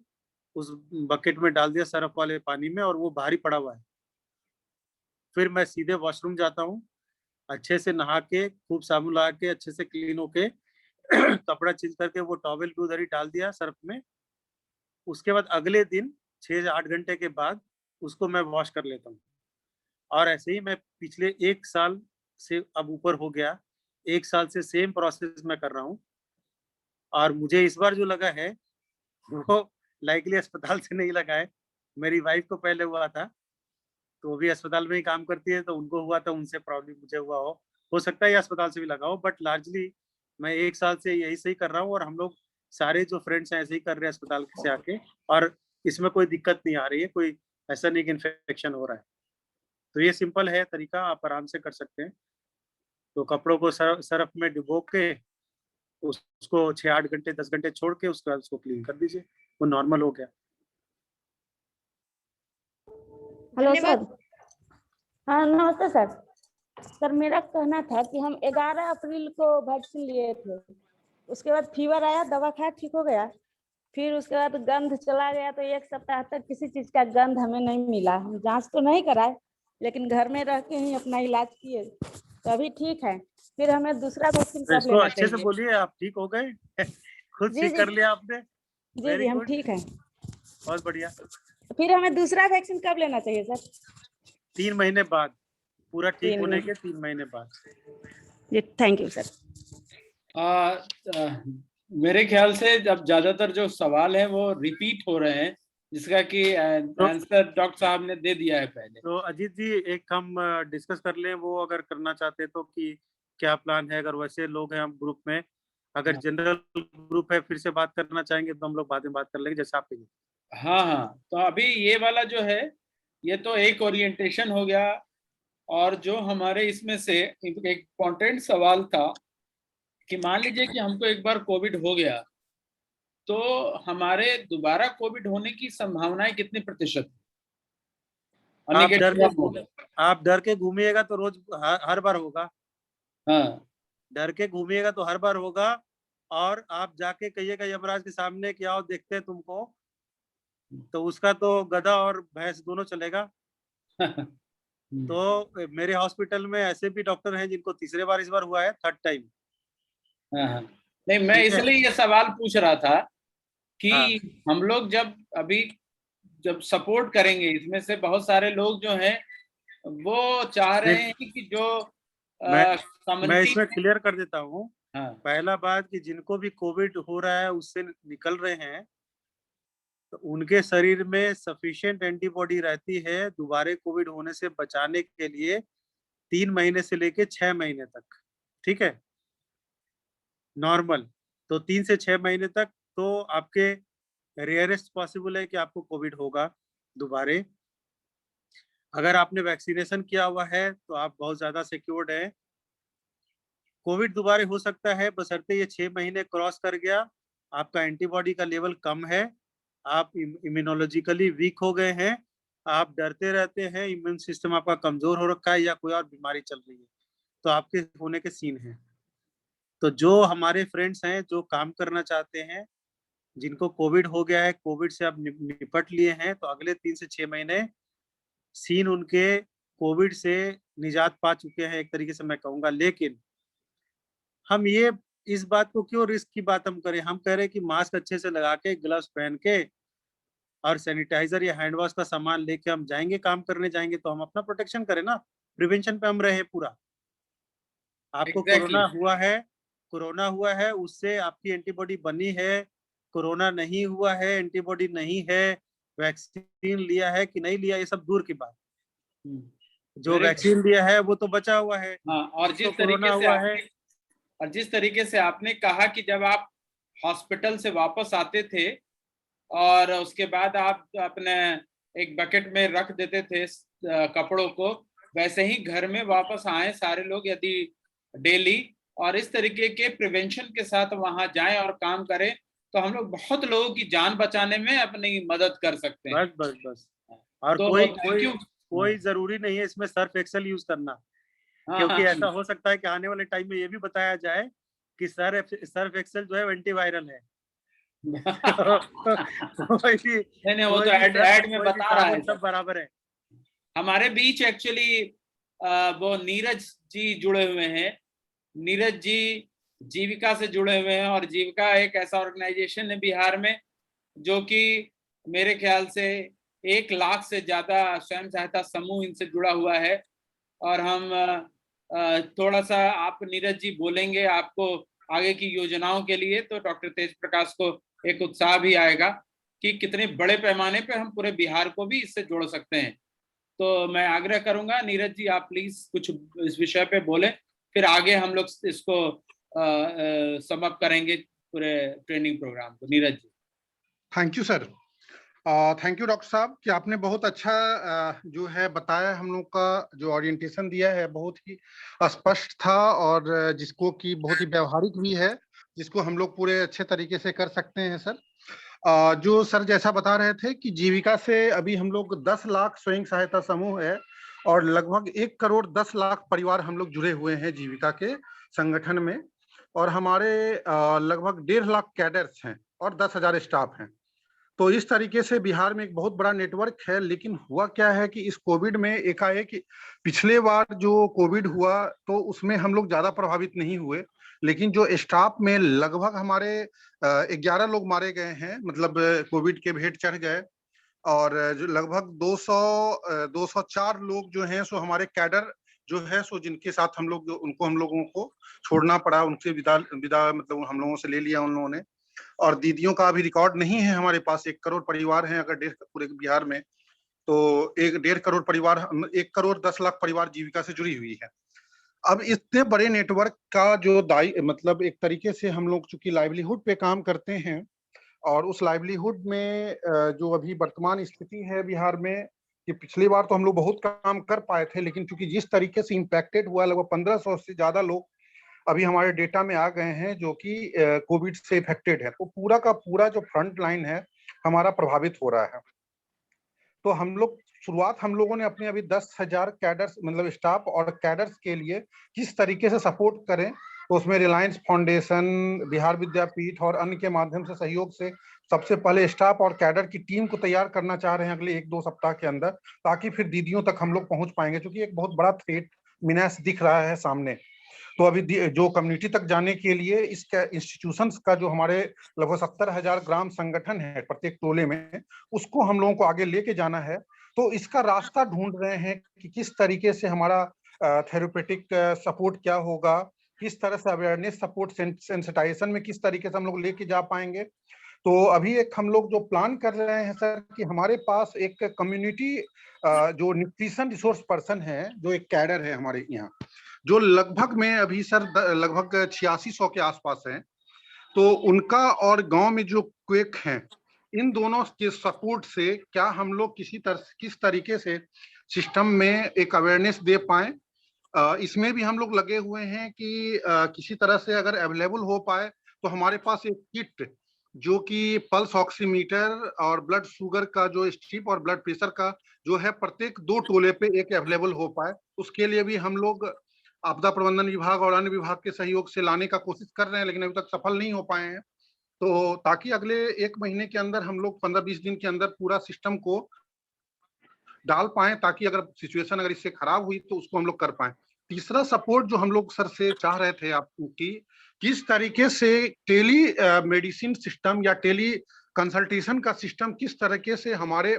उस बकेट में डाल दिया सर्फ वाले पानी में, और वो बाहर ही पड़ा हुआ है। फिर मैं सीधे वॉशरूम जाता हूँ, अच्छे से नहा के, खूब साबुन लगा के, अच्छे से क्लीन होके कपड़ा चेंज करके वो टॉवेल भी उधर ही डाल दिया सर्फ में। उसके बाद अगले दिन 6 से 8 घंटे के बाद उसको मैं वॉश कर लेता हूँ। और ऐसे ही मैं पिछले 1 साल से, अब ऊपर हो गया, 1 साल से सेम प्रोसेस मैं कर रहा हूँ। और मुझे इस बार जो लगा है वो लाइकली अस्पताल से नहीं लगा है, मेरी वाइफ को पहले हुआ था, तो वो भी अस्पताल में ही काम करती है, तो उनको हुआ था, उनसे प्रॉब्लम मुझे हुआ हो सकता है ये अस्पताल से भी लगा हो, बट लार्जली मैं 1 साल से यही सही कर रहा हूँ, और हम लोग सारे जो फ्रेंड्स हैं ऐसे ही कर रहे हैं अस्पताल से आके, और इसमें कोई दिक्कत नहीं आ रही है, कोई ऐसा नहीं कि इन्फेक्शन हो रहा है। तो ये सिंपल है तरीका, आप आराम से कर सकते हैं। तो कपड़ों को सर्फ में डुबो के उसको 6-8 घंटे 10 घंटे छोड़ के उसके बाद उसको क्लीन कर दीजिए, वो नॉर्मल हो गया। Hello sir. हाँ नमस्ते सर। सर मेरा कहना था कि हम 11 अप्रैल को वैक्सीन लिए थे, उसके बाद फीवर आया, दवा खाया, ठीक हो गया, फिर उसके बाद गंध चला गया, तो 1 सप्ताह तक किसी चीज का गंध हमें नहीं मिला। हम जांच तो नहीं कराए, लेकिन घर में रह के ही अपना इलाज किए, तो अभी ठीक है। फिर हमें दूसरा वैक्सीन कब लेना अच्छे से बोलिए, आप ठीक हो गए? खुद ठीक कर लिया आपने? जी हम ठीक हैं। बहुत बढ़िया। फिर हमें दूसरा वैक्सीन कब लेना चाहिए सर? 3 महीने बाद, पूरा ठीक 3 होने महीने। के 3 महीने बाद। जी थैंक यू सर। मेरे ख्याल से अब ज्यादातर जो सवाल है वो रिपीट हो रहे हैं, जिसका कि आंसर डॉक्टर साहब ने दे दिया है पहले। तो अजीत जी एक हम डिस्कस कर लें, वो अगर करना चाहते तो कि क्या प्लान है, अगर वैसे लोग हैं हम ग्रुप में, अगर जनरल ग्रुप है फिर से बात करना चाहेंगे तो हम लोग बाद में बात कर लेंगे, जैसे आप कहिए। हाँ, तो अभी ये वाला जो है ये तो एक ओरिएंटेशन हो गया, और जो हमारे इसमें से एक इम्पोर्टेंट सवाल था कि मान लीजिए कि हमको एक बार कोविड हो गया तो हमारे दोबारा कोविड होने की संभावनाएं कितनी प्रतिशत? आप डर के घूमिएगा तो रोज हर बार होगा। हाँ, डर के घूमिएगा तो हर बार होगा, और आप जाके कहिएगा यमराज के सामने कि आओ देखते हैं तुमको, तो उसका तो गधा और भैंस दोनों चलेगा। तो मेरे हॉस्पिटल में ऐसे भी डॉक्टर हैं जिनको तीसरे बार इस बार हुआ है, 3rd टाइम। हाँ, नहीं मैं इसलिए ये सवाल पूछ रहा था कि हम लोग जब सपोर्ट करेंगे, इसमें से बहुत सारे लोग जो हैं वो चाह रहे हैं कि जो मैं इसमें क्लियर कर देता हूँ। पहला बात कि जिनको भी कोविड हो रहा है उससे निकल रहे हैं तो उनके शरीर में सफिशिएंट एंटीबॉडी रहती है दोबारा कोविड होने से बचाने के लिए 3 महीने से लेके 6 महीने तक, ठीक है, नॉर्मल। तो 3 से 6 महीने तक तो आपके रेयरेस्ट पॉसिबल है कि आपको कोविड होगा दोबारा। अगर आपने वैक्सीनेशन किया हुआ है तो आप बहुत ज्यादा सिक्योर्ड है। कोविड दोबारा हो सकता है बशर्ते ये 6 महीने क्रॉस कर गया, आपका एंटीबॉडी का लेवल कम है, आप इम्यूनोलॉजिकली वीक हो गए हैं, आप डरते रहते हैं, इम्यून सिस्टम आपका कमजोर हो रखा है या कोई और बीमारी चल रही है, तो आपके होने के सीन है। तो जो हमारे फ्रेंड्स हैं जो काम करना चाहते हैं, जिनको कोविड हो गया है, कोविड से अब निपट लिए हैं, तो अगले 3 से 6 महीने सीन उनके कोविड से निजात पा चुके हैं एक तरीके से मैं कहूंगा। लेकिन हम ये इस बात को क्यों रिस्क की बात हम करें, हम कह रहे हैं कि मास्क अच्छे से लगा के, ग्लव्स पहन के और सैनिटाइजर या हैंड वॉश का सामान लेके हम जाएंगे, काम करने जाएंगे, तो हम अपना प्रोटेक्शन करें ना, प्रिवेंशन पे हम रहे पूरा। आपको कोरोना हुआ है उससे आपकी एंटीबॉडी बनी है, कोरोना नहीं हुआ है, एंटीबॉडी नहीं है, वैक्सीन लिया है कि नहीं लिया, ये सब दूर की बात। जो वैक्सीन लिया है वो तो बचा हुआ है। हाँ, और जिस तरीके से आपने कहा कि जब आप हॉस्पिटल से वापस आते थे और उसके बाद आप अपने एक बकेट में रख देते थे कपड़ों को, वैसे ही घर में वापस आए सारे लोग यदि डेली, और इस तरीके के प्रिवेंशन के साथ वहां जाएं और काम करें, तो हम लोग बहुत लोगों की जान बचाने में अपनी मदद कर सकते हैं। बस। और तो कोई जरूरी नहीं है इसमें सर्फ एक्सेल यूज करना, क्योंकि ऐसा हो सकता है कि आने वाले टाइम में ये भी बताया जाए कि सर्फ एक्सेल जो है एंटीवायरल है। नहीं, वो तो ऐड में बता रहा है, सब बराबर है। हमारे बीच एक्चुअली वो नीरज जी जुड़े हुए हैं। नीरज जी जीविका से जुड़े हुए हैं, और जीविका एक ऐसा ऑर्गेनाइजेशन है बिहार में जो कि मेरे ख्याल से 1 लाख से ज्यादा स्वयं सहायता समूह इनसे जुड़ा हुआ है। और हम थोड़ा सा आप नीरज जी बोलेंगे आपको आगे की योजनाओं के लिए, तो डॉक्टर तेज प्रकाश को एक उत्साह भी आएगा कि कितने बड़े पैमाने पे हम पूरे बिहार को भी इससे जोड़ सकते हैं। तो मैं आग्रह करूंगा नीरज जी आप प्लीज कुछ इस विषय पे बोलें, फिर आगे हम लोग इसको समाप्त करेंगे पूरे ट्रेनिंग प्रोग्राम को। Neeraj ji. Thank you sir. Thank you doctor साहब कि आपने बहुत अच्छा जो है बताया, हम लोग का जो ओरिएंटेशन दिया है बहुत ही स्पष्ट था, और जिसको कि बहुत ही व्यवहारिक भी है, जिसको हम लोग पूरे अच्छे तरीके से कर सकते हैं सर। जो सर जैसा बता रहे थे कि जीविका से अभी हम लोग 10 लाख स्वयं सहायता समूह है और लगभग 1 करोड़ 10 लाख परिवार हम लोग जुड़े हुए हैं जीविका के संगठन में, और हमारे लगभग 1.5 लाख कैडर्स हैं और 10,000 स्टाफ हैं। तो इस तरीके से बिहार में एक बहुत बड़ा नेटवर्क है। लेकिन हुआ क्या है कि इस कोविड में एकाएक, पिछले बार जो कोविड हुआ तो उसमें हम लोग ज्यादा प्रभावित नहीं हुए, लेकिन जो स्टाफ में लगभग हमारे 11 लोग मारे गए हैं, मतलब कोविड के भेंट चढ़ गए, और जो लगभग 204 लोग जो हैं सो हमारे कैडर जो है सो जिनके साथ हम लोग उनको हम लोगों को छोड़ना पड़ा, उनसे विदा मतलब हम लोगों से ले लिया उन लोगों ने। और दीदियों का अभी रिकॉर्ड नहीं है हमारे पास। 1 करोड़ परिवार हैं अगर पूरे बिहार में, तो 1.5 करोड़ परिवार, 1 करोड़ 10 लाख परिवार जीविका से जुड़ी हुई है। अब इतने बड़े नेटवर्क का जो मतलब एक तरीके से हम लोग चूंकि लाइवलीहुड पे काम करते हैं, और उस लाइवलीहुड में जो अभी वर्तमान स्थिति है बिहार में, कि पिछली बार तो हम लोग बहुत काम कर पाए थे, लेकिन चूंकि जिस तरीके से इम्पैक्टेड हुआ, लगभग 1500 से ज्यादा लोग अभी हमारे डेटा में आ गए हैं जो कि कोविड से इफेक्टेड है, तो पूरा का पूरा जो फ्रंट लाइन है हमारा प्रभावित हो रहा है। तो हम लोगों ने अपने अभी 10,000 कैडर्स मतलब स्टाफ और कैडर्स के लिए किस तरीके से सपोर्ट करें, तो उसमें रिलायंस फाउंडेशन, बिहार विद्यापीठ और अन्य के माध्यम से सहयोग से सबसे पहले स्टाफ और कैडर की टीम को तैयार करना चाह रहे हैं अगले 1-2 सप्ताह के अंदर, ताकि फिर दीदियों तक हम लोग पहुंच पाएंगे, क्योंकि एक बहुत बड़ा थ्रेट मीनास दिख रहा है सामने। तो अभी जो कम्युनिटी तक जाने के लिए इसका इंस्टीट्यूशंस का जो हमारे लगभग 70,000 ग्राम संगठन है प्रत्येक टोले में, उसको हम लोगों को आगे लेके जाना है। तो इसका रास्ता ढूंढ रहे हैं कि किस तरीके से हमारा थेरेपेटिक सपोर्ट क्या होगा, किस तरह से अवेयरनेस सपोर्ट सेंसिटाइजेशन में किस तरीके से हम लोग लेके जा पाएंगे। तो अभी एक हम लोग जो प्लान कर रहे हैं सर, कि हमारे पास एक कम्युनिटी जो न्यूट्रिशन रिसोर्स पर्सन है, जो एक कैडर है हमारे यहाँ, जो लगभग में अभी सर लगभग 8600 के आसपास हैं। तो उनका और गांव में जो क्वेक हैं, इन दोनों के सपोर्ट से क्या हम लोग किस तरीके से सिस्टम में एक अवेयरनेस दे पाए, इसमें भी हम लोग लगे हुए हैं कि किसी तरह से अगर अवेलेबल हो पाए तो हमारे पास एक किट जो कि पल्स ऑक्सीमीटर और ब्लड शुगर का जो स्ट्रिप और ब्लड प्रेशर का जो है प्रत्येक 2 टोले पे एक अवेलेबल हो पाए, उसके लिए भी हम लोग आपदा प्रबंधन विभाग और अन्य विभाग के सहयोग से लाने का कोशिश कर रहे हैं, लेकिन अभी तक सफल नहीं हो पाए हैं। तो ताकि अगले 1 महीने के अंदर हम लोग 15-20 दिन के अंदर पूरा सिस्टम को डाल पाए, ताकि अगर सिचुएशन अगर इससे खराब हुई तो उसको हम लोग कर पाए। तीसरा सपोर्ट जो हम लोग सर से चाह रहे थे आपको, कि किस तरीके से टेली मेडिसिन सिस्टम या टेली कंसल्टेशन का सिस्टम किस तरीके से हमारे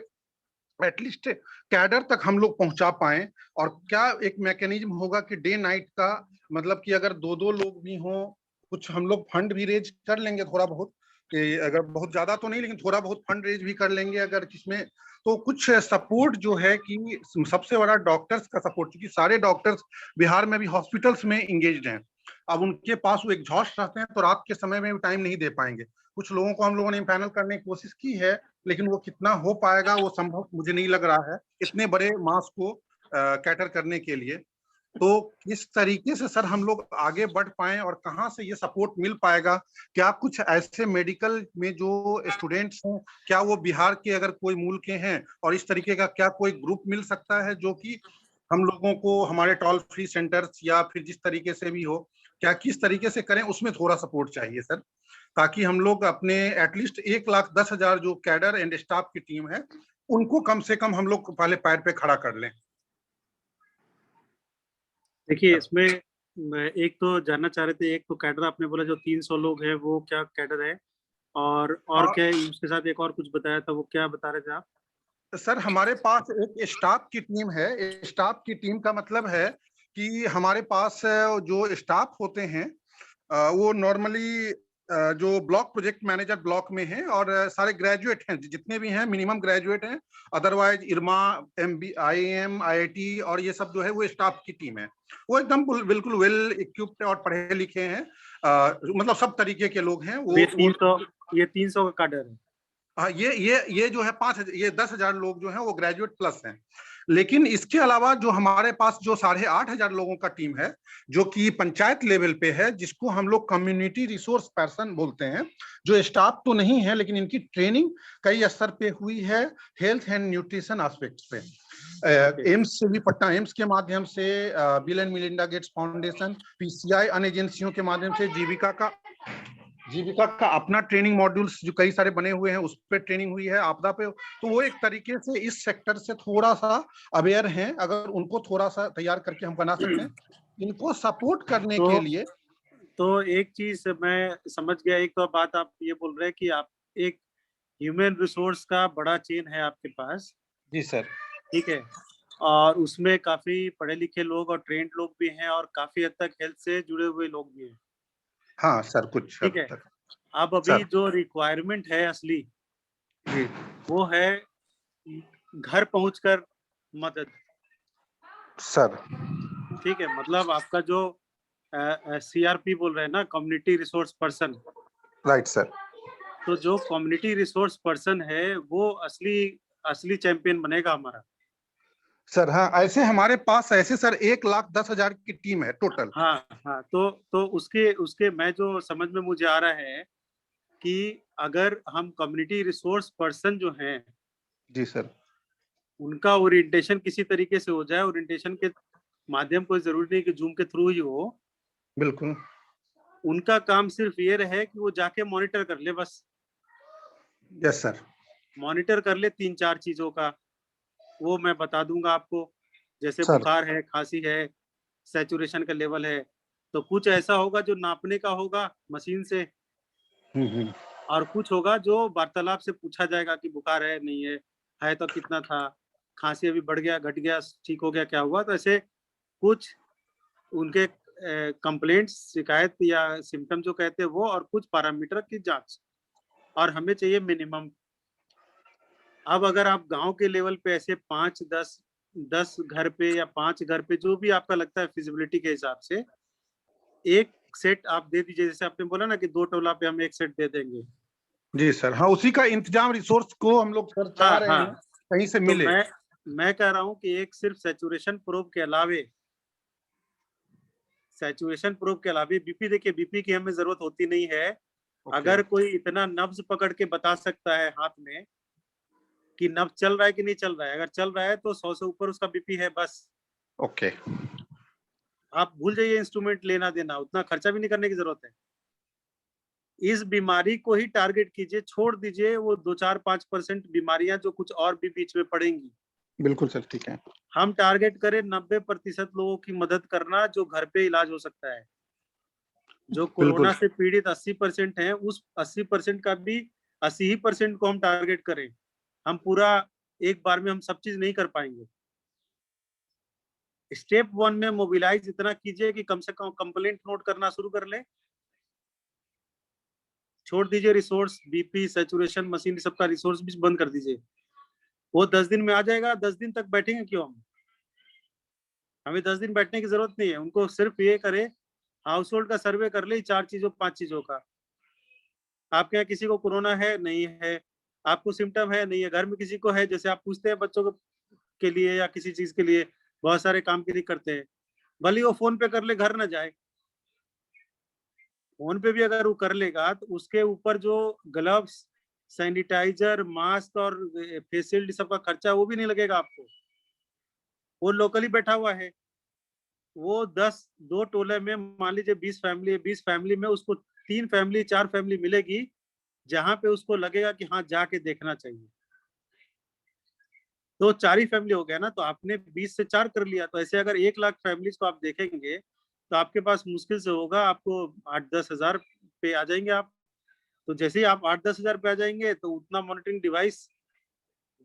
एटलीस्ट कैडर तक हम लोग पहुंचा पाए, और क्या एक मैकेनिज्म होगा कि डे नाइट का, मतलब कि अगर 2-2 लोग भी हों, कुछ हम लोग फंड भी रेज कर लेंगे थोड़ा बहुत, कि अगर बहुत ज्यादा तो नहीं लेकिन थोड़ा बहुत फंड रेज भी कर लेंगे अगर किसमें, तो कुछ सपोर्ट जो है कि सबसे बड़ा डॉक्टर्स का सपोर्ट, क्योंकि सारे डॉक्टर्स बिहार में भी हॉस्पिटल्स में इंगेज्ड हैं। अब उनके पास वो एग्जॉस्ट रहते हैं, तो रात के समय में भी टाइम नहीं दे पाएंगे। कुछ लोगों को हम लोगों ने पैनल करने की कोशिश की है, लेकिन वो कितना हो पाएगा वो संभव मुझे नहीं लग रहा है इतने बड़े मास को कैटर करने के लिए। तो किस तरीके से सर हम लोग आगे बढ़ पाए और कहाँ से ये सपोर्ट मिल पाएगा? क्या कुछ ऐसे मेडिकल में जो स्टूडेंट्स हैं, क्या वो बिहार के अगर कोई मूल के हैं, और इस तरीके का क्या कोई ग्रुप मिल सकता है जो कि हम लोगों को हमारे टोल फ्री सेंटर्स या फिर जिस तरीके से भी हो, क्या किस तरीके से करें, उसमें थोड़ा सपोर्ट चाहिए सर, ताकि हम लोग अपने एटलीस्ट 1,10,000 जो कैडर एंड स्टाफ की टीम है उनको कम से कम हम लोग पहले पैर पे खड़ा कर लें। देखिए, इसमें एक तो जानना चाह रहे थे, एक तो कैडर आपने बोला जो 300 लोग हैं, वो क्या कैडर है, और क्या उसके साथ एक और कुछ बताया था, वो क्या बता रहे थे आप? सर हमारे पास एक स्टाफ की टीम है। स्टाफ की टीम का मतलब है कि हमारे पास जो स्टाफ होते हैं वो नॉर्मली जो ब्लॉक प्रोजेक्ट मैनेजर ब्लॉक में है, और सारे ग्रेजुएट हैं, जितने भी हैं मिनिमम ग्रेजुएट हैं, अदरवाइज इरमा, MB, IIM, IIT और ये सब जो है वो स्टाफ की टीम है। वो एकदम बिल्कुल वेल इक्विप्ड और पढ़े लिखे हैं, मतलब सब तरीके के लोग हैं। वो ये 300 का कैडर है। हाँ, ये जो है 10,000 लोग जो हैं वो ग्रेजुएट प्लस हैं। लेकिन इसके अलावा जो हमारे पास जो 8,500 लोगों का टीम है, जो कि पंचायत लेवल पे है, जिसको हम लोग कम्युनिटी रिसोर्स पर्सन बोलते हैं, जो स्टाफ तो नहीं है लेकिन इनकी ट्रेनिंग कई स्तर पे हुई है हेल्थ एंड न्यूट्रिशन एस्पेक्ट्स पे। एम्स से भी, पटना एम्स के माध्यम से, bill and Melinda Gates foundation, PCI अन्य एजेंसियों के माध्यम से, जीविका का अपना ट्रेनिंग मॉड्यूल्स जो कई सारे बने हुए हैं, उस पर ट्रेनिंग हुई है, आपदा पे। तो वो एक तरीके से इस सेक्टर से थोड़ा सा अवेयर हैं, अगर उनको थोड़ा सा तैयार करके हम बना सकते हैं इनको सपोर्ट करने के लिए। तो एक चीज मैं समझ गया, एक तो बात आप ये बोल रहे हैं कि आप एक ह्यूमन रिसोर्स का बड़ा चेन है आपके पास, जी सर। ठीक है, और उसमें काफी पढ़े लिखे लोग और ट्रेंड लोग भी हैं और काफी हद तक हेल्थ से जुड़े हुए लोग भी हैं, हाँ सर, कुछ ठीक हद है। तक। अब अभी सर। जो रिक्वायरमेंट है असली, जी वो है घर पहुंचकर मदद, सर। ठीक है। मतलब आपका जो CRP बोल रहे हैं ना, community resource person, right sir. तो जो कम्युनिटी रिसोर्स पर्सन है वो असली चैंपियन बनेगा हमारा। सर हाँ, ऐसे हमारे पास ऐसे सर 1,10,000 की टीम है टोटल। हाँ हाँ, तो उसके मैं जो समझ में मुझे आ रहा है कि अगर हम कम्युनिटी रिसोर्स पर्सन जो हैं, जी सर। उनका ओरिएंटेशन किसी तरीके से हो जाए, ओरिएंटेशन के माध्यम कोई जरूरी नहीं कि जूम के थ्रू ही हो, बिल्कुल। उनका काम सिर्फ ये रहे कि वो जाके मॉनिटर कर ले, बस यस सर। मॉनिटर कर ले 3-4 चीजों का, वो मैं बता दूंगा आपको। जैसे सर। बुखार है, खांसी है, सैचुरेशन का लेवल है, तो कुछ ऐसा होगा जो नापने का होगा मशीन से, और कुछ होगा जो वार्तालाप से पूछा जाएगा कि बुखार है नहीं है तो कितना था, खांसी अभी बढ़ गया, घट गया, ठीक हो गया, क्या हुआ। तो ऐसे कुछ उनके कंप्लेंट्स, शिकायत या सिम्टम जो कहते हैं वो, और कुछ पैरामीटर की जांच, और हमें चाहिए मिनिमम। अब अगर आप गांव के लेवल पे ऐसे 5-10 घर पे या 5 घर पे, जो भी आपका लगता है फिजिबिलिटी के हिसाब से, एक सेट आप दे दीजिए। जैसे आपने बोला ना कि 2 टोला पे हम एक सेट दे देंगे। जी सर हाँ, उसी का इंतजाम रिसोर्स को हम लोग सर चाह रहे हैं कहीं से तो मिले। मैं कह रहा हूँ कि एक सिर्फ सैचुरेशन प्रोब के अलावे, बीपी, देखिए बीपी की हमें जरूरत होती नहीं है। अगर कोई इतना नब्ज पकड़ के बता सकता है हाथ में कि नब्ज चल रहा है कि नहीं चल रहा है, अगर चल रहा है तो 100 से ऊपर उसका बीपी है, बस। ओके। आप भूल जाइए इंस्ट्रूमेंट लेना देना, उतना खर्चा भी नहीं करने की जरूरत है। इस बीमारी को ही टारगेट कीजिए, छोड़ दीजिए वो 2-4-5% बीमारियां जो कुछ और भी बीच में पड़ेंगी। बिल्कुल सर, ठीक है। हम टारगेट करें 90% लोगों की मदद करना जो घर पे इलाज हो सकता है। जो कोरोना से पीड़ित 80% हैं, उस 80% का भी 80% को हम टारगेट करें। हम पूरा एक बार में हम सब चीज नहीं कर पाएंगे। स्टेप 1 में मोबिलाइज इतना कीजिए कि कम से कम कंप्लेंट नोट करना शुरू कर ले। छोड़ दीजिए रिसोर्स, बीपी, सैचुरेशन, मशीन, सबका रिसोर्स भी बंद कर दीजिए। वो 10 दिन में आ जाएगा। 10 दिन तक बैठेंगे क्यों हम? हमें 10 दिन बैठने की जरूरत नहीं है। उनको सिर्फ ये करे, हाउस होल्ड का सर्वे कर ले 4 चीजों 5 चीजों का। आपके यहाँ किसी को कोरोना है नहीं है, आपको सिम्टम है नहीं है, घर में किसी को है, जैसे आप पूछते हैं बच्चों के लिए या किसी चीज के लिए, बहुत सारे काम के लिए करते हैं, भले वो फोन पे कर ले, घर ना जाए। फोन पे भी अगर वो कर लेगा तो उसके ऊपर जो ग्लव्स, सैनिटाइजर, मास्क और फेस शील्ड सबका खर्चा वो भी नहीं लगेगा आपको। वो लोकली बैठा हुआ है, वो 2 टोले में मान लीजिए 20 फैमिली है, 20 फैमिली में उसको 3 फैमिली 4 फैमिली मिलेगी जहां पे उसको लगेगा कि हाँ जाके देखना चाहिए। तो 4 ही फैमिली हो गया ना, तो आपने 20 से 4 कर लिया। तो ऐसे अगर 1 लाख फैमिलीज को आप देखेंगे तो आपके पास मुश्किल से होगा, आपको 8-10 हजार पे आ जाएंगे आप। तो जैसे ही आप 8-10 हजार पे आ जाएंगे तो उतना मॉनिटरिंग डिवाइस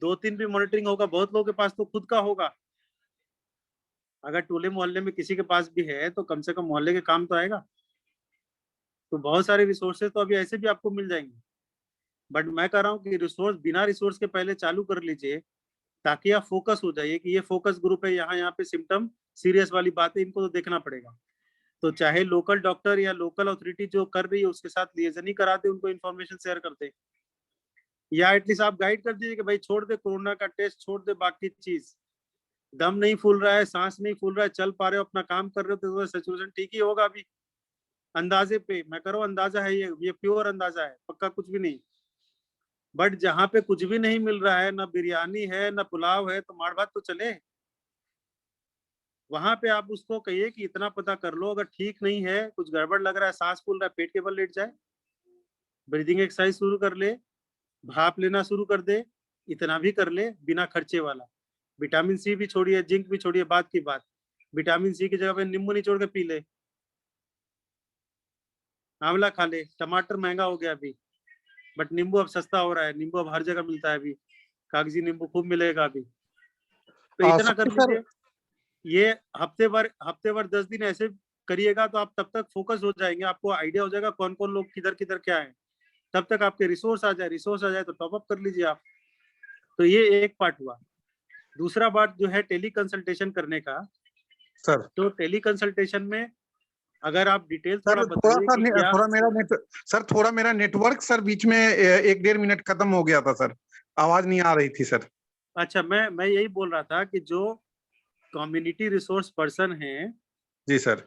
2-3 भी मॉनिटरिंग होगा। बहुत लोगों के पास तो खुद का होगा। अगर टोले मोहल्ले में किसी के पास भी है तो कम से कम मोहल्ले के काम तो आएगा। तो बहुत सारे रिसोर्सेज तो अभी ऐसे भी आपको मिल जाएंगे। बट मैं कह रहा हूँ कि रिसोर्स, बिना रिसोर्स के पहले चालू कर लीजिए, ताकि आप फोकस हो जाइए कि ये फोकस ग्रुप है, यहाँ पे सिम्टम सीरियस वाली बात है, इनको तो देखना पड़ेगा। तो चाहे लोकल डॉक्टर या लोकल अथॉरिटी जो कर रही है उसके साथ लिएजन ही कराते, उनको इन्फॉर्मेशन शेयर करते, या एटलीस्ट आप गाइड कर दीजिए कि भाई छोड़ दे कोरोना का टेस्ट, छोड़ दे बाकी चीज, दम नहीं फूल रहा है, सांस नहीं फूल रहा है, चल पा रहे हो, अपना काम कर रहे हो, तो सिचुएशन ठीक ही होगा। अभी अंदाजे पे मैं करो, अंदाजा है ये प्योर अंदाजा है, पक्का कुछ भी नहीं। बट जहाँ पे कुछ भी नहीं मिल रहा है, ना बिरयानी है ना पुलाव है, तो माड़ भात तो चले। वहां पे आप उसको कहिए कि इतना पता कर लो, अगर ठीक नहीं है, कुछ गड़बड़ लग रहा है, सांस फूल रहा है, पेट के बल लेट जाए, ब्रीदिंग एक्सरसाइज शुरू कर ले, भाप लेना शुरू कर दे, इतना भी कर ले बिना खर्चे वाला। विटामिन सी भी छोड़िए, जिंक भी छोड़िए, बात की बात, विटामिन सी की जगह पे नींबू निचोड़ के पी ले। आंवला खा ले, टमाटर महंगा हो गया अभी, बट नींबू अब सस्ता हो रहा है, नींबू अब हर जगह मिलता है, अभी कागजी नींबू खूब मिलेगा अभी। तो इतना कर लीजिए, ये हफ्ते भर 10 दिन ऐसे करिएगा तो आप तब तक फोकस हो जाएंगे, आपको आइडिया हो जाएगा कौन कौन लोग किधर किधर क्या है। तब तक आपके रिसोर्स आ जाए तो टॉप अप कर लीजिए आप। तो ये एक पार्ट हुआ। दूसरा पार्ट जो है टेली कंसल्टेशन करने का सर, तो टेली कंसल्टेशन में अगर आप डिटेल सर थोड़ा बताइए कि क्या। थोड़ा मेरा नेटवर्क सर बीच में 1-1.5 मिनट खत्म हो गया था सर, आवाज नहीं आ रही थी सर। अच्छा, मैं यही बोल रहा था कि जो कम्युनिटी रिसोर्स पर्सन हैं जी सर,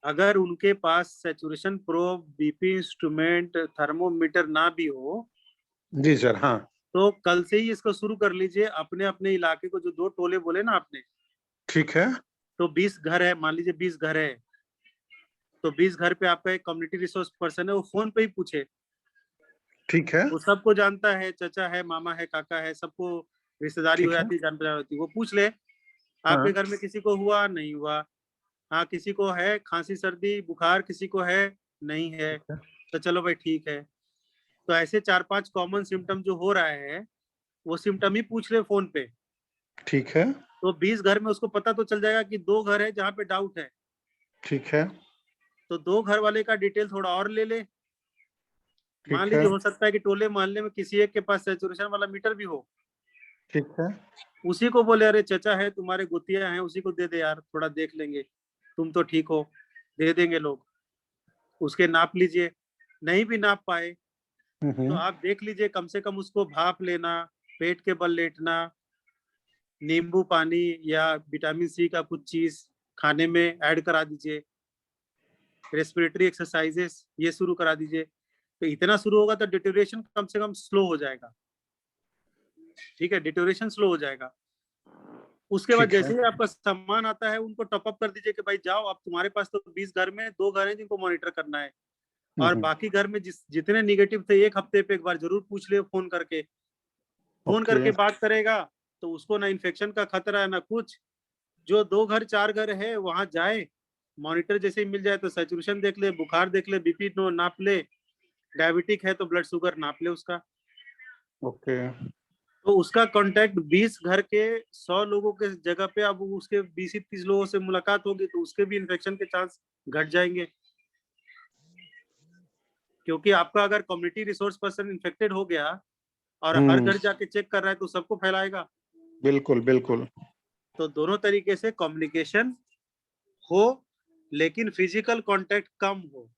अगर उनके पास saturation probe, BP instrument, thermometer ना भी हो, जी सर, हाँ, तो कल से ही इसको शुरू कर लीजिए। अपने अपने इलाके को जो 2 टोले बोले ना आपने, ठीक है, तो 20 घर है, मान लीजिए 20 घर है, तो 20 घर पे आपका एक कम्युनिटी रिसोर्स पर्सन है, वो फोन पे ही पूछे। ठीक है, वो सबको जानता है, चाचा है, मामा है, काका है, सबको रिश्तेदारी हो जाती है, जान पहचान होती है। वो पूछ ले आपके घर में किसी को हुआ, नहीं हुआ, हाँ किसी को है खांसी सर्दी बुखार, किसी को है नहीं है, तो चलो भाई ठीक है। तो ऐसे 4-5 कॉमन सिम्टम जो हो रहा है वो सिम्टम ही पूछ ले फोन पे। ठीक है, तो 20 घर में उसको पता तो चल जाएगा कि 2 घर है जहाँ पे डाउट है, ठीक है, तो 2 घर वाले का डिटेल थोड़ा और ले ले। मान ठीक है, लीजिए हो सकता है कि टोले मोहल्ले में किसी एक के पास सैचुरेशन वाला मीटर भी हो, ठीक है, उसी को बोले अरे चचा है तुम्हारे गोतिया हैं, उसी को दे दे यार, थोड़ा देख लेंगे, तुम तो ठीक हो, दे देंगे लोग। उसके नाप लीजिए, नहीं भी नाप पाए तो आप देख लीजिए, कम से कम उसको भाप लेना, पेट के बल लेटना, नींबू पानी या विटामिन सी का कुछ चीज खाने में ऐड करा दीजिए, रेस्पिरेटरी एक्सरसाइजेस ये शुरू करा दीजिए। तो इतना शुरू होगा तो डिटोरेशन कम से कम स्लो हो जाएगा। ठीक है, डिटोरेशन स्लो हो जाएगा। उसके बाद जैसे ही आपका सामान आता है उनको टॉप अप कर दीजिए कि भाई जाओ, अब तुम्हारे पास तो 20 घर में 2 घर हैं जिनको मॉनिटर करना है, और बाकी घर में जितने निगेटिव थे 1 हफ्ते पे एक बार जरूर पूछ ले फोन करके। फोन करके बात करेगा तो उसको ना इन्फेक्शन का खतरा है ना कुछ। जो 2 घर 4 घर है वहां जाए, मॉनिटर जैसे ही मिल जाए तो सैचुरेशन देख ले, बुखार देख ले, बीपी नाप ले, डायबिटिक है तो ब्लड शुगर नाप ले उसका। ओके, तो उसका कांटेक्ट 20 घर के 100 लोगों के जगह पे अब उसके 20 से 30 लोगों से मुलाकात होगी तो उसके भी इन्फेक्शन के चांस घट जाएंगे। क्योंकि आपका अगर कम्युनिटी रिसोर्स पर्सन इन्फेक्टेड हो गया और हर घर जाके चेक कर रहा है तो सबको फैलाएगा। बिल्कुल बिल्कुल। तो दोनों तरीके से कम्युनिकेशन हो, लेकिन फिजिकल कांटेक्ट कम हो,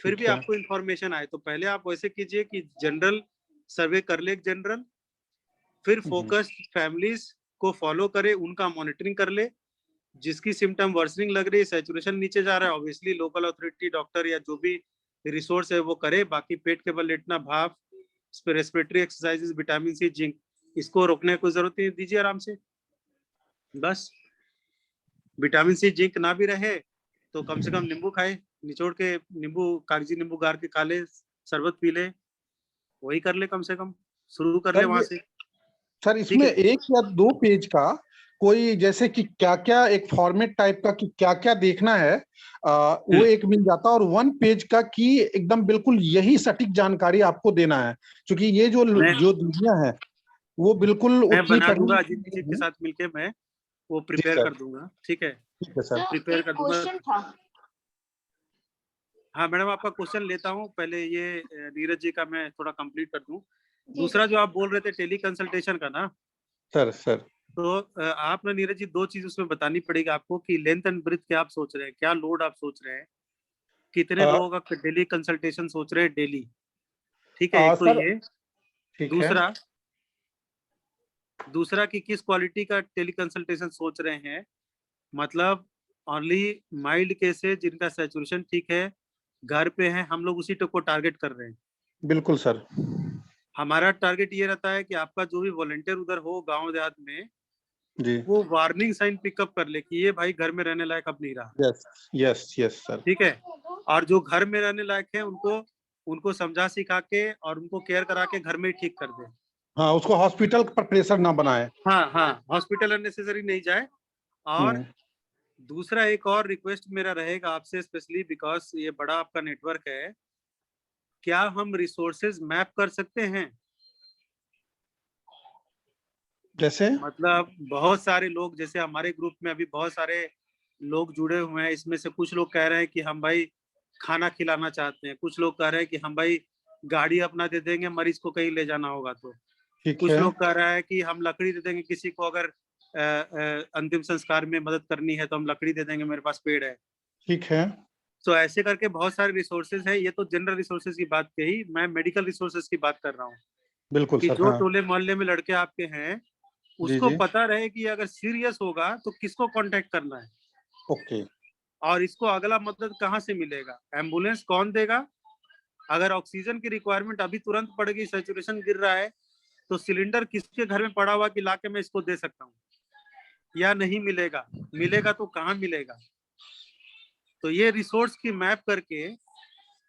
फिर भी आपको इंफॉर्मेशन आए। तो पहले आप वैसे कीजिए कि जनरल सर्वे कर ले, जनरल, फिर फोकस फैमिलीज को फॉलो करे, उनका मॉनिटरिंग कर ले। जिसकी सिम्टम वर्सनिंग लग रही है, सैचुरेशन नीचे जा रहा है, ऑब्वियसली लोकल अथॉरिटी, डॉक्टर या जो भी रिसोर्स है वो करे। बाकी पेट के बल लेटना, भाप, respiratory exercises, vitamin C, zinc, इसको रोकने की जरूरत नहीं, दीजिए आराम से। बस विटामिन सी जिंक ना भी रहे तो कम से कम नींबू खाए, निचोड़ के नींबू, कागजी नींबू गार के खा ले, शरबत पी ले, वही कर ले, कम से कम शुरू कर ले वहां से। सर इसमें 1 या 2 पेज का कोई जैसे कि क्या क्या एक फॉर्मेट टाइप का कि क्या क्या देखना है वो एक मिल जाता, और 1 पेज का कि एकदम बिल्कुल यही सटीक जानकारी आपको देना है, क्योंकि ये जो दुनिया है वो बिल्कुल मैं बना दूंगा अजीत जी के साथ मिलके, मैं वो प्रिपेयर कर दूंगा। ठीक है सर, प्रिपेयर कर दूंगा। हाँ मैडम, आपका क्वेश्चन लेता हूँ, पहले ये नीरज जी का मैं थोड़ा कंप्लीट कर दूं। दूसरा जो आप बोल रहे थे टेली कंसल्टेशन का ना सर, तो आप ना नीरज जी 2 चीज उसमें बतानी पड़ेगी आपको कि लेंथ एंड ब्रेथ क्या आप सोच रहे हैं, क्या लोड आप सोच रहे हैं, कितने लोगों का डेली कंसल्टेशन सोच रहे हैं डेली। ठीक है, एक तो ये। दूसरा कि किस क्वालिटी का टेली कंसल्टेशन सोच रहे हैं, मतलब ओनली माइल्ड केसेस जिनका सैचुरेशन ठीक है, घर पे है, हम लोग उसी को टारगेट कर रहे हैं। बिल्कुल सर। हमारा टारगेट ये रहता है कि आपका जो भी वॉलंटियर उधर हो गांव देहात में जी, वो वार्निंग साइन पिकअप कर ले कि ये भाई घर में रहने लायक अब नहीं रहा। Yes sir. ठीक है, और जो घर में रहने लायक है उनको समझा सिखा के और उनको केयर करा के घर में ही ठीक कर दे। हाँ, उसको हॉस्पिटल पर प्रेशर ना बनाए। हाँ, हॉस्पिटल अननेसेसरी नहीं जाए। और दूसरा एक और रिक्वेस्ट मेरा रहेगा आपसे, स्पेशली बिकॉज ये बड़ा आपका नेटवर्क है, क्या हम रिसोर्सेज मैप कर सकते हैं? जैसे मतलब बहुत सारे लोग, जैसे हमारे ग्रुप में अभी बहुत सारे लोग जुड़े हुए हैं, इसमें से कुछ लोग कह रहे हैं कि हम भाई खाना खिलाना चाहते हैं, कुछ लोग कह रहे हैं कि हम भाई गाड़ी अपना दे देंगे मरीज को कहीं ले जाना होगा तो, ठीक कुछ है। लोग कह रहा है कि हम लकड़ी दे देंगे किसी को, अगर अंतिम संस्कार में मदद करनी है तो हम लकड़ी दे देंगे, मेरे पास पेड़ है। ठीक है। तो ऐसे करके बहुत सारे रिसोर्सेज है। ये तो जनरल रिसोर्सेज की बात कही, मैं मेडिकल रिसोर्सेज की बात कर रहा हूँ बिल्कुल कि सर। जो हाँ टोले मोहल्ले में लड़के आपके हैं जी उसको जी। पता रहे कि अगर सीरियस होगा तो किसको कांटेक्ट करना है, ओके। और इसको अगला मदद कहाँ से मिलेगा, एम्बुलेंस कौन देगा, अगर ऑक्सीजन की रिक्वायरमेंट अभी तुरंत पड़ेगी, सैचुरेशन गिर रहा है, तो सिलेंडर किसके घर में पड़ा हुआ कि लाके मैं इसको दे सकता हूँ, या नहीं मिलेगा, मिलेगा तो कहाँ मिलेगा। तो ये रिसोर्स की मैप करके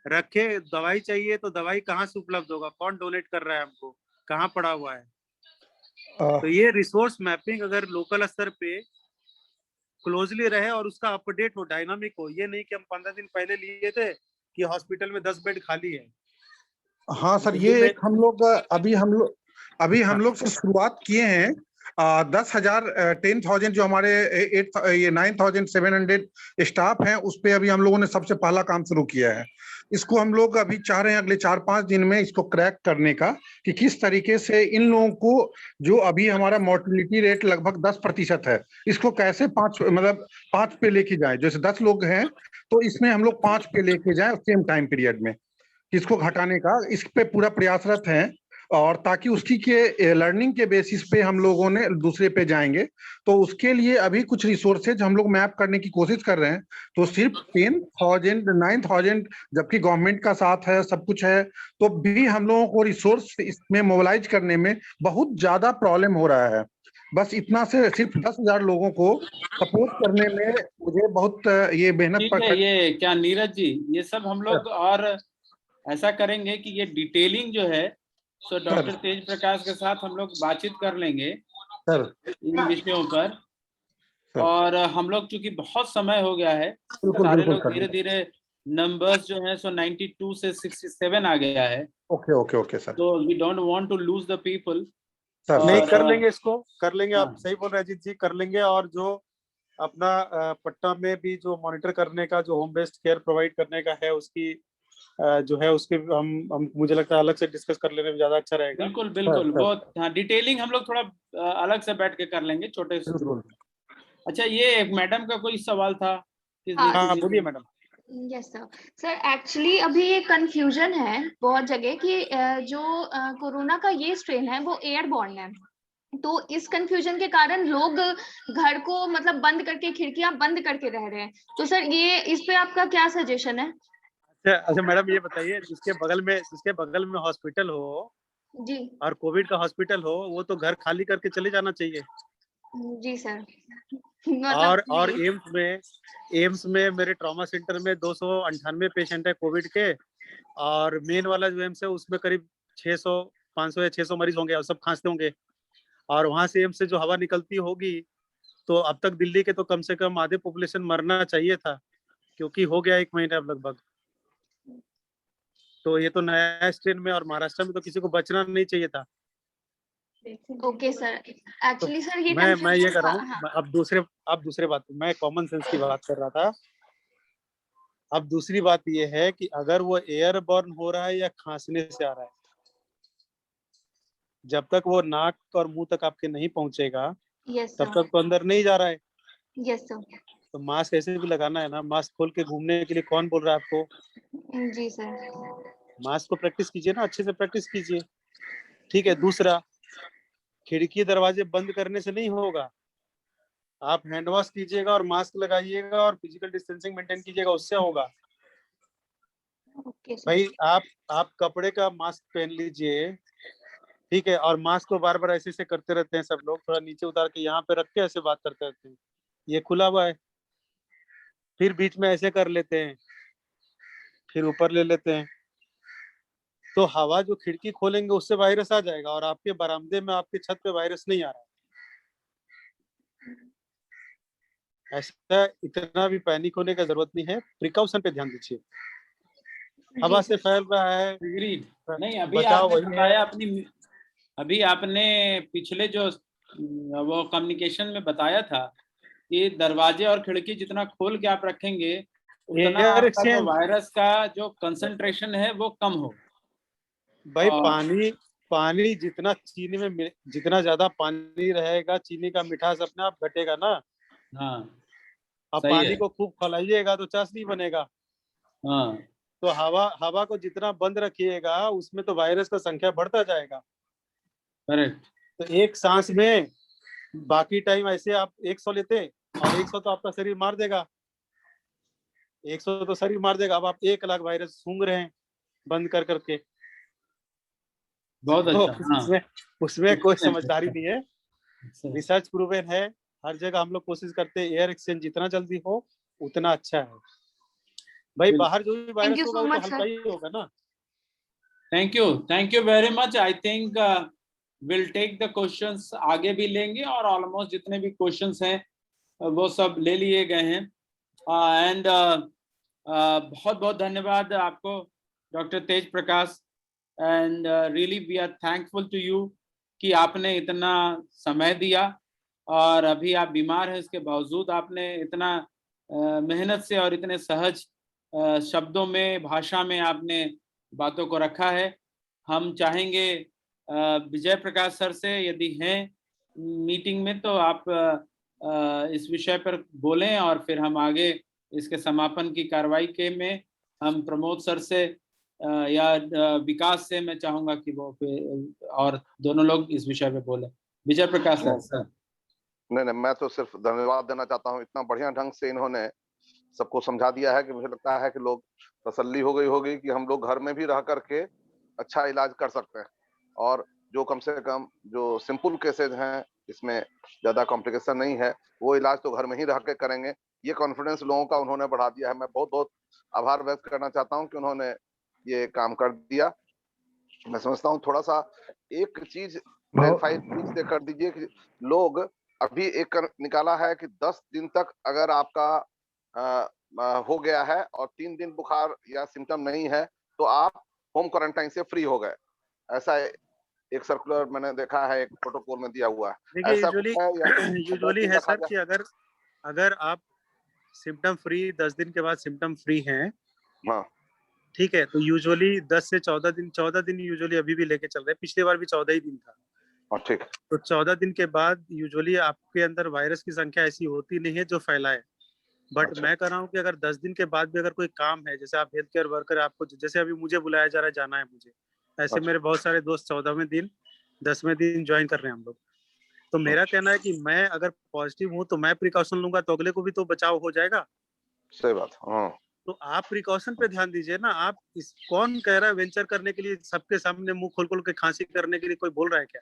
रखे, दवाई चाहिए तो दवाई कहाँ से उपलब्ध होगा, कौन डोनेट कर रहा है हमको, कहाँ पड़ा हुआ है। तो ये रिसोर्स मैपिंग अगर लोकल स्तर पे क्लोजली रहे और उसका अपडेट हो, डायनामिक हो, ये नहीं कि हम 15 दिन पहले लिए थे कि हॉस्पिटल में 10 बेड खाली है। हाँ सर, ये एक हम लोग अभी हम लोग से शुरुआत किए हैं। 10,000 10,000 जो हमारे 9,700 स्टाफ हैं उस पे अभी हम लोगों ने सबसे पहला काम शुरू किया है। इसको हम लोग अभी चाह रहे हैं अगले 4-5 दिन में इसको क्रैक करने का, कि किस तरीके से इन लोगों को, जो अभी हमारा मोर्टिलिटी रेट लगभग 10% है, इसको कैसे 5 पे लेके जाए। जैसे 10 लोग हैं तो इसमें हम लोग 5 पे लेके जाए सेम टाइम पीरियड में, इसको घटाने का इस पे पूरा प्रयासरत हैं। और ताकि उसकी के लर्निंग के बेसिस पे हम लोगों ने दूसरे पे जाएंगे, तो उसके लिए अभी कुछ रिसोर्सेज हम लोग मैप करने की कोशिश कर रहे हैं। तो सिर्फ 10,000 9,000 जबकि गवर्नमेंट का साथ है, सब कुछ है, तो भी हम लोगों को रिसोर्स इसमें मोबिलाइज करने में बहुत ज्यादा प्रॉब्लम हो रहा है। बस इतना से सिर्फ 10,000 लोगों को सपोर्ट करने में मुझे बहुत ये मेहनत ठीक है। ये क्या नीरज जी, ये सब हम लोग और ऐसा करेंगे कि ये डिटेलिंग जो है सो डॉक्टर तेज प्रकाश के साथ हम लोग बातचीत कर लेंगे सर इन विषयों पर। और हम लोग चूंकि बहुत समय हो गया है, बिल्कुल सारे बिल्कुल लोग सर। धीरे धीरे नंबर्स जो है सो 92 से 67 आ गया है। Okay okay okay sir. तो we don't want to lose the people. नहीं, कर लेंगे इसको, कर लेंगे। आप सही बोल रहे हैं अजीत जी, कर लेंगे। और जो अपना पटना में भी जो मॉनिटर करने का, जो होम बेस्ड केयर प्रोवाइड करने का है, उसकी जो है उसके हम मुझे लगता है अलग से डिस्कस कर लेने में ज्यादा अच्छा रहेगा। बिल्कुल बिल्कुल, बहुत हाँ, डिटेलिंग हम लोग थोड़ा अलग से बैठ के कर लेंगे, छोटे से ग्रुप। अच्छा, ये मैडम का कोई सवाल था? हाँ बोलिए madam. Yes sir. Sir actually अभी ये कंफ्यूजन है बहुत जगह कि जो कोरोना का ये स्ट्रेन है वो एयरबॉर्न है, तो इस कंफ्यूजन के कारण लोग घर को मतलब बंद करके, खिड़कियां बंद करके रह रहे हैं। तो सर ये इस पे आपका क्या सजेशन है? अच्छा मैडम, ये बताइए, जिसके बगल में हॉस्पिटल हो जी और कोविड का हॉस्पिटल हो, वो तो घर खाली करके चले जाना चाहिए। जी सर। और एम्स में मेरे ट्रॉमा सेंटर में 298 पेशेंट है कोविड के, और मेन वाला जो एम्स है उसमें करीब 500 या 600 मरीज होंगे और सब खांसते होंगे। और वहां से एम्स से जो हवा निकलती होगी, तो अब तक दिल्ली के तो कम से कम आधे पॉपुलेशन मरना चाहिए था, क्योंकि हो गया 1 महीना लगभग। तो ये तो नया स्ट्रेन में और महाराष्ट्र में तो किसी को बचना नहीं चाहिए था। Okay sir. एक्चुअली सर ये मैं ये कर रहा हूँ। अब दूसरे बात, मैं कॉमन सेंस की बात कर रहा था। अब दूसरी बात ये है कि अगर वो एयरबॉर्न हो रहा है या खांसने से आ रहा है, जब तक वो नाक और मुंह तक आपके नहीं पहुंचेगा, तब तक तो अंदर नहीं जा रहा है। Yes sir. तो मास्क ऐसे भी लगाना है ना। मास्क खोल के घूमने के लिए कौन बोल रहा है आपको? जी सर। मास्क को प्रैक्टिस कीजिए ना, अच्छे से प्रैक्टिस कीजिए। ठीक है। दूसरा, खिड़की दरवाजे बंद करने से नहीं होगा। आप हैंड वॉश कीजिएगा और मास्क लगाइएगा और फिजिकल डिस्टेंसिंग मेंटेन कीजिएगा, उससे होगा। भाई आप कपड़े का मास्क पहन लीजिए, ठीक है, और मास्क को बार बार ऐसे से करते रहते हैं सब लोग, थोड़ा नीचे उतार के यहाँ पे रख के ऐसे बात करते रहते हैं, ये खुला हुआ है। फिर बीच में ऐसे कर लेते हैं, फिर ऊपर ले लेते हैं, तो हवा जो खिड़की खोलेंगे उससे वायरस आ जाएगा, और आपके बरामदे में, आपके छत पे वायरस नहीं आ रहा है। ऐसा इतना भी पैनिक होने का जरूरत नहीं है, प्रिकॉशन पे ध्यान दीजिए। हवा से फैल रहा है, Agreed. नहीं, अभी बचाव आपने वही है। बताया अभी आपने पिछले जो वो कम्युनिकेशन में बताया था कि दरवाजे और खिड़की जितना खोल के आप रखेंगे उतना एयर आपका जो एक्सचेंज वायरस का जो कंसंट्रेशन है वो कम हो। भाई, और पानी जितना चीनी में जितना ज्यादा पानी रहेगा, चीनी का मिठास अपने आप घटेगा ना। हाँ, अब सही पानी है। को खूब खौलाइएगा तो चाशनी बनेगा। हाँ, तो हवा को जितना बंद रखिएगा उसमें तो वायरस का संख्या बढ़ता जाएगा। करेक्ट। तो एक सांस में, बाकी टाइम ऐसे आप 100 लेते और 100 तो आपका शरीर मार देगा, 100 तो शरीर मार देगा। अब आप 1 लाख वायरस सूंघ रहे हैं बंद कर करके। बहुत तो अच्छा। हाँ, उसमें कोई समझदारी नहीं है, रिसर्च प्रूवन है। हर जगह हम लोग कोशिश करते हैं एयर एक्सचेंज जितना जल्दी हो उतना अच्छा है। भाई बाहर जो भी वायरस होगा वो तो हल्का ही होगा ना। Thank you very much. I think will take the questions, आगे भी लेंगे और ऑलमोस्ट जितने भी क्वेश्चंस हैं वो सब ले लिए गए हैं। एंड बहुत बहुत धन्यवाद आपको doctor Tej Prakash, and really we are thankful to you कि आपने इतना समय दिया और अभी आप बीमार हैं इसके बावजूद आपने इतना मेहनत से और इतने सहज शब्दों में, भाषा में आपने बातों को रखा है। हम चाहेंगे विजय प्रकाश सर से यदि हैं मीटिंग में तो आप इस विषय पर बोलें और फिर हम आगे इसके समापन की कार्रवाई के में हम प्रमोद सर से या विकास से मैं चाहूंगा कि वो और दोनों लोग इस विषय पे बोले। विजय प्रकाश सर। नहीं, मैं तो सिर्फ धन्यवाद देना चाहता हूँ। इतना बढ़िया ढंग से इन्होंने सबको समझा दिया है कि मुझे लगता है कि लोग तसल्ली हो गई होगी कि हम लोग घर में भी रह करके अच्छा इलाज कर सकते हैं, और जो कम से कम जो सिंपल केसेज हैं इसमें ज्यादा कॉम्प्लिकेशन नहीं है, वो इलाज तो घर में ही रह के करेंगे। ये कॉन्फिडेंस लोगों का उन्होंने बढ़ा दिया है। मैं बहुत बहुत आभार व्यक्त करना चाहता हूँ कि उन्होंने ये काम कर दिया। मैं समझता हूँ थोड़ा सा एक चीज वेरीफाई प्लीज से कर दीजिए कि लोग अभी एक निकाला है कि 10 दिन तक अगर आपका हो गया है और 3 दिन बुखार या सिम्टम नहीं है तो आप होम क्वारंटाइन से फ्री हो गए। ऐसा एक सर्कुलर मैंने देखा है, एक प्रोटोकॉल में दिया हुआ है। देखिए ऐसा कुछ है या यूजुअली है सर कि अगर आप सिम्टम फ्री 10 दिन के बाद सिम्टम फ्री हैं, हाँ ठीक है, तो यूजुअली 10 से 14 दिन यूजुअली अभी भी लेके चल रहे हैं। पिछली बार भी 14 ही दिन था। ठीक। तो 14 दिन के बाद यूजुअली आपके अंदर वायरस की संख्या ऐसी होती नहीं है जो फैलाए। बट मैं कह रहा हूँ कि अगर 10 दिन के बाद भी अगर कोई काम है, जैसे आप हेल्थ केयर वर्कर, आपको जैसे अभी मुझे बुलाया जा रहा है, जाना है मुझे, ऐसे मेरे बहुत सारे दोस्त 14वें दिन 10वें दिन ज्वाइन कर रहे हैं हम लोग। तो मेरा कहना है कि मैं अगर पॉजिटिव हूँ तो मैं प्रिकॉशन लूंगा तो अगले को भी तो बचाव हो जाएगा। सही बात। हाँ, तो आप प्रिकॉशन पे ध्यान दीजिए ना। आप कौन कह रहा है वेंचर करने के लिए, सबके सामने मुंह खोल खोल के खांसी करने के लिए कोई बोल रहा है क्या?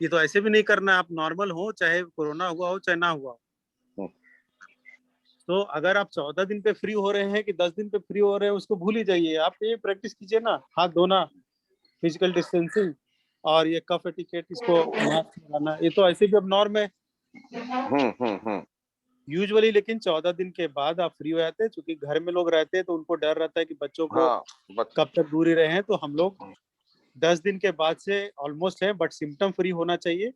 ये तो ऐसे भी नहीं करना। आप नॉर्मल हो, चाहे कोरोना हुआ हो चाहे ना हुआ हो। तो अगर आप 14 दिन पे फ्री हो रहे हैं कि 10 दिन पे फ्री हो रहे हैं उसको भूल ही जाइए। आप ये प्रैक्टिस कीजिए ना, हाथ धोना, फिजिकल डिस्टेंसिंग और ये कफ एटिकेट, इसको मास्क लगाना, ये तो ऐसे भी अब नॉर्म है यूजुअली। लेकिन 14 दिन के बाद आप फ्री हो जाते हैं, क्योंकि घर में लोग रहते हैं तो उनको डर रहता है कि बच्चों को कब तक दूरी रहे हैं। तो हम लोग 10 दिन के बाद से ऑलमोस्ट है, बट सिम्टम फ्री होना चाहिए।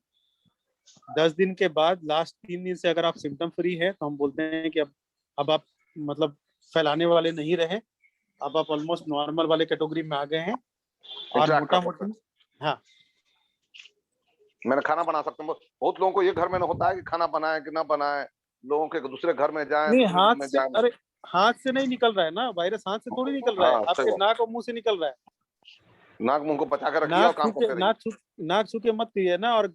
10 दिन के बाद लास्ट 3 दिन से अगर आप सिम्टम फ्री है तो हम बोलते हैं कि अब आप मतलब फैलाने वाले नहीं रहे, अब आप ऑलमोस्ट नॉर्मल वाले कैटेगरी में आ गए हैं। और मोटा मोटी हाँ, मैंने खाना बना सकता हूँ। बहुत लोगों को ये घर में न होता है कि खाना बनाए कि ना बनाए, लोगों के दूसरे घर में जाए नहीं हाथ से, अरे हाथ से नहीं निकल रहा है ना वायरस, हाथ से थोड़ी निकल रहा है, आपके नाक और मुंह से निकल रहा है। नाक मुंह को बचा कर रखिए और काम करिए। नाक छू के मत पिए ना। और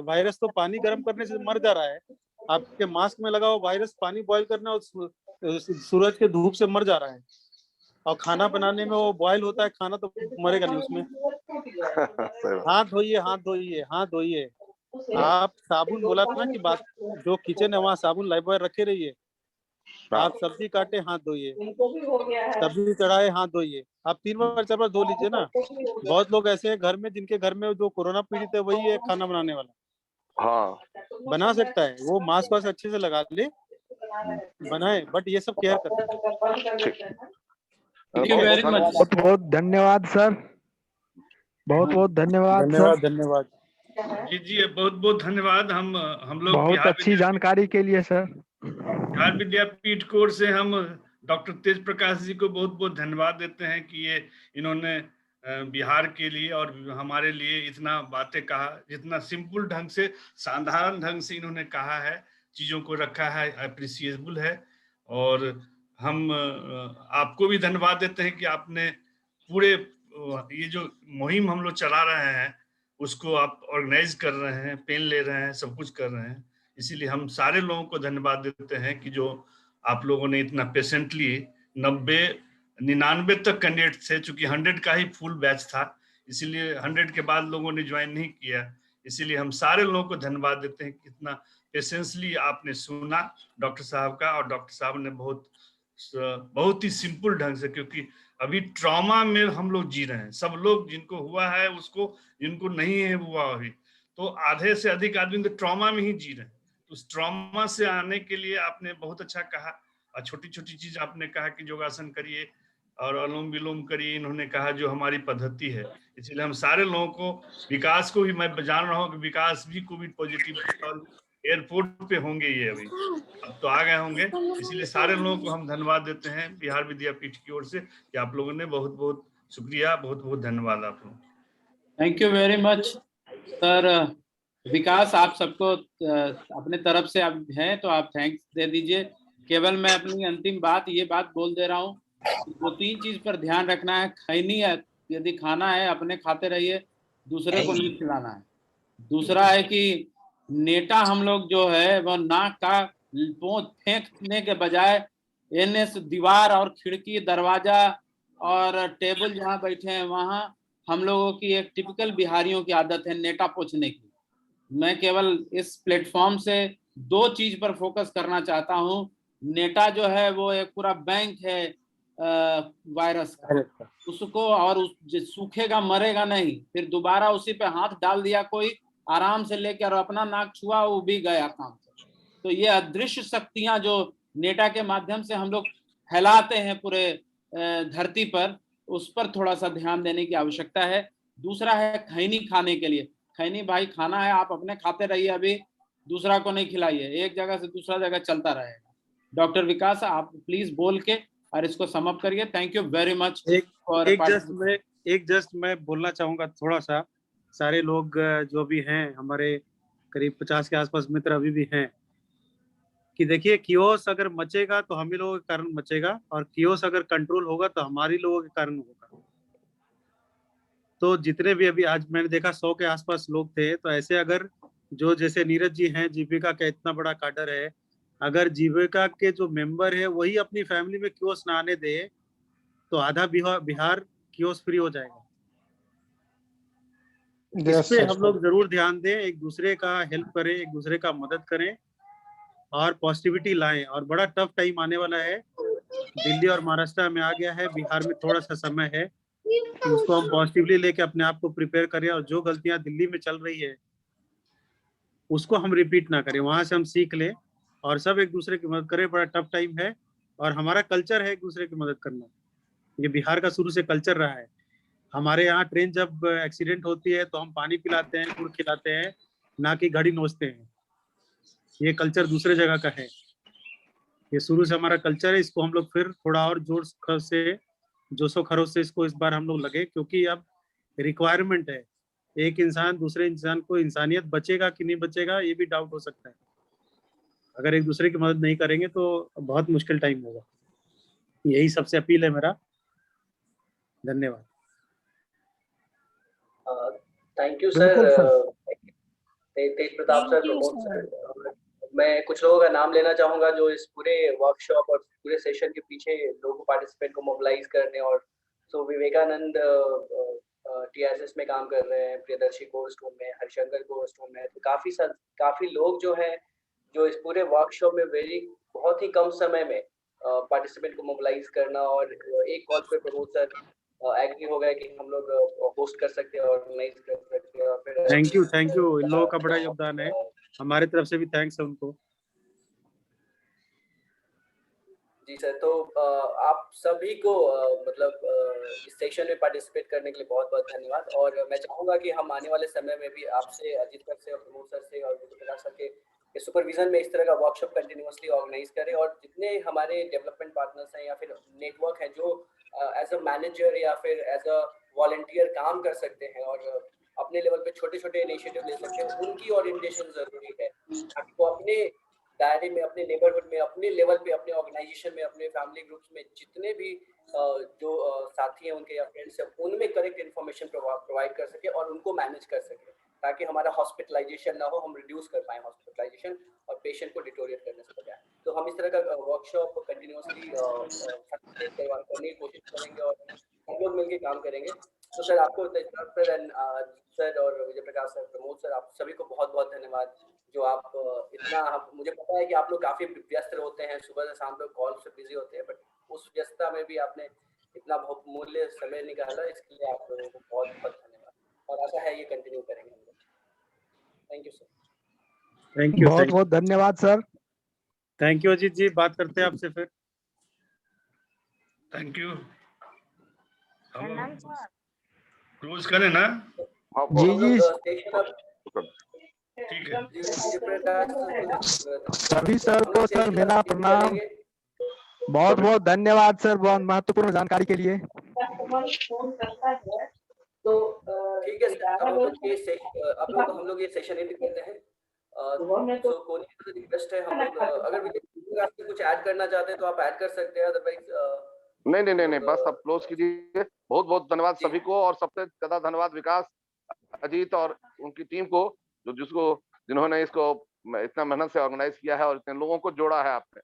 वायरस तो पानी गर्म करने से मर जा रहा है। आपके मास्क में लगा हुआ वायरस पानी बॉईल करने और सूरज के धूप से मर जा रहा है। और खाना बनाने में वो बॉईल होता है खाना, तो मरेगा नहीं उसमें। हाथ धोइए, हाथ धोइए, हाथ धोइए। आप साबुन बोला था ना कि बात, जो किचन है वहाँ साबुन लाइफबॉय रखे रहिए। आप सब्जी काटे हाथ धोइए, सब्जी चढ़ाए हाथ धोइए। आप 3 बार 4 बार धो लीजिए ना। बहुत लोग ऐसे हैं घर में जिनके घर में जो कोरोना पीड़ित है वही है खाना बनाने वाला। हाँ बना सकता है, वो मास्क वास्क अच्छे से लगा ले, बनाए, बट ये सब केयर करते हैं। बहुत बहुत धन्यवाद सर, बहुत बहुत धन्यवाद सर, धन्यवाद। जी बहुत बहुत धन्यवाद। हम लोग बहुत अच्छी जानकारी के लिए सर। बिहार विद्यापीठ कोर से हम डॉक्टर तेज प्रकाश जी को बहुत बहुत धन्यवाद देते हैं कि ये इन्होंने बिहार के लिए और हमारे लिए इतना बातें कहा, जितना सिंपल ढंग से, साधारण ढंग से इन्होंने कहा है, चीजों को रखा है, अप्रिशिएबल है। और हम आपको भी धन्यवाद देते हैं कि आपने पूरे ये जो मुहिम हम लोग चला रहे हैं उसको आप ऑर्गेनाइज कर रहे हैं, पेन ले रहे हैं, सब कुछ कर रहे हैं। इसीलिए हम सारे लोगों को धन्यवाद देते हैं कि जो आप लोगों ने इतना पेशेंटली 99 तक कैंडिडेट थे, चूंकि 100 का ही फुल बैच था, इसीलिए 100 के बाद लोगों ने ज्वाइन नहीं किया। इसीलिए हम सारे लोगों को धन्यवाद देते हैं कि कितना पेशेंसली आपने सुना डॉक्टर साहब का, और डॉक्टर साहब ने बहुत ही सिंपल ढंग से, क्योंकि अभी ट्रॉमा में हम लोग जी रहे हैं, सब लोग, जिनको हुआ है उसको, जिनको नहीं है हुआ अभी, तो आधे से अधिक आदमी तो ट्रॉमा में ही जी रहे हैं। तो उस ट्रॉमा से आने के लिए आपने बहुत अच्छा कहा, और छोटी छोटी चीज आपने कहा कि योगासन करिए और अनुलोम विलोम करिए, इन्होंने कहा जो हमारी पद्धति है। इसलिए हम सारे लोगों को, विकास को भी मैं जान रहा हूँ कि विकास भी कोविड पॉजिटिव एयरपोर्ट पे होंगे, ये अभी अब तो आ गए होंगे। इसलिए सारे लोगों को हम धन्यवाद देते हैं बिहार विद्यापीठ की ओर से कि आप लोगों ने बहुत बहुत शुक्रिया, बहुत बहुत धन्यवाद आप लोग। Thank you very much sir. Vikas, आप सबको अपने तरफ से आप हैं तो आप थैंक्स दे दीजिए। केवल मैं अपनी अंतिम बात ये बात बोल दे रहा हूँ, 2-3 चीज पर ध्यान रखना है। खैनी है, यदि खाना है अपने खाते रहिए, दूसरे को नहीं खिलाना है। दूसरा है कि नेटा हम लोग जो है वो नाक का पोंछ फेंकने के बजाय एनएस दीवार और खिड़की, दरवाजा और टेबल जहाँ बैठे हैं वहां हम लोगों की एक टिपिकल बिहारियों की आदत है नेटा पोंछने की। मैं केवल इस प्लेटफॉर्म से 2 चीज पर फोकस करना चाहता हूँ। नेटा जो है वो एक पूरा बैंक है वायरस का, उसको, और सूखेगा मरेगा नहीं, फिर दोबारा उसी पे हाथ डाल दिया कोई, आराम से लेके और अपना नाक छुआ, वो भी गया काम से। तो ये अदृश्य शक्तियां जो नेटा के माध्यम से हम लोग फैलाते हैं पूरे धरती पर, उस पर थोड़ा सा ध्यान देने की आवश्यकता है। दूसरा है खैनी खाने के लिए। खैनी भाई खाना है, आप अपने खाते रहिए, अभी दूसरा को नहीं खिलाइए, एक जगह से दूसरा जगह चलता रहेगा। डॉक्टर विकास, आप प्लीज बोल के और इसको समाप्त करिए। Thank you very much. एक जस्ट मैं बोलना चाहूंगा थोड़ा सा, सारे लोग जो भी हैं हमारे करीब 50 के आसपास मित्र अभी भी हैं, कि देखिए कियोस अगर मचेगा तो हम ही लोगों के कारण मचेगा, और कियोस अगर कंट्रोल होगा तो हमारी लोगों के कारण होगा। तो जितने भी अभी आज मैंने देखा 100 के आसपास लोग थे, तो ऐसे अगर जो जैसे नीरज जी हैं, जीविका का इतना बड़ा काडर है, अगर जीविका के जो मेंबर है वही अपनी फैमिली में कियोस ना आने दे तो आधा बिहार कियोस फ्री हो जाएगा। इस पे हम लोग जरूर ध्यान दें, एक दूसरे का हेल्प करें, एक दूसरे का मदद करें और पॉजिटिविटी लाएं। और बड़ा टफ टाइम आने वाला है, दिल्ली और महाराष्ट्र में आ गया है, बिहार में थोड़ा सा समय है, तो उसको हम पॉजिटिवली लेके अपने आप को प्रिपेयर करें, और जो गलतियां दिल्ली में चल रही है उसको हम रिपीट ना करें, वहां से हम सीख लें और सब एक दूसरे की मदद करें। बड़ा टफ टाइम है और हमारा कल्चर है एक दूसरे की मदद करना, ये बिहार का शुरू से कल्चर रहा है। हमारे यहाँ ट्रेन जब एक्सीडेंट होती है तो हम पानी पिलाते हैं, गुड़ खिलाते हैं, ना कि घड़ी नोचते हैं। ये कल्चर दूसरे जगह का है, ये शुरू से हमारा कल्चर है। इसको हम लोग फिर थोड़ा और जोशो खरोश से इसको इस बार हम लोग लगे, क्योंकि अब रिक्वायरमेंट है। एक इंसान दूसरे इंसान को, इंसानियत बचेगा कि नहीं बचेगा ये भी डाउट हो सकता है। अगर एक दूसरे की मदद नहीं करेंगे तो बहुत मुश्किल टाइम होगा। यही सबसे अपील है मेरा। धन्यवाद। Thank you sir, Tej Pratap sir, Pramod sir. मैं कुछ लोगों का नाम लेना चाहूंगा जो इस पूरे वर्कशॉप और पूरे सेशन के पीछे लोगों पार्टिसिपेंट को मोबिलाइज करने, और सो विवेकानंद टीएसएस में काम कर रहे हैं, प्रियदर्शी कोर्स रूम में, हरिशंकर कोर्स रूम में, तो काफी लोग जो है जो इस पूरे वर्कशॉप में बहुत ही कम समय में पार्टिसिपेंट को मोबिलाइज करना, और एक कॉल पे प्रमोद सर एग्री हो गया कि हम लोग होस्ट कर सकते हैं, ऑर्गेनाइज कर सकते हैं। और फिर थैंक यू इन लोगों का बड़ा योगदान है। हमारे तरफ से भी थैंक्स है उनको। जी सर, तो आप सभी को मतलब इस सेशन में पार्टिसिपेट करने के लिए बहुत बहुत धन्यवाद। और मैं चाहूंगा कि हम आने वाले समय में भी आपसे, अजीत सर से और प्रमोद सर से और प्रकाश सर के सुपरविजन में इस तरह का वर्कशॉप कंटिन्यूअसली ऑर्गेनाइज करें। और जितने हमारे डेवलपमेंट पार्टनर्स हैं या फिर नेटवर्क है जो एज अ मैनेजर या फिर एज अ वॉलंटियर काम कर सकते हैं और अपने लेवल पे छोटे छोटे इनिशिएटिव ले सकते हैं, उनकी ओरिएंटेशन जरूरी है ताकि वो अपने दायरे में, अपने नेबरहुड में, अपने लेवल पे, अपने ऑर्गेनाइजेशन में, अपने फैमिली ग्रुप्स में जितने भी जो साथी हैं उनके या फ्रेंड्स हैं, उनमें करेक्ट इन्फॉर्मेशन प्रोवाइड कर सके और उनको मैनेज कर सके ताकि हमारा हॉस्पिटलाइजेशन ना हो, हम रिड्यूस कर पाए हॉस्पिटलाइजेशन और पेशेंट को डिटोरिएट करने से बचाएं। तो हम इस तरह का वर्कशॉप कंटिन्यूअसली करने की कोशिश करेंगे और हम लोग मिलकर काम करेंगे। तो सर आपको सर और विजय प्रकाश सर, प्रमोद सर, आप सभी को बहुत बहुत धन्यवाद जो आप इतना, मुझे पता है कि आप लोग काफी व्यस्त होते हैं, सुबह से शाम तक कॉल से बिजी होते हैं, बट उस व्यस्तता में भी आपने इतना बहुत मूल्य समय निकाला, इसके लिए आप लोगों को बहुत बहुत धन्यवाद और आशा है ये कंटिन्यू करेंगे हम लोग। Thank you sir. Thank you, बहुत बहुत धन्यवाद सर। थैंक यू अजीत जी, बात करते हैं आपसे फिर। Thank you. क्लोज करें ना? जी जी ठीक है। सभी सर को सर मेरा प्रणाम। बहुत बहुत धन्यवाद सर, बहुत महत्वपूर्ण जानकारी के लिए। तो ठीक है सर, हम लोग ये सेशन एंड करते हैं। तो कोई रिक्वेस्ट है, हम लोग अगर कुछ ऐड करना चाहते हैं तो आप ऐड कर सकते हैं, अदरवाइज नहीं, बस आप क्लोज कीजिए। बहुत बहुत धन्यवाद सभी को और सबसे ज्यादा धन्यवाद विकास, अजीत और उनकी टीम को जिन्होंने इसको इतना मेहनत से ऑर्गेनाइज किया है और इतने लोगों को जोड़ा है आपने।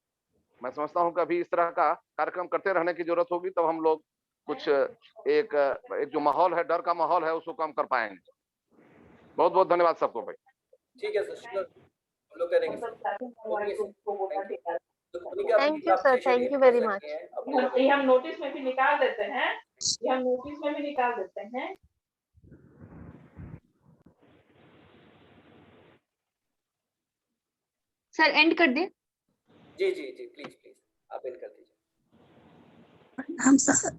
मैं समझता हूँ कि अभी इस तरह का कार्यक्रम करते रहने की जरूरत होगी, तब हम लोग कुछ एक जो माहौल है, डर का माहौल है, उसको कम कर पाएंगे। बहुत बहुत धन्यवाद सबको भाई। ठीक है सर, हम लोग करेंगे। Thank you sir, thank you very much. ये हम नोटिस में भी निकाल देते हैं, सर एंड कर दे। जी प्लीज आप एंड कर दीजिए। हम सर